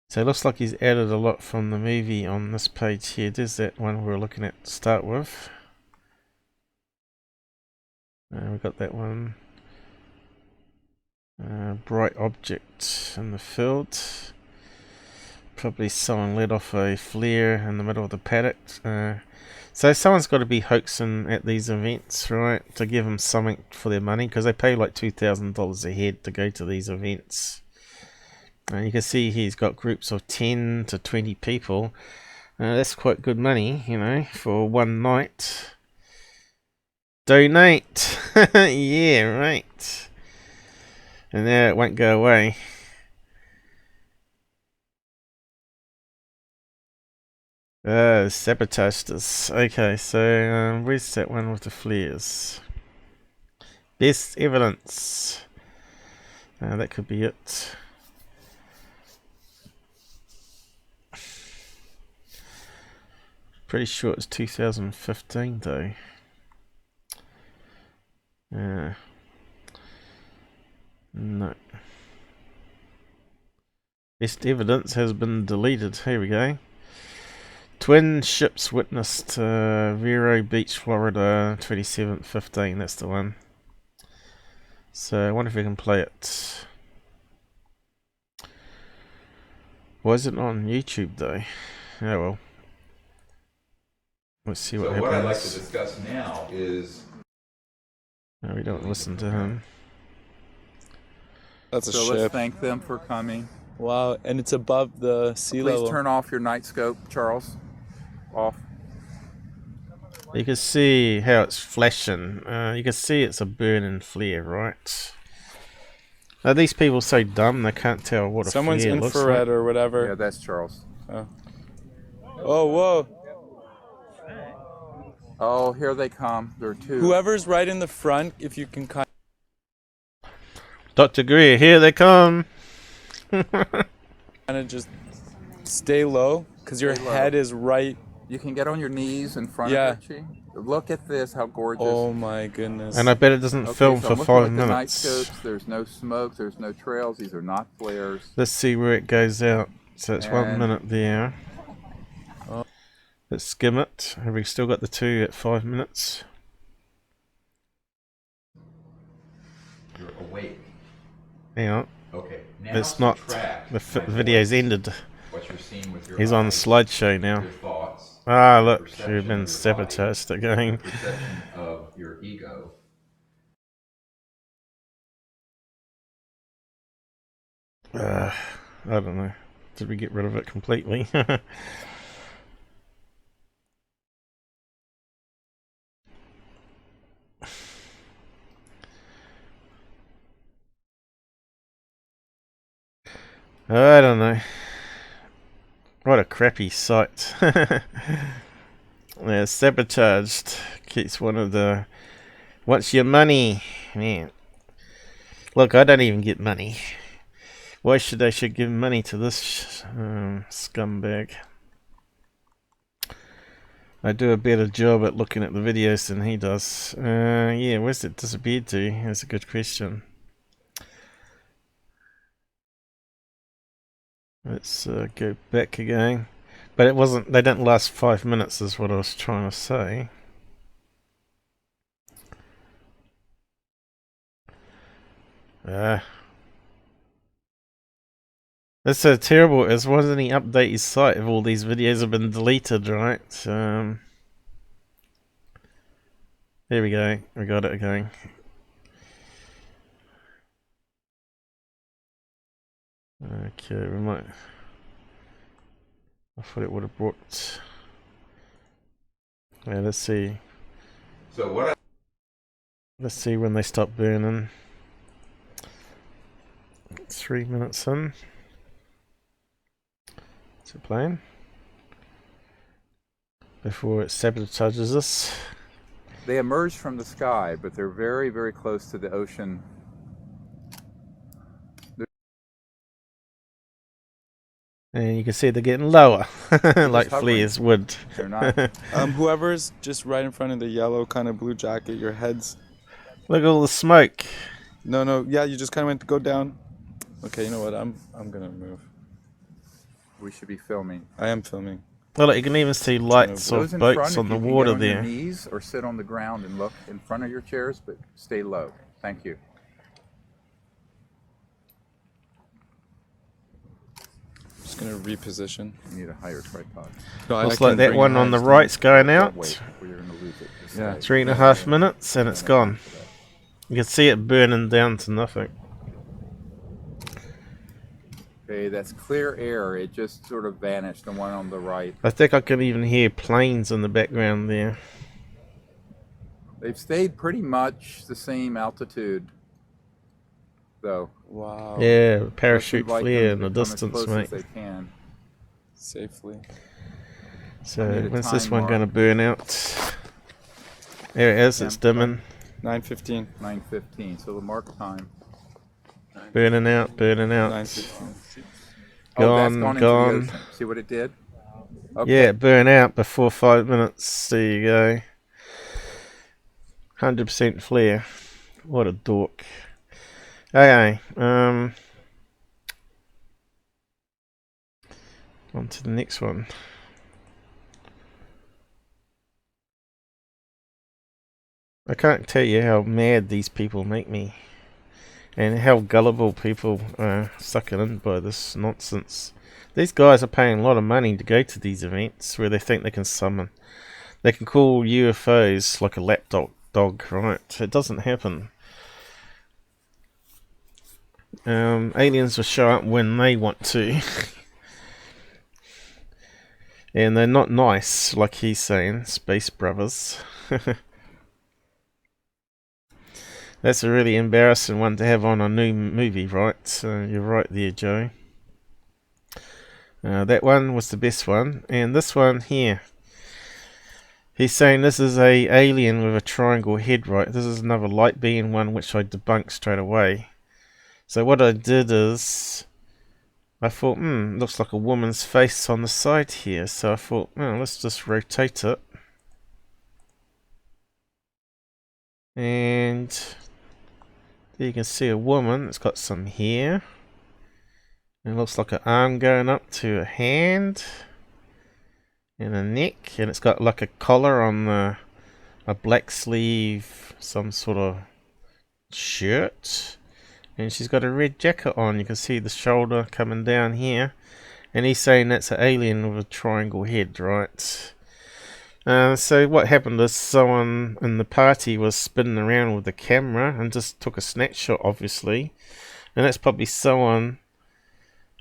So it looks like he's added a lot from the movie on this page here. There's that one we were looking at to start with. We got that one. Bright object in the field. Probably someone let off a flare in the middle of the paddock. So someone's got to be hoaxing at these events, right, to give them something for their money, because they pay like $2,000 a head to go to these events. You can see he's got groups of 10 to 20 people. That's quite good money, you know, for one night. Donate! Yeah, right. And now it won't go away. Sabotaged us. Okay, so where's that one with the flares? Best evidence. That could be it. Pretty sure it's 2015 though. No. Best evidence has been deleted. Here we go. Twin ships witnessed Vero Beach, Florida, 27/15. That's the one. So I wonder if we can play it. Why is it on YouTube though? Oh well. Let's see what happens. What I'd like to discuss now is... No, we don't listen to him. That's a so ship. let's thank them for coming. Wow, and it's above the sea level. Please turn off your night scope, Charles. Off. You can see how it's flashing. You can see it's a burning flare, right? Are these people so dumb they can't tell what a Someone's flare looks infrared like? or whatever. Yeah, that's Charles. Oh, whoa. Oh, here they come. There are two. Whoever's right in the front, if you can kind Dr. Greer, here they come. of just stay low, because your Stay low. head is right. You can get on your knees in front Yeah. of Richie. Look at this, how gorgeous. Oh my goodness. And I bet it doesn't Okay, film so for I'm looking 5 at the night minutes. scopes. There's no smoke, there's no trails, these are not flares. Let's see where it goes out. So it's 1 And- minute there. Oh. Let's skim it. Have we still got the 2 at 5 minutes? You're awake. Hang on. Okay. Now It's not. subtract The my video's voice. ended. What you're seeing with your He's on the eyes, slideshow now. your thoughts, Ah, your look, perception you've been of your body, sabotaged your again. perception of your ego. I don't know. Did we get rid of it completely? I don't know. What a crappy site. Yeah, sabotaged. Keeps one of the... What's your money? Man. Look, I don't even get money. Why should I give money to this scumbag? I do a better job at looking at the videos than he does. Yeah, where's it disappeared to? That's a good question. Let's go back again. But it wasn't, they didn't last 5 minutes is what I was trying to say. That's so terrible. Why doesn't he update his site if all these videos have been deleted, right? There we go. We got it again. Okay, we might... I thought it would have brought... Yeah, let's see. So what? Let's see when they stop burning. 3 minutes in. Is it playing? Before it sabotages us. They emerge from the sky, but they're very, very close to the ocean. And you can see they're getting lower. Like hovering. flares would. They're not. Whoever's just right in front of the yellow kind of blue jacket, your head's... Look at all the smoke. No, yeah, you just kind of went to go down. Okay, you know what? I'm gonna move. We should be filming. I am filming. Well, look, you can even see lights Those of in boats front, on if the you can water get on there. your knees or sit on the ground and look in front of your chairs, but stay low. Thank you. Just gonna reposition. You need a higher tripod. No, Looks like that one on the right's going out. Wait, or you're going to lose it. Just Yeah. stay. 3.5 minutes and it's gone. You can see it burning down to nothing. Okay, that's clear air. It just sort of vanished, the one on the right. I think I can even hear planes in the background there. They've stayed pretty much the same altitude, though. Wow. Yeah, Let's parachute invite them flare to in the come as distance, close mate. as they can. Safely. So I need a when's this time one mark. going to burn out? There it is, it's dimming. 9:15. 9:15, so the mark time. Burning out, burning out. 9:15. Oh, that's Gone, gone into gone. the ocean. See what it did? Okay. Yeah, it burned out before 5 minutes. There you go. 100% flare. What a dork. Okay, on to the next one. I can't tell you how mad these people make me. And how gullible people are sucking in by this nonsense. These guys are paying a lot of money to go to these events where they think they can summon. They can call UFOs like a lapdog dog, right? It doesn't happen. Aliens will show up when they want to. And they're not nice, like he's saying, Space Brothers. That's a really embarrassing one to have on a new movie, right? You're right there, Joe. That one was the best one. And this one here. He's saying this is a alien with a triangle head, right? This is another light being one which I debunked straight away. So what I did is... I thought, looks like a woman's face on the side here. So I thought, let's just rotate it. And... there you can see a woman. It's got some hair. And it looks like an arm going up to a hand. And a neck. And it's got like a collar on a black sleeve. Some sort of shirt. And she's got a red jacket on. You can see the shoulder coming down here. and he's saying that's an alien with a triangle head, right? So what happened is someone in the party was spinning around with the camera and just took a snapshot, obviously, and that's probably someone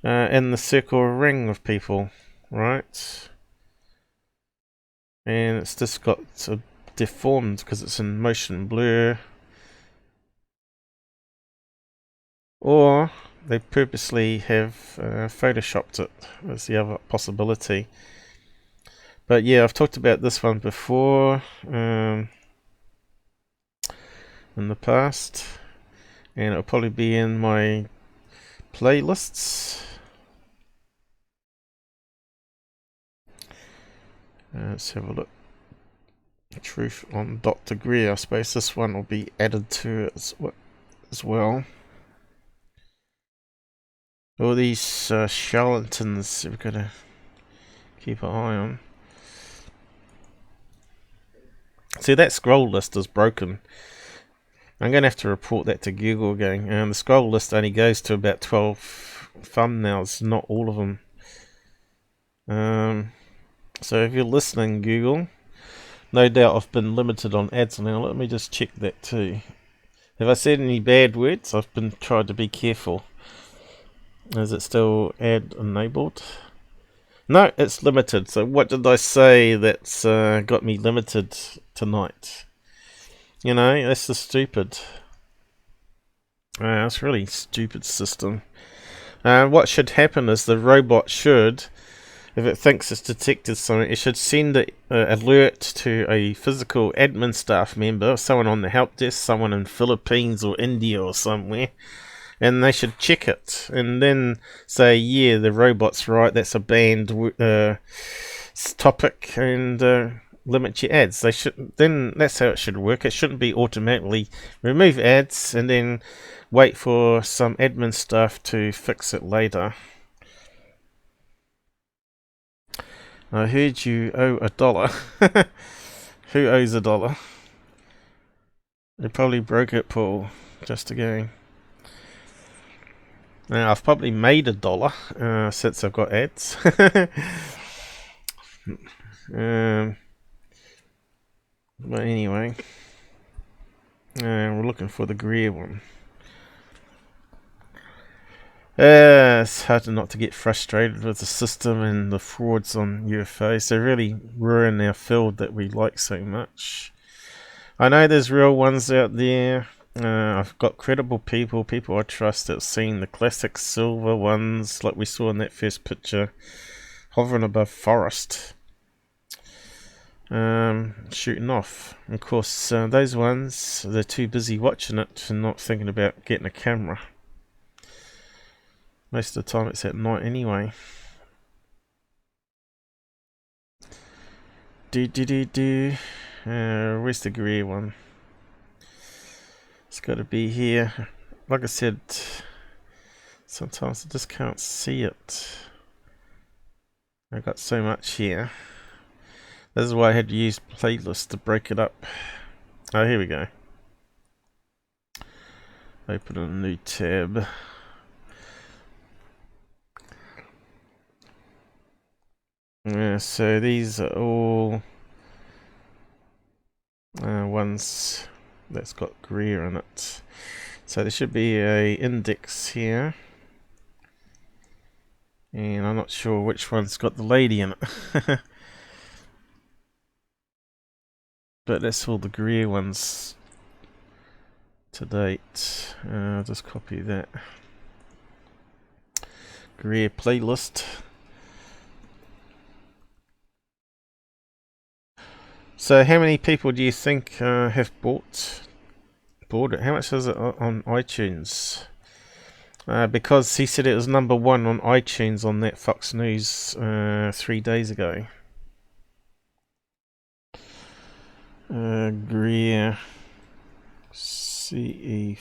in the circle or ring of people, right? And it's just got deformed because it's in motion blur, or they purposely have photoshopped it. That's the other possibility. But yeah, I've talked about this one before in the past, and it'll probably be in my playlists. Let's have a look. Truth on Dr. Greer. I suppose this one will be added to it as well. All these charlatans we've got to keep an eye on. See, that scroll list is broken. I'm going to have to report that to Google again. The scroll list only goes to about 12 thumbnails, not all of them. So if you're listening, Google, no doubt I've been limited on ads now. Let me just check that too. Have I said any bad words? I've been trying to be careful. Is it still ad enabled? No, it's limited. So what did I say that's got me limited tonight? You know, that's just stupid. It's a really stupid system. What should happen is the robot should, if it thinks it's detected something, it should send an alert to a physical admin staff member, someone on the help desk, someone in Philippines or India or somewhere, and they should check it and then say, yeah, the robot's right, that's a banned topic, and limit your ads. They should. Then that's how it should work. It shouldn't be automatically remove ads and then wait for some admin staff to fix it later. I heard you owe $1. Who owes $1? They probably broke it, Paul. Just again. Now I've probably made $1 since I've got ads. But anyway, we're looking for the Greer one. It's hard not to get frustrated with the system and the frauds on UFOs. They really ruin our field that we like so much. I know there's real ones out there. I've got credible people I trust that have seen the classic silver ones like we saw in that first picture, hovering above forest, shooting off. Of course, those ones, they're too busy watching it and not thinking about getting a camera. Most of the time it's at night anyway. Where's the Greer one? It's got to be here. Like I said, sometimes I just can't see it. I've got so much here. This is why I had to use playlist to break it up. Oh, here we go. Open a new tab. So these are all ones that's got Greer in it. So there should be a index here, and I'm not sure which one's got the lady in it. But that's all the Greer ones to date. I'll just copy that. Greer playlist. So how many people do you think have bought it? How much is it on iTunes? Because he said it was #1 on iTunes on that Fox News 3 days ago. Greer CE5.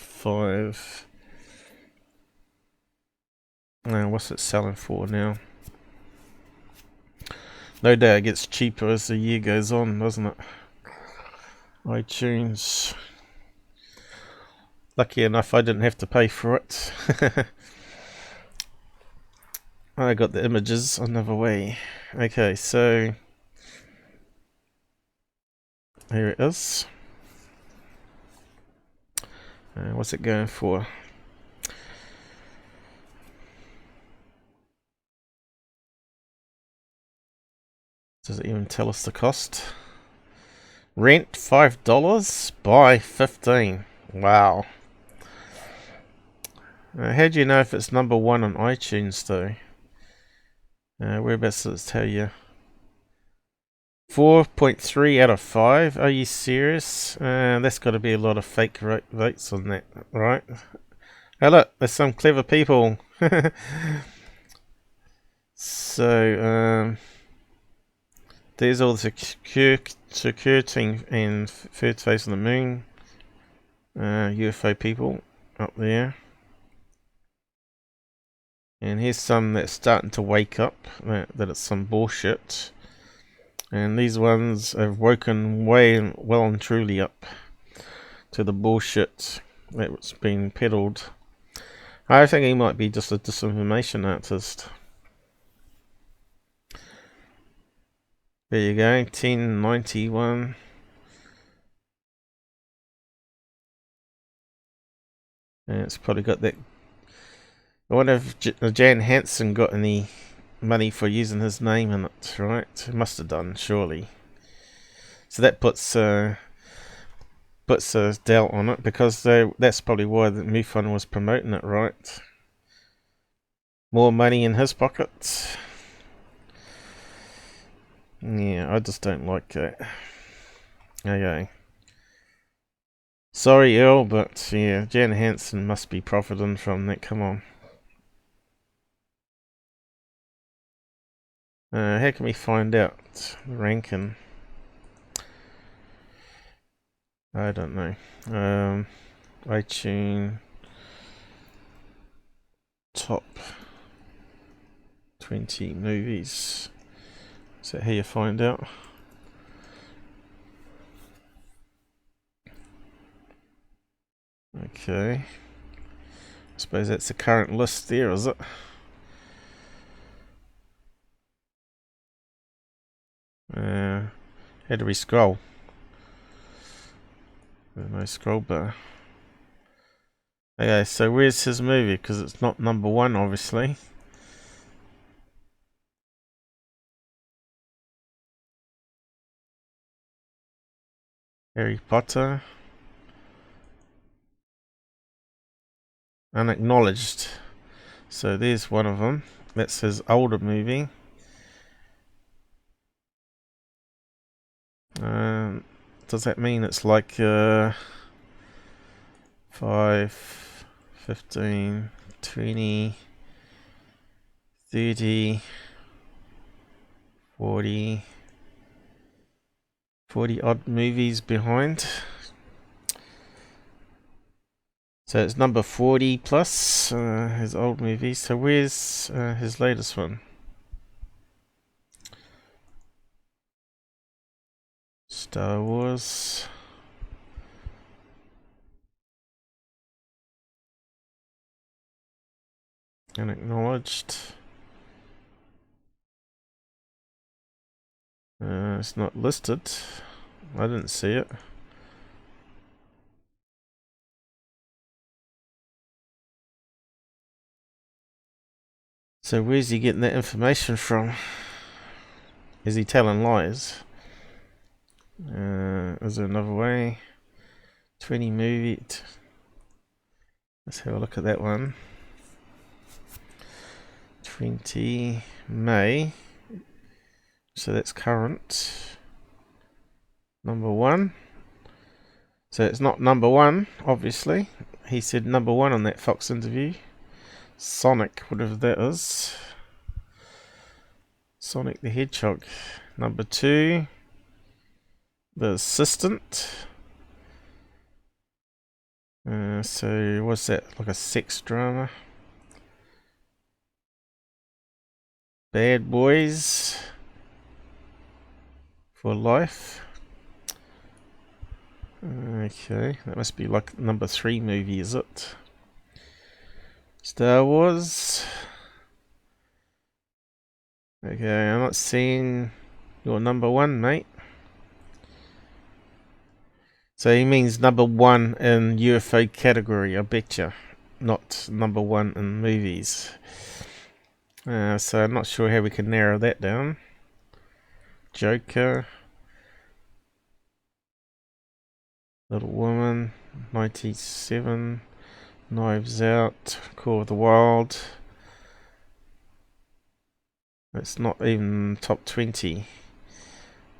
What's it selling for now? No doubt it gets cheaper as the year goes on, doesn't it? iTunes. Lucky enough I didn't have to pay for it. I got the images another way. Okay, so here it is. What's it going for? Does it even tell us the cost? Rent $5, buy 15. Wow. How do you know if it's number 1 on iTunes though? Whereabouts does it tell you? 4.3 out of 5. Are you serious? That's got to be a lot of fake votes on that, right? Oh look, there's some clever people. So, there's all the security and third phase on the moon. UFO people up there. And here's some that's starting to wake up that it's some bullshit. And these ones have woken well and truly up to the bullshit that's been peddled. I think he might be just a disinformation artist. There you go, 1091. And it's probably got that. I wonder if Jan Hansen got any money for using his name in it, right? It must have done, surely. So that puts a doubt on it, because that's probably why the MUFON was promoting it, right? More money in his pockets. Yeah, I just don't like that. Okay. Sorry, Earl, but yeah, Jan Hansen must be profiting from that. Come on. How can we find out the ranking? I don't know. iTunes top 20 movies. Is that how you find out? Okay. I suppose that's the current list there, is it? How do we scroll? There's no scroll bar. Okay, so where's his movie? Because it's not number 1, obviously. Harry Potter. Unacknowledged. So there's one of them. That's his older movie. Does that mean it's like 5, 15, 20, 30, 40 odd movies behind? So it's number 40 plus his old movies. So where's his latest one? Star Wars. Unacknowledged. It's not listed. I didn't see it. So where's he getting that information from? Is he telling lies? Is there another way? 20 movie. Let's have a look at that one. 20 May. So that's current. Number 1. So it's not number 1, obviously. He said number 1 on that Fox interview. Sonic, whatever that is. Sonic the Hedgehog. Number 2. The Assistant. So what's that? Like a sex drama? Bad Boys for Life. Okay, that must be like number 3 movie, is it? Star Wars. Okay, I'm not seeing your number one, mate. So he means number one in UFO category, I betcha. Not number one in movies. So I'm not sure how we can narrow that down. Joker. Little Woman. 97. Knives Out. Call of the Wild. It's not even top 20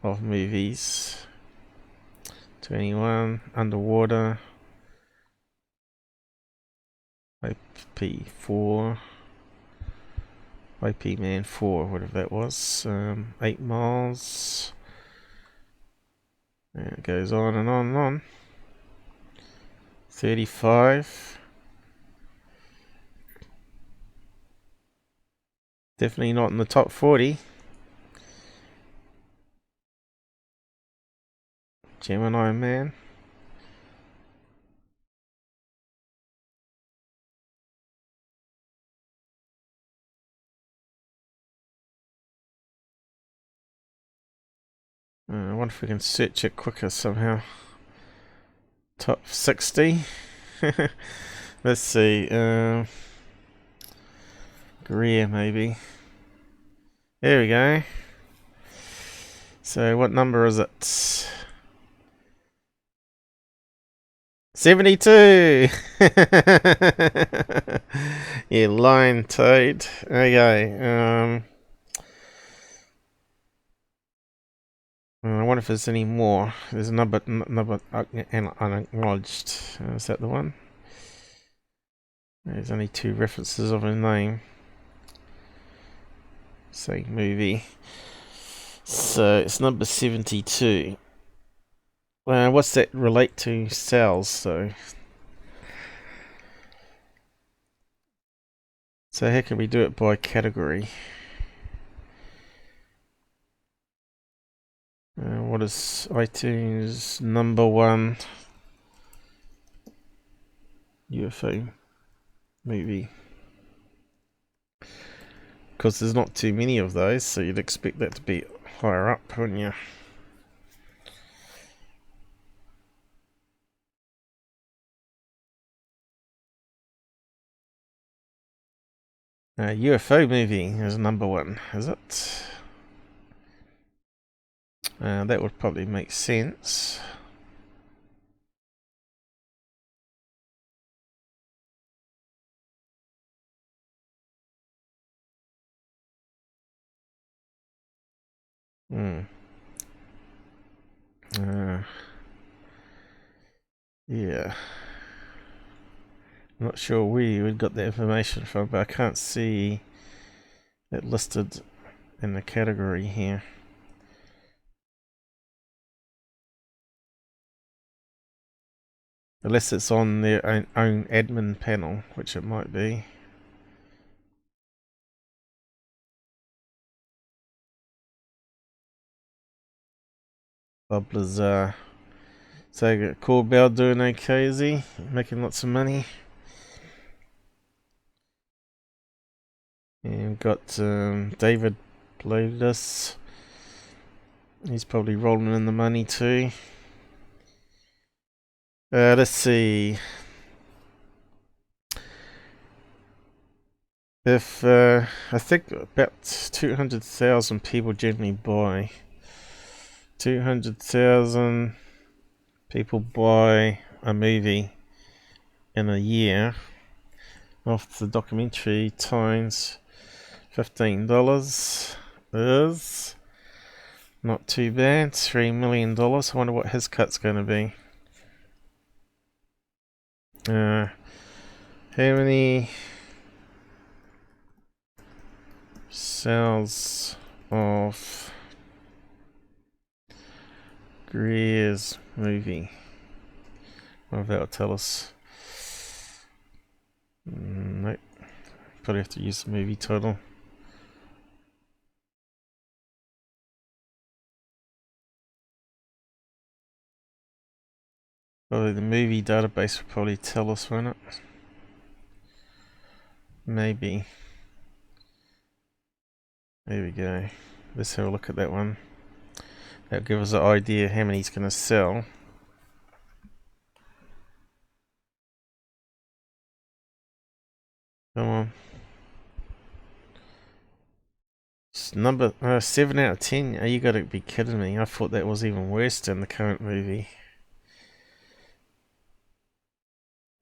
of movies. 21. Underwater. IP4. IP Man 4, whatever that was. 8 Miles. And it goes on and on and on. 35. Definitely not in the top 40. Gemini Man. I wonder if we can search it quicker somehow. Top 60. Let's see. Greer maybe. There we go. So what number is it? 72. Yeah, Lion Toad. Okay. I wonder if there's any more. There's a number unacknowledged. Is that the one? There's only 2 references of a name. Same movie. So it's number 72. What's that relate to? Cells, so. So how can we do it by category? What is iTunes number 1 UFO movie? Because there's not too many of those, so you'd expect that to be higher up, wouldn't you? UFO movie is number 1, is it? That would probably make sense. Yeah. I'm not sure where we got the information from, but I can't see it listed in the category here. Unless it's on their own admin panel, which it might be. Bob Lazar. So Corbell doing okay, is he? Making lots of money. And we've got David Blodas. He's probably rolling in the money too. Let's see. If I think about 200,000 people generally buy. 200,000 people buy a movie in a year off the documentary times $15 is not too bad. $3 million. I wonder what his cut's going to be. How many sales of Greer's movie? What if that'll tell us? Nope. Probably have to use the movie title. Probably the movie database will probably tell us, won't it? Maybe. There we go. Let's have a look at that one. That'll give us an idea how many he's going to sell. Come on. It's number 7 out of 10. Oh, you got to be kidding me. I thought that was even worse than the current movie.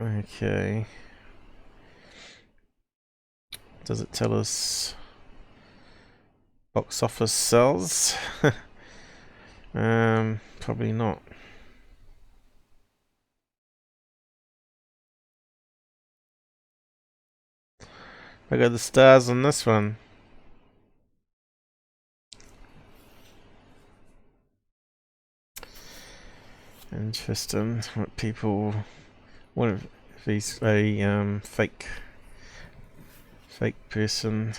Okay. Does it tell us box office sales? Probably not. I got the stars on this one. Interesting. What people? What if he's a fake person?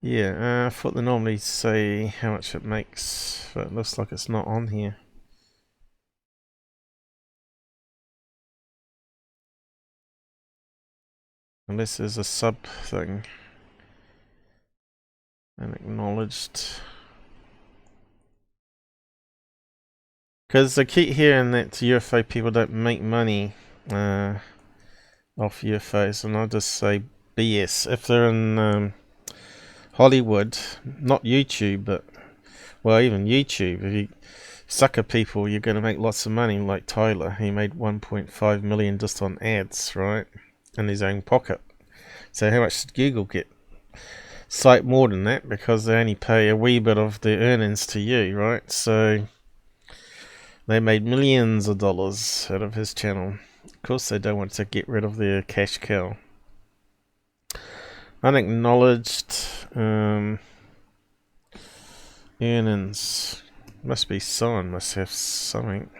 Yeah, I thought they normally say how much it makes, but it looks like it's not on here. Unless there's a sub thing. And acknowledged. Because I keep hearing that UFO people don't make money off UFOs, and I just say BS. If they're in Hollywood, not YouTube, but well, even YouTube, if you sucker people, you're going to make lots of money. Like Tyler, he made 1.5 million just on ads, right, in his own pocket. So how much did Google get? Slight more than that, because they only pay a wee bit of their earnings to you, right? So they made millions of dollars out of his channel. Of course, they don't want to get rid of their cash cow. Unacknowledged earnings. Must be someone must have something.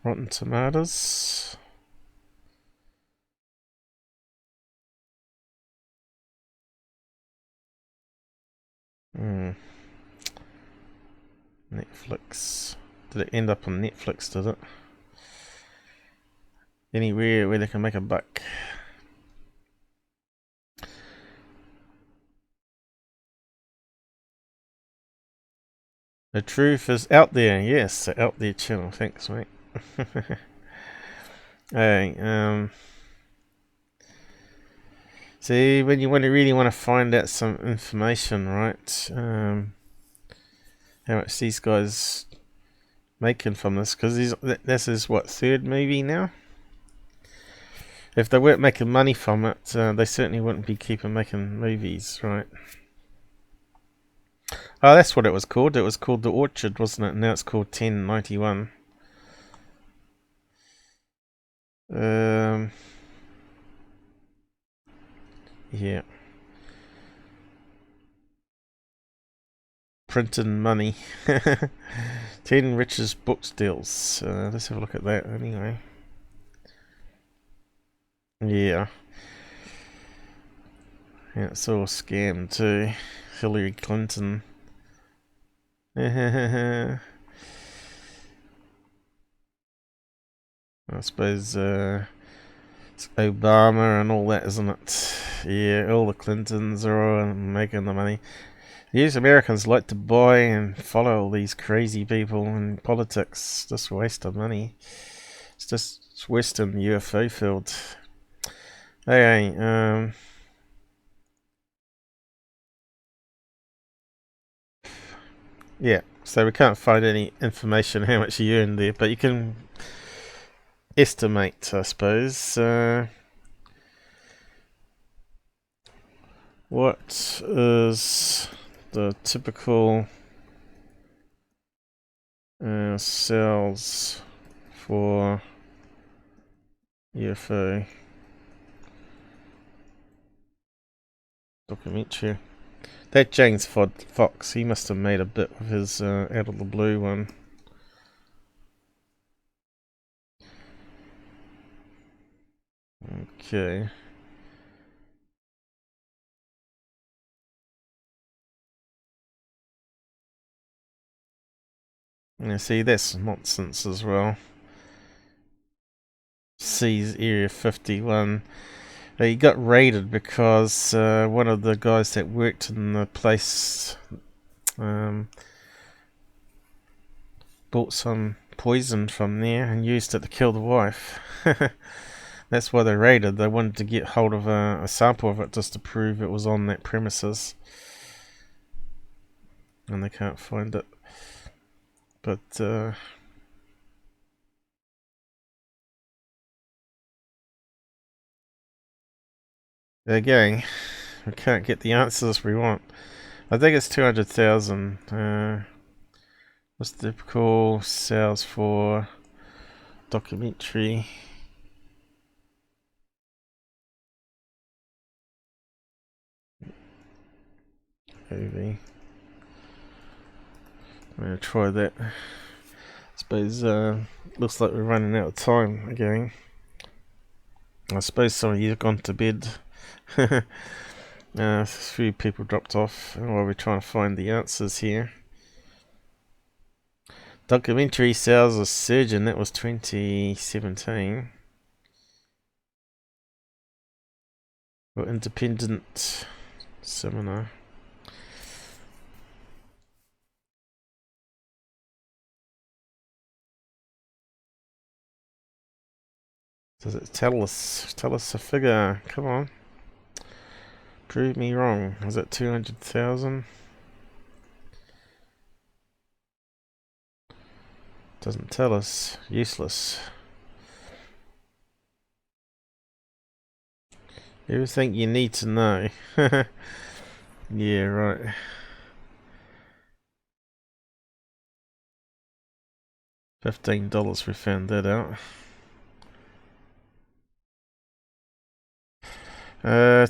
Rotten Tomatoes. Netflix. Did it end up on Netflix, did it? Anywhere where they can make a buck. The truth is out there. Yes, the Out There channel. Thanks, mate. Hey, see, when you really want to find out some information, right? How much these guys making from this? Because this is what, third movie now? If they weren't making money from it, they certainly wouldn't be making movies, right? Oh, that's what it was called. It was called The Orchard, wasn't it? Now it's called 1091. Yeah. Printing money. 10 richest books deals. Let's have a look at that anyway. Yeah. Yeah, it's all a scam too. Hillary Clinton. I suppose it's Obama and all that, isn't it? Yeah, all the Clintons are all making the money. Yes, Americans like to buy and follow all these crazy people in politics. Just a waste of money. It's just Western UFO field. Okay, yeah, so we can't find any information how much you earned there, but you can estimate, I suppose. What is the typical sales for UFO documentary? That James Fox, he must have made a bit of his out of the blue one. Okay. Yeah, see, that's nonsense as well. Sees Area 51. He got raided because one of the guys that worked in the place bought some poison from there and used it to kill the wife. That's why they raided. They wanted to get hold of a sample of it just to prove it was on that premises. And they can't find it. But again, we can't get the answers we want. I think it's 200,000. What's the typical sales for documentary? Movie. I'm gonna try that. I suppose looks like we're running out of time again. I suppose some of you have gone to bed. A few people dropped off while we're trying to find the answers here. Documentary sales of Surgeon, that was 2017. Or Independent Seminar. Does it tell us a figure? Come on. Prove me wrong. Was it 200,000? Doesn't tell us. Useless. Everything you need to know. Yeah, right. $15, we found that out.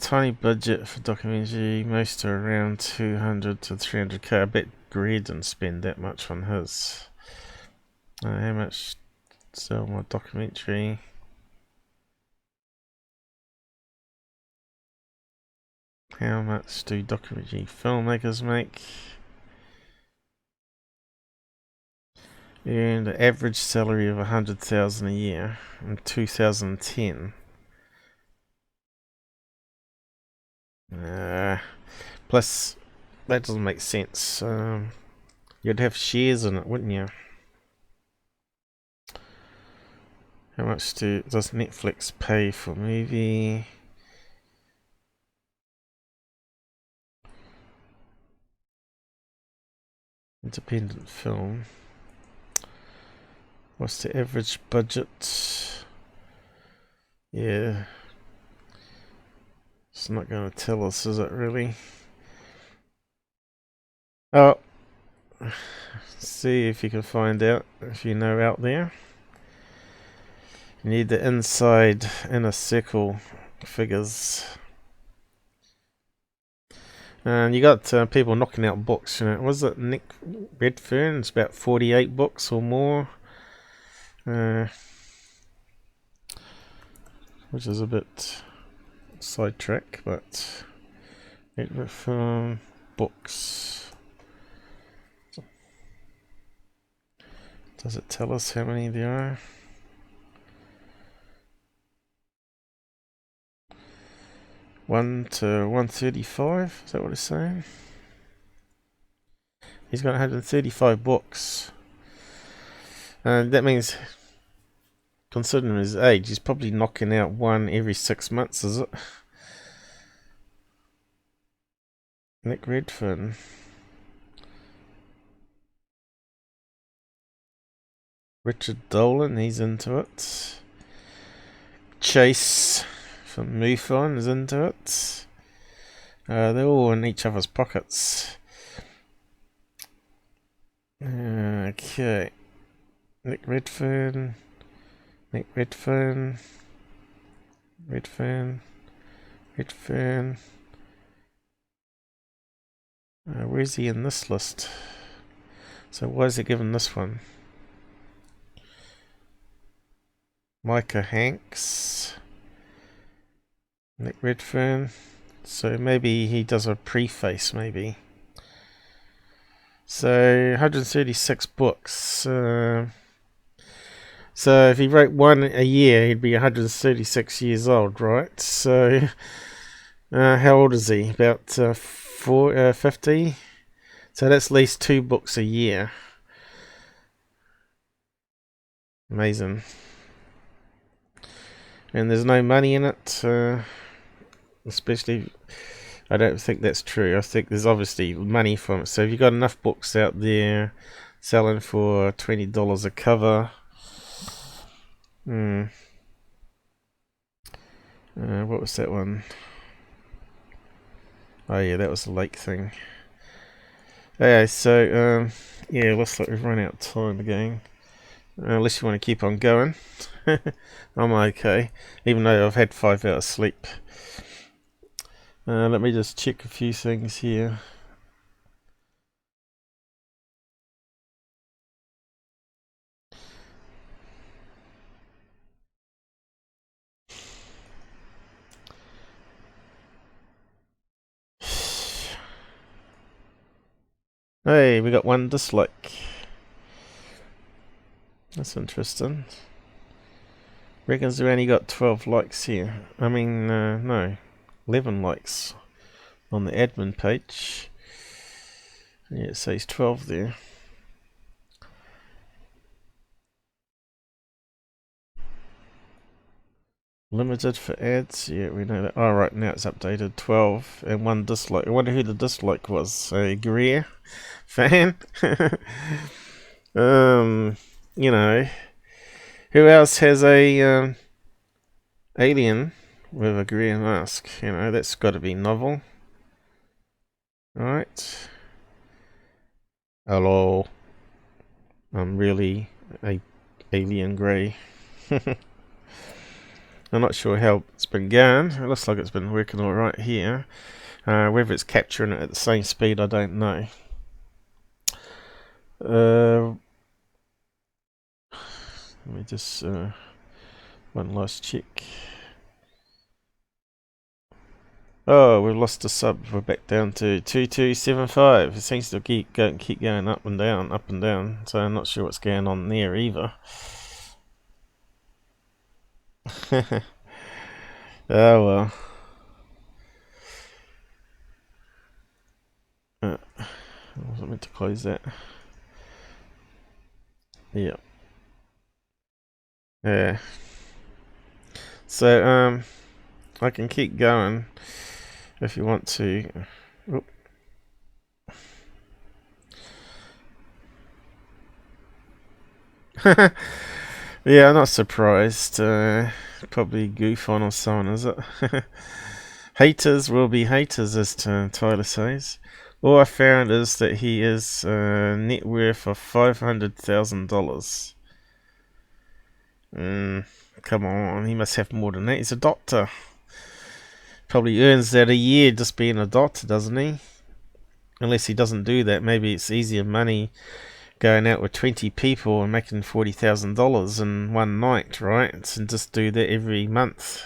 Tiny budget for documentary, most are around 200 to 300k. I bet Greer didn't spend that much on his. How much sell my documentary? How much do documentary filmmakers make? Earned an average salary of 100,000 a year in 2010. Plus, that doesn't make sense. You'd have shares in it, wouldn't you? How much does Netflix pay for movie? Independent film. What's the average budget? Yeah. It's not going to tell us, is it really? Oh. See if you can find out, if you know out there. You need the inside inner circle figures. And you got people knocking out books, you know. Was it Nick Redfern? It's about 48 books or more. Which is a bit sidetrack, but Redfern books. Does it tell us how many there are? One to 135, is that what it's saying? He's got 135 books. And that means, considering his age, he's probably knocking out one every 6 months, is it? Nick Redfern. Richard Dolan, he's into it. Chase from MUFON is into it. They're all in each other's pockets. Okay. Nick Redfern. Where's he in this list? So why is it given this one? Micah Hanks. Nick Redfern. So maybe he does a preface, maybe. So 136 books. So if he wrote one a year, he'd be 136 years old, right? So how old is he? About 50? So that's at least 2 books a year. Amazing. And there's no money in it, especially... I don't think that's true. I think there's obviously money from it. So if you've got enough books out there selling for $20 a cover... what was that one? Oh yeah, that was the lake thing. Okay, so yeah, looks like we've run out of time again. Unless you want to keep on going. I'm okay, even though I've had 5 hours sleep. Let me just check a few things here. Hey, we got 1 dislike. That's interesting. Reckons we only got 12 likes here. I mean, no, 11 likes on the admin page. Yeah, it says 12 there. Limited for ads. Yeah, we know that. Oh, right, now it's updated. 12 and 1 dislike. I wonder who the dislike was. A Greer fan? You know, who else has a alien with a Greer mask? You know, that's got to be novel. Right. Hello. I'm really a alien grey. I'm not sure how it's been going. It looks like it's been working alright here. Whether it's capturing it at the same speed, I don't know. Let me just one last check. Oh, we've lost a sub. We're back down to 2275. It seems to keep going up and down, up and down. So I'm not sure what's going on there either. Oh well. I wasn't meant to close that. Yeah. Yeah. So I can keep going if you want to. Oop. Yeah, I'm not surprised. Probably goof on or someone, is it? Haters will be haters, as Tyler says. All I found is that he is net worth of $500,000. Come on, he must have more than that. He's a doctor. Probably earns that a year just being a doctor, doesn't he? Unless he doesn't do that. Maybe it's easier money going out with 20 people and making $40,000 in one night, right? And just do that every month.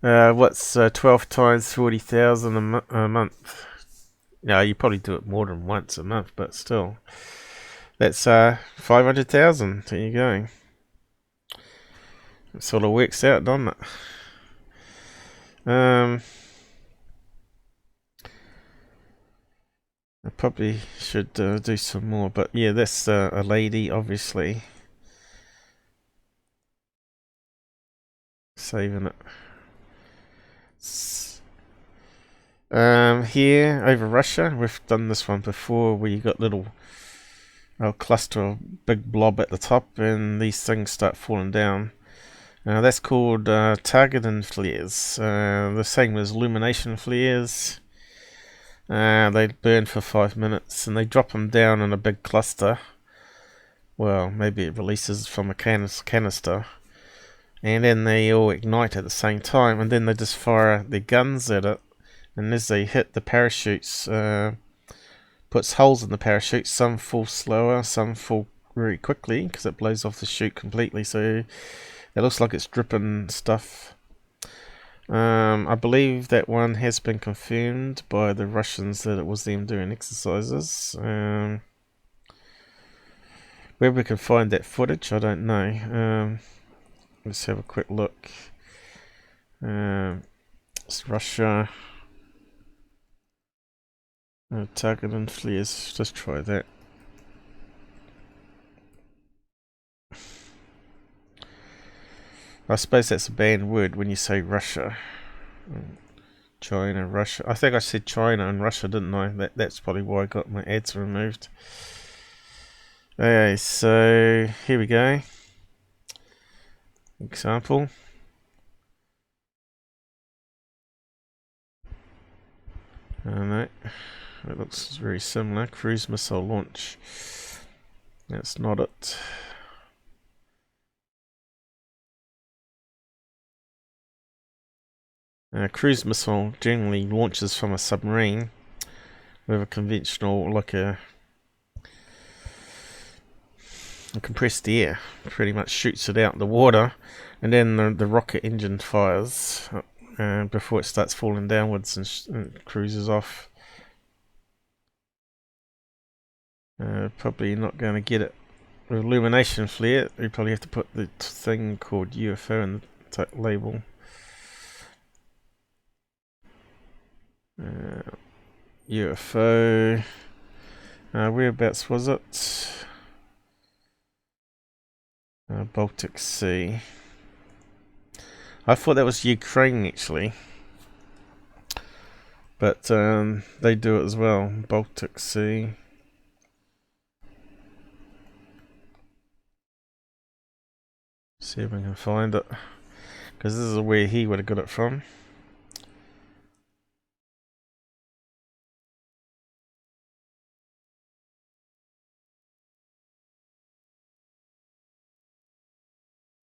What's 12 times 40,000 a month? No, you probably do it more than once a month, but still. That's 500,000. There you go. It sort of works out, doesn't it? I probably should do some more, but yeah, that's a lady, obviously. Saving it. Here over Russia, we've done this one before, where you got little cluster of big blob at the top, and these things start falling down. That's called targeting flares. The same as illumination flares. They burn for 5 minutes, and they drop them down in a big cluster. Well, maybe it releases from a canister. And then they all ignite at the same time, and then they just fire their guns at it. And as they hit the parachutes, puts holes in the parachutes. Some fall slower, some fall very quickly, because it blows off the chute completely. So it looks like it's dripping stuff. I believe that one has been confirmed by the Russians that it was them doing exercises. Where we can find that footage, I don't know. Let's have a quick look. It's Russia. Target and flares. Just try that. I suppose that's a banned word when you say Russia. China, Russia. I think I said China and Russia, didn't I? That's probably why I got my ads removed. Okay, so here we go. Example. No, it looks very similar. Cruise missile launch. That's not it. Cruise missile generally launches from a submarine with a conventional, like a compressed air, pretty much shoots it out in the water, and then the rocket engine fires before it starts falling downwards and cruises off. Probably not going to get it with illumination flare. You probably have to put the thing called UFO in the label. UFO. Whereabouts was it? Baltic Sea. I thought that was Ukraine actually, but they do it as well. Baltic Sea. See if we can find it, because this is where he would have got it from.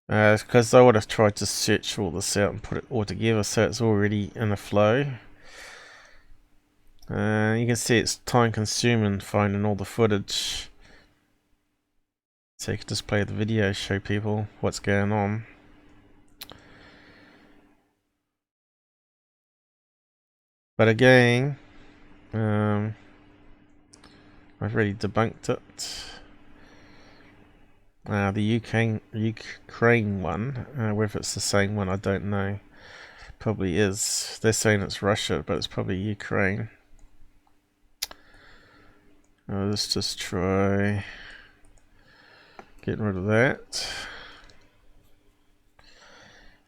Because I would have tried to search all this out and put it all together so it's already in a flow. You can see it's time consuming finding all the footage. So you can just play the video, show people what's going on. But again, I've already debunked it. The Ukraine one, whether it's the same one, I don't know. Probably is. They're saying it's Russia, but it's probably Ukraine. Let's just try getting rid of that.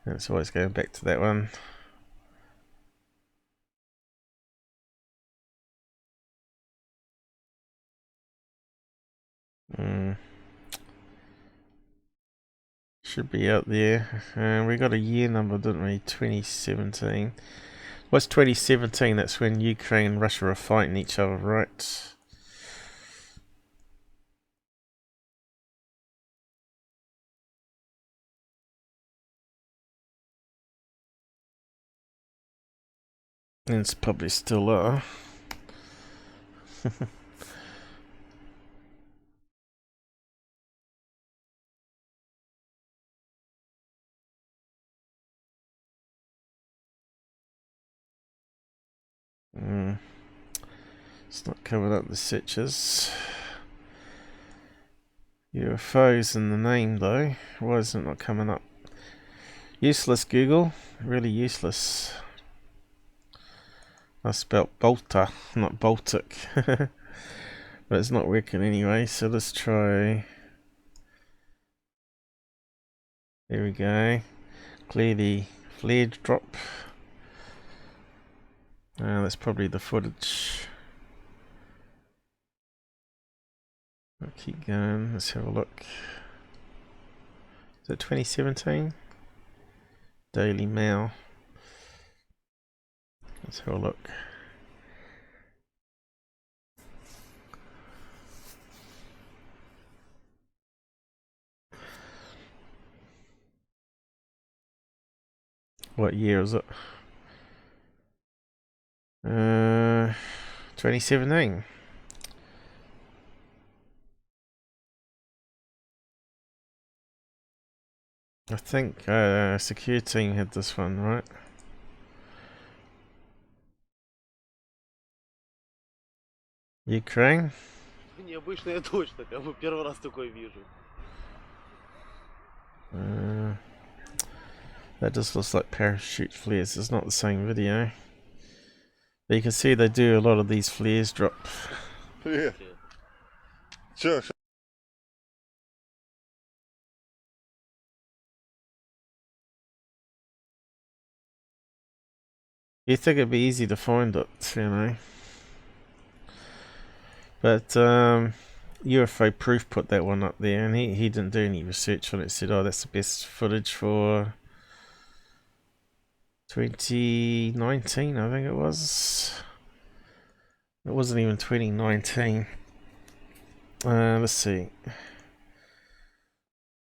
And it's always going back to that one. Should be out there. We got a year number, didn't we? 2017. What's 2017? That's when Ukraine and Russia are fighting each other, right? And it's probably still are. It's not coming up the searches. UFOs in the name though. Why is it not coming up? Useless Google. Really useless. I spelled Balta, not Baltic. But it's not working anyway, so let's try. There we go. Clear the flare drop. That's probably the footage. I'll keep going. Let's have a look. Is it 2017? Daily Mail. Let's have a look. What year is it? 2017. I think secure team had this one, right? Ukraine? необычное точно, как бы первый раз такое вижу. That just looks like parachute flares. It's not the same video. But you can see they do a lot of these flares drop. Привет. Чё? You think it'd be easy to find it, you know. But UFO Proof put that one up there, and he didn't do any research on it. Said, oh, that's the best footage for 2019, I think it was. It wasn't even 2019. Let's see.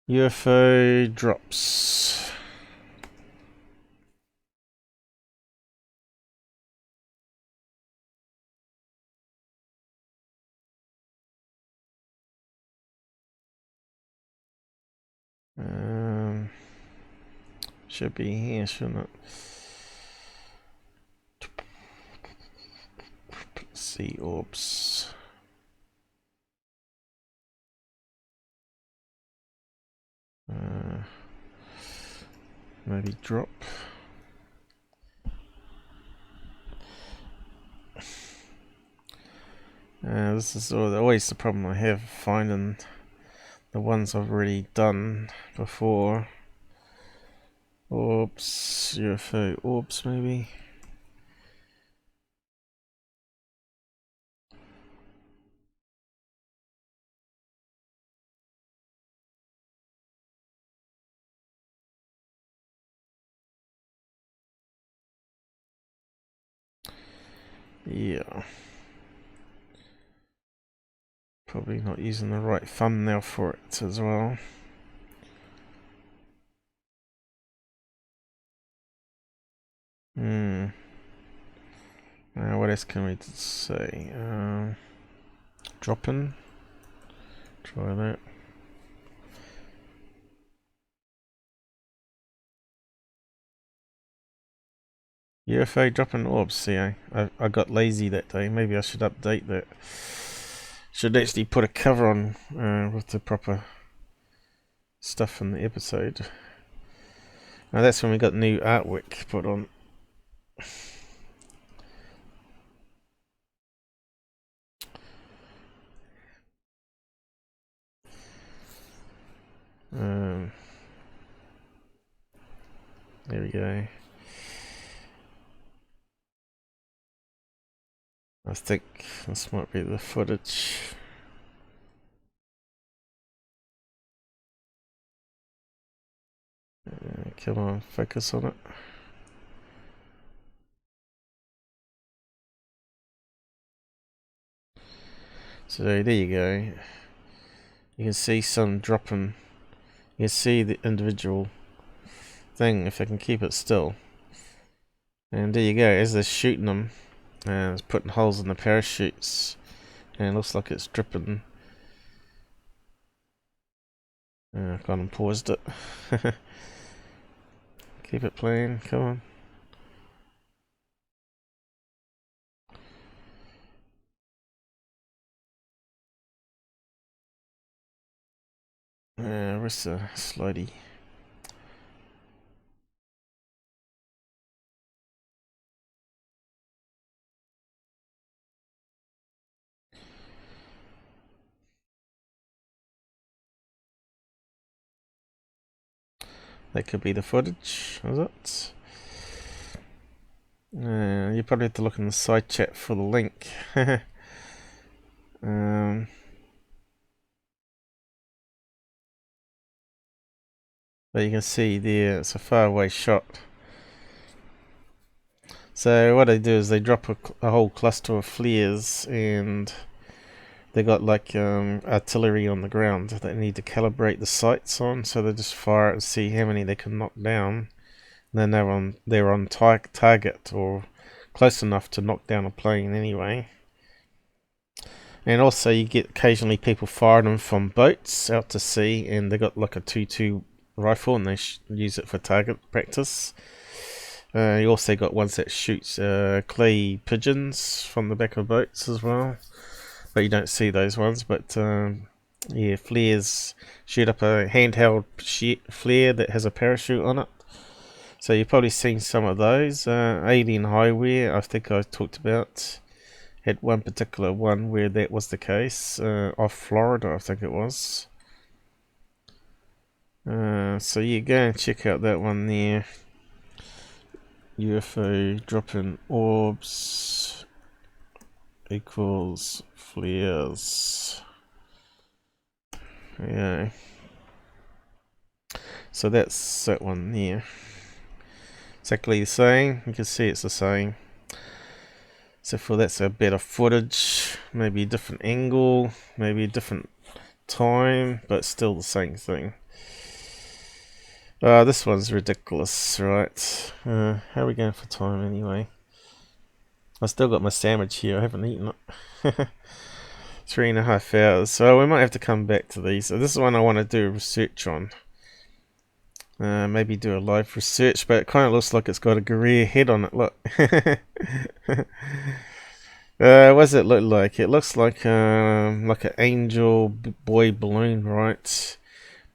UFO drops. Should be here, shouldn't it? See orbs. Maybe drop. This is always the problem I have finding the ones I've already done before. Orbs, UFO orbs maybe. Yeah. Probably not using the right thumbnail for it as well. What else can we say? Dropping. Try that. UFO dropping orbs. See, I got lazy that day. Maybe I should update that. Should actually put a cover on with the proper stuff in the episode. Now that's when we got new artwork put on. There we go. I think this might be the footage. Come on, focus on it. So there you go. You can see some dropping. You can see the individual thing if I can keep it still. And there you go, as they're shooting them, and it's putting holes in the parachutes, and it looks like it's dripping. I've gone and paused it. Keep it playing, come on. Where's the slidey? That could be the footage, is it? You probably have to look in the side chat for the link. But you can see there, it's a far away shot. So what they do is they drop a whole cluster of flares, and they got like artillery on the ground that they need to calibrate the sights on, so they just fire it and see how many they can knock down. And then they're on target or close enough to knock down a plane anyway. And also you get occasionally people firing them from boats out to sea, and they got like a 2.2 rifle, and they use it for target practice. You also got ones that shoots clay pigeons from the back of boats as well. but you don't see those ones. But yeah, flares shoot up a handheld flare that has a parachute on it. So you've probably seen some of those. Alien Highway, I think I talked about. Had one particular one where that was the case, off Florida, I think it was. So yeah, go and check out that one there. UFO dropping orbs equals flares. Yeah. So that's that one there. Exactly the same. You can see it's the same. So for that's a better footage, maybe a different angle, maybe a different time, but still the same thing. This one's ridiculous, right? How are we going for time anyway? I still got my sandwich here, I haven't eaten it. 3.5 hours, so we might have to come back to these. So this is one I want to do research on. Maybe do a live research, but it kind of looks like it's got a Greer head on it, look. What does it look like? It looks like an angel boy balloon, right?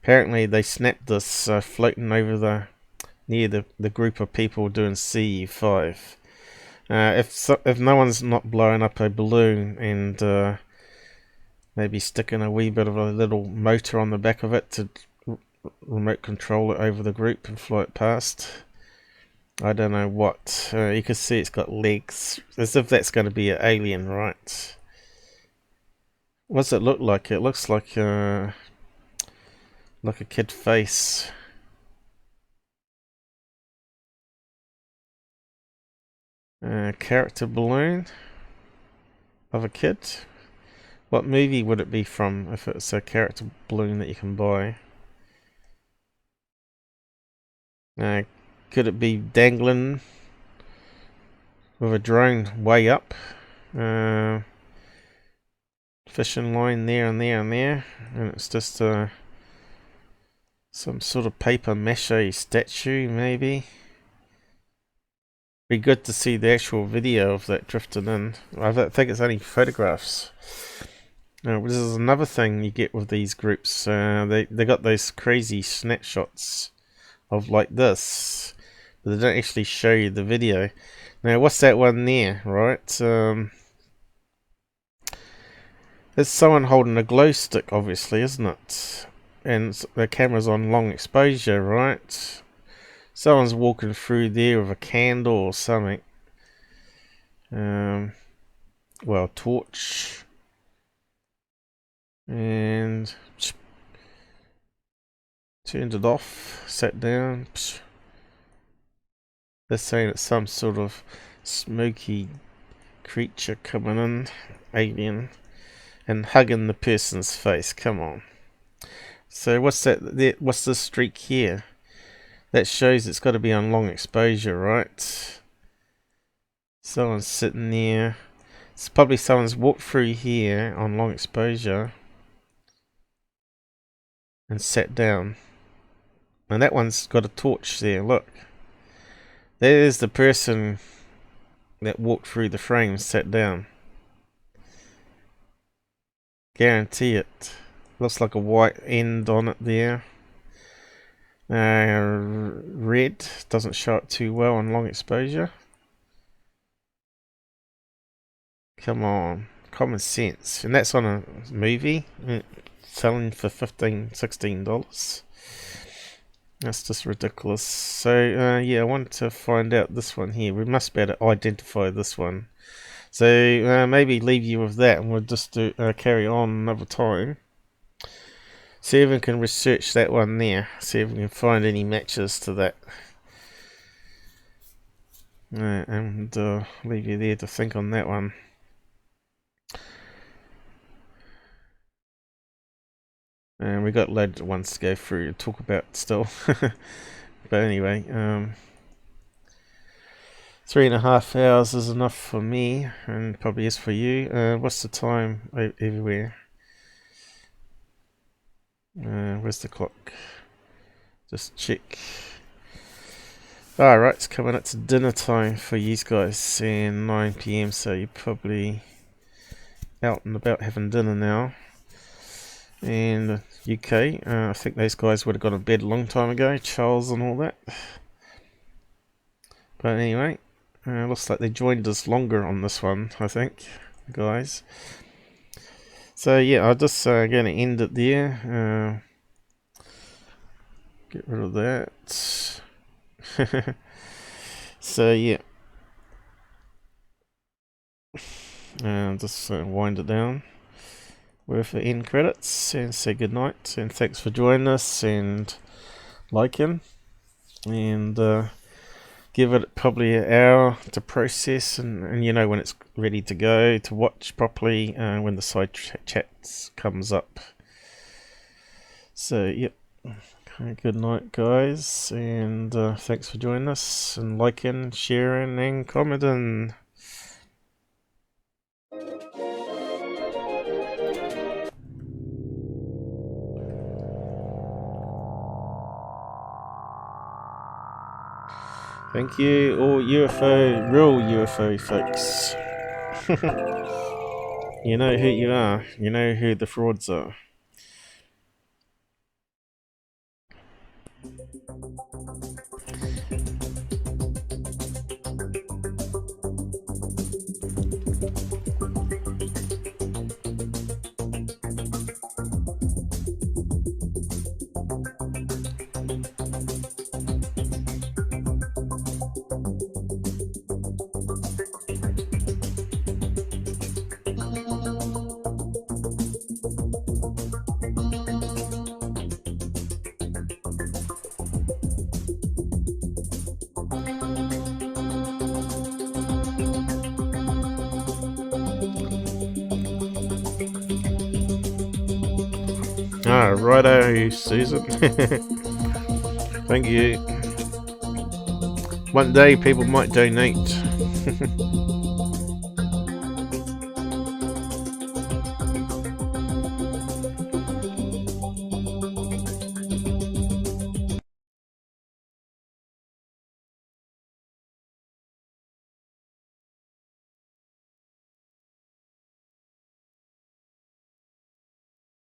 Apparently they snapped this floating over near the group of people doing CE5. If no one's not blowing up a balloon and maybe sticking a wee bit of a little motor on the back of it to remote control it over the group and fly it past. I don't know what. You can see it's got legs, as if that's going to be an alien, right? What does it look like? It looks like a kid face. Character balloon of a kid. What movie would it be from if it's a character balloon that you can buy? Could it be dangling with a drone way up? Fishing line there and there and there, and it's just some sort of paper mache statue, maybe. Be good to see the actual video of that drifting in. I don't think it's only photographs. This is another thing you get with these groups. They got those crazy snapshots of like this, but they don't actually show you the video. Now, what's that one there, right? There's someone holding a glow stick, obviously, isn't it? And the camera's on long exposure, right? Someone's walking through there with a candle or something. Well, torch. And turned it off, sat down. They're saying it's some sort of smoky creature coming in, alien, and hugging the person's face. Come on. So what's that? What's this streak here? That shows it's got to be on long exposure, right? Someone's sitting there. It's probably someone's walked through here on long exposure and sat down. And that one's got a torch there, look. There's the person that walked through the frame, sat down. Guarantee it. Looks like a white end on it there. Red doesn't show it too well on long exposure. Come on, common sense. And that's on a movie, selling for $15-16. That's just ridiculous. So yeah, I wanted to find out this one here. We must be able to identify this one. So maybe leave you with that, and we'll just carry on another time. See if we can research that one there. See if we can find any matches to that. And leave you there to think on that one. And we got loads of ones to go through and talk about still. But anyway, 3.5 hours is enough for me, and probably is for you. What's the time everywhere? Where's the clock? Just check. Alright, it's coming up to dinner time for you guys, and 9 PM, so you're probably out and about having dinner now. And UK, I think those guys would have gone to bed a long time ago, Charles and all that. But anyway, looks like they joined us longer on this one, I think, guys. So yeah, I'm just going to end it there. Get rid of that. So yeah, just wind it down with the end credits and say goodnight and thanks for joining us and liking, and give it probably an hour to process and you know when it's ready to go to watch properly when the side chats comes up. So yep, okay, good night guys, and thanks for joining us and liking, sharing and commenting. Thank you, all UFO, real UFO folks. You know who you are. You know who the frauds are. Ah, righto, Susan. Thank you. One day people might donate.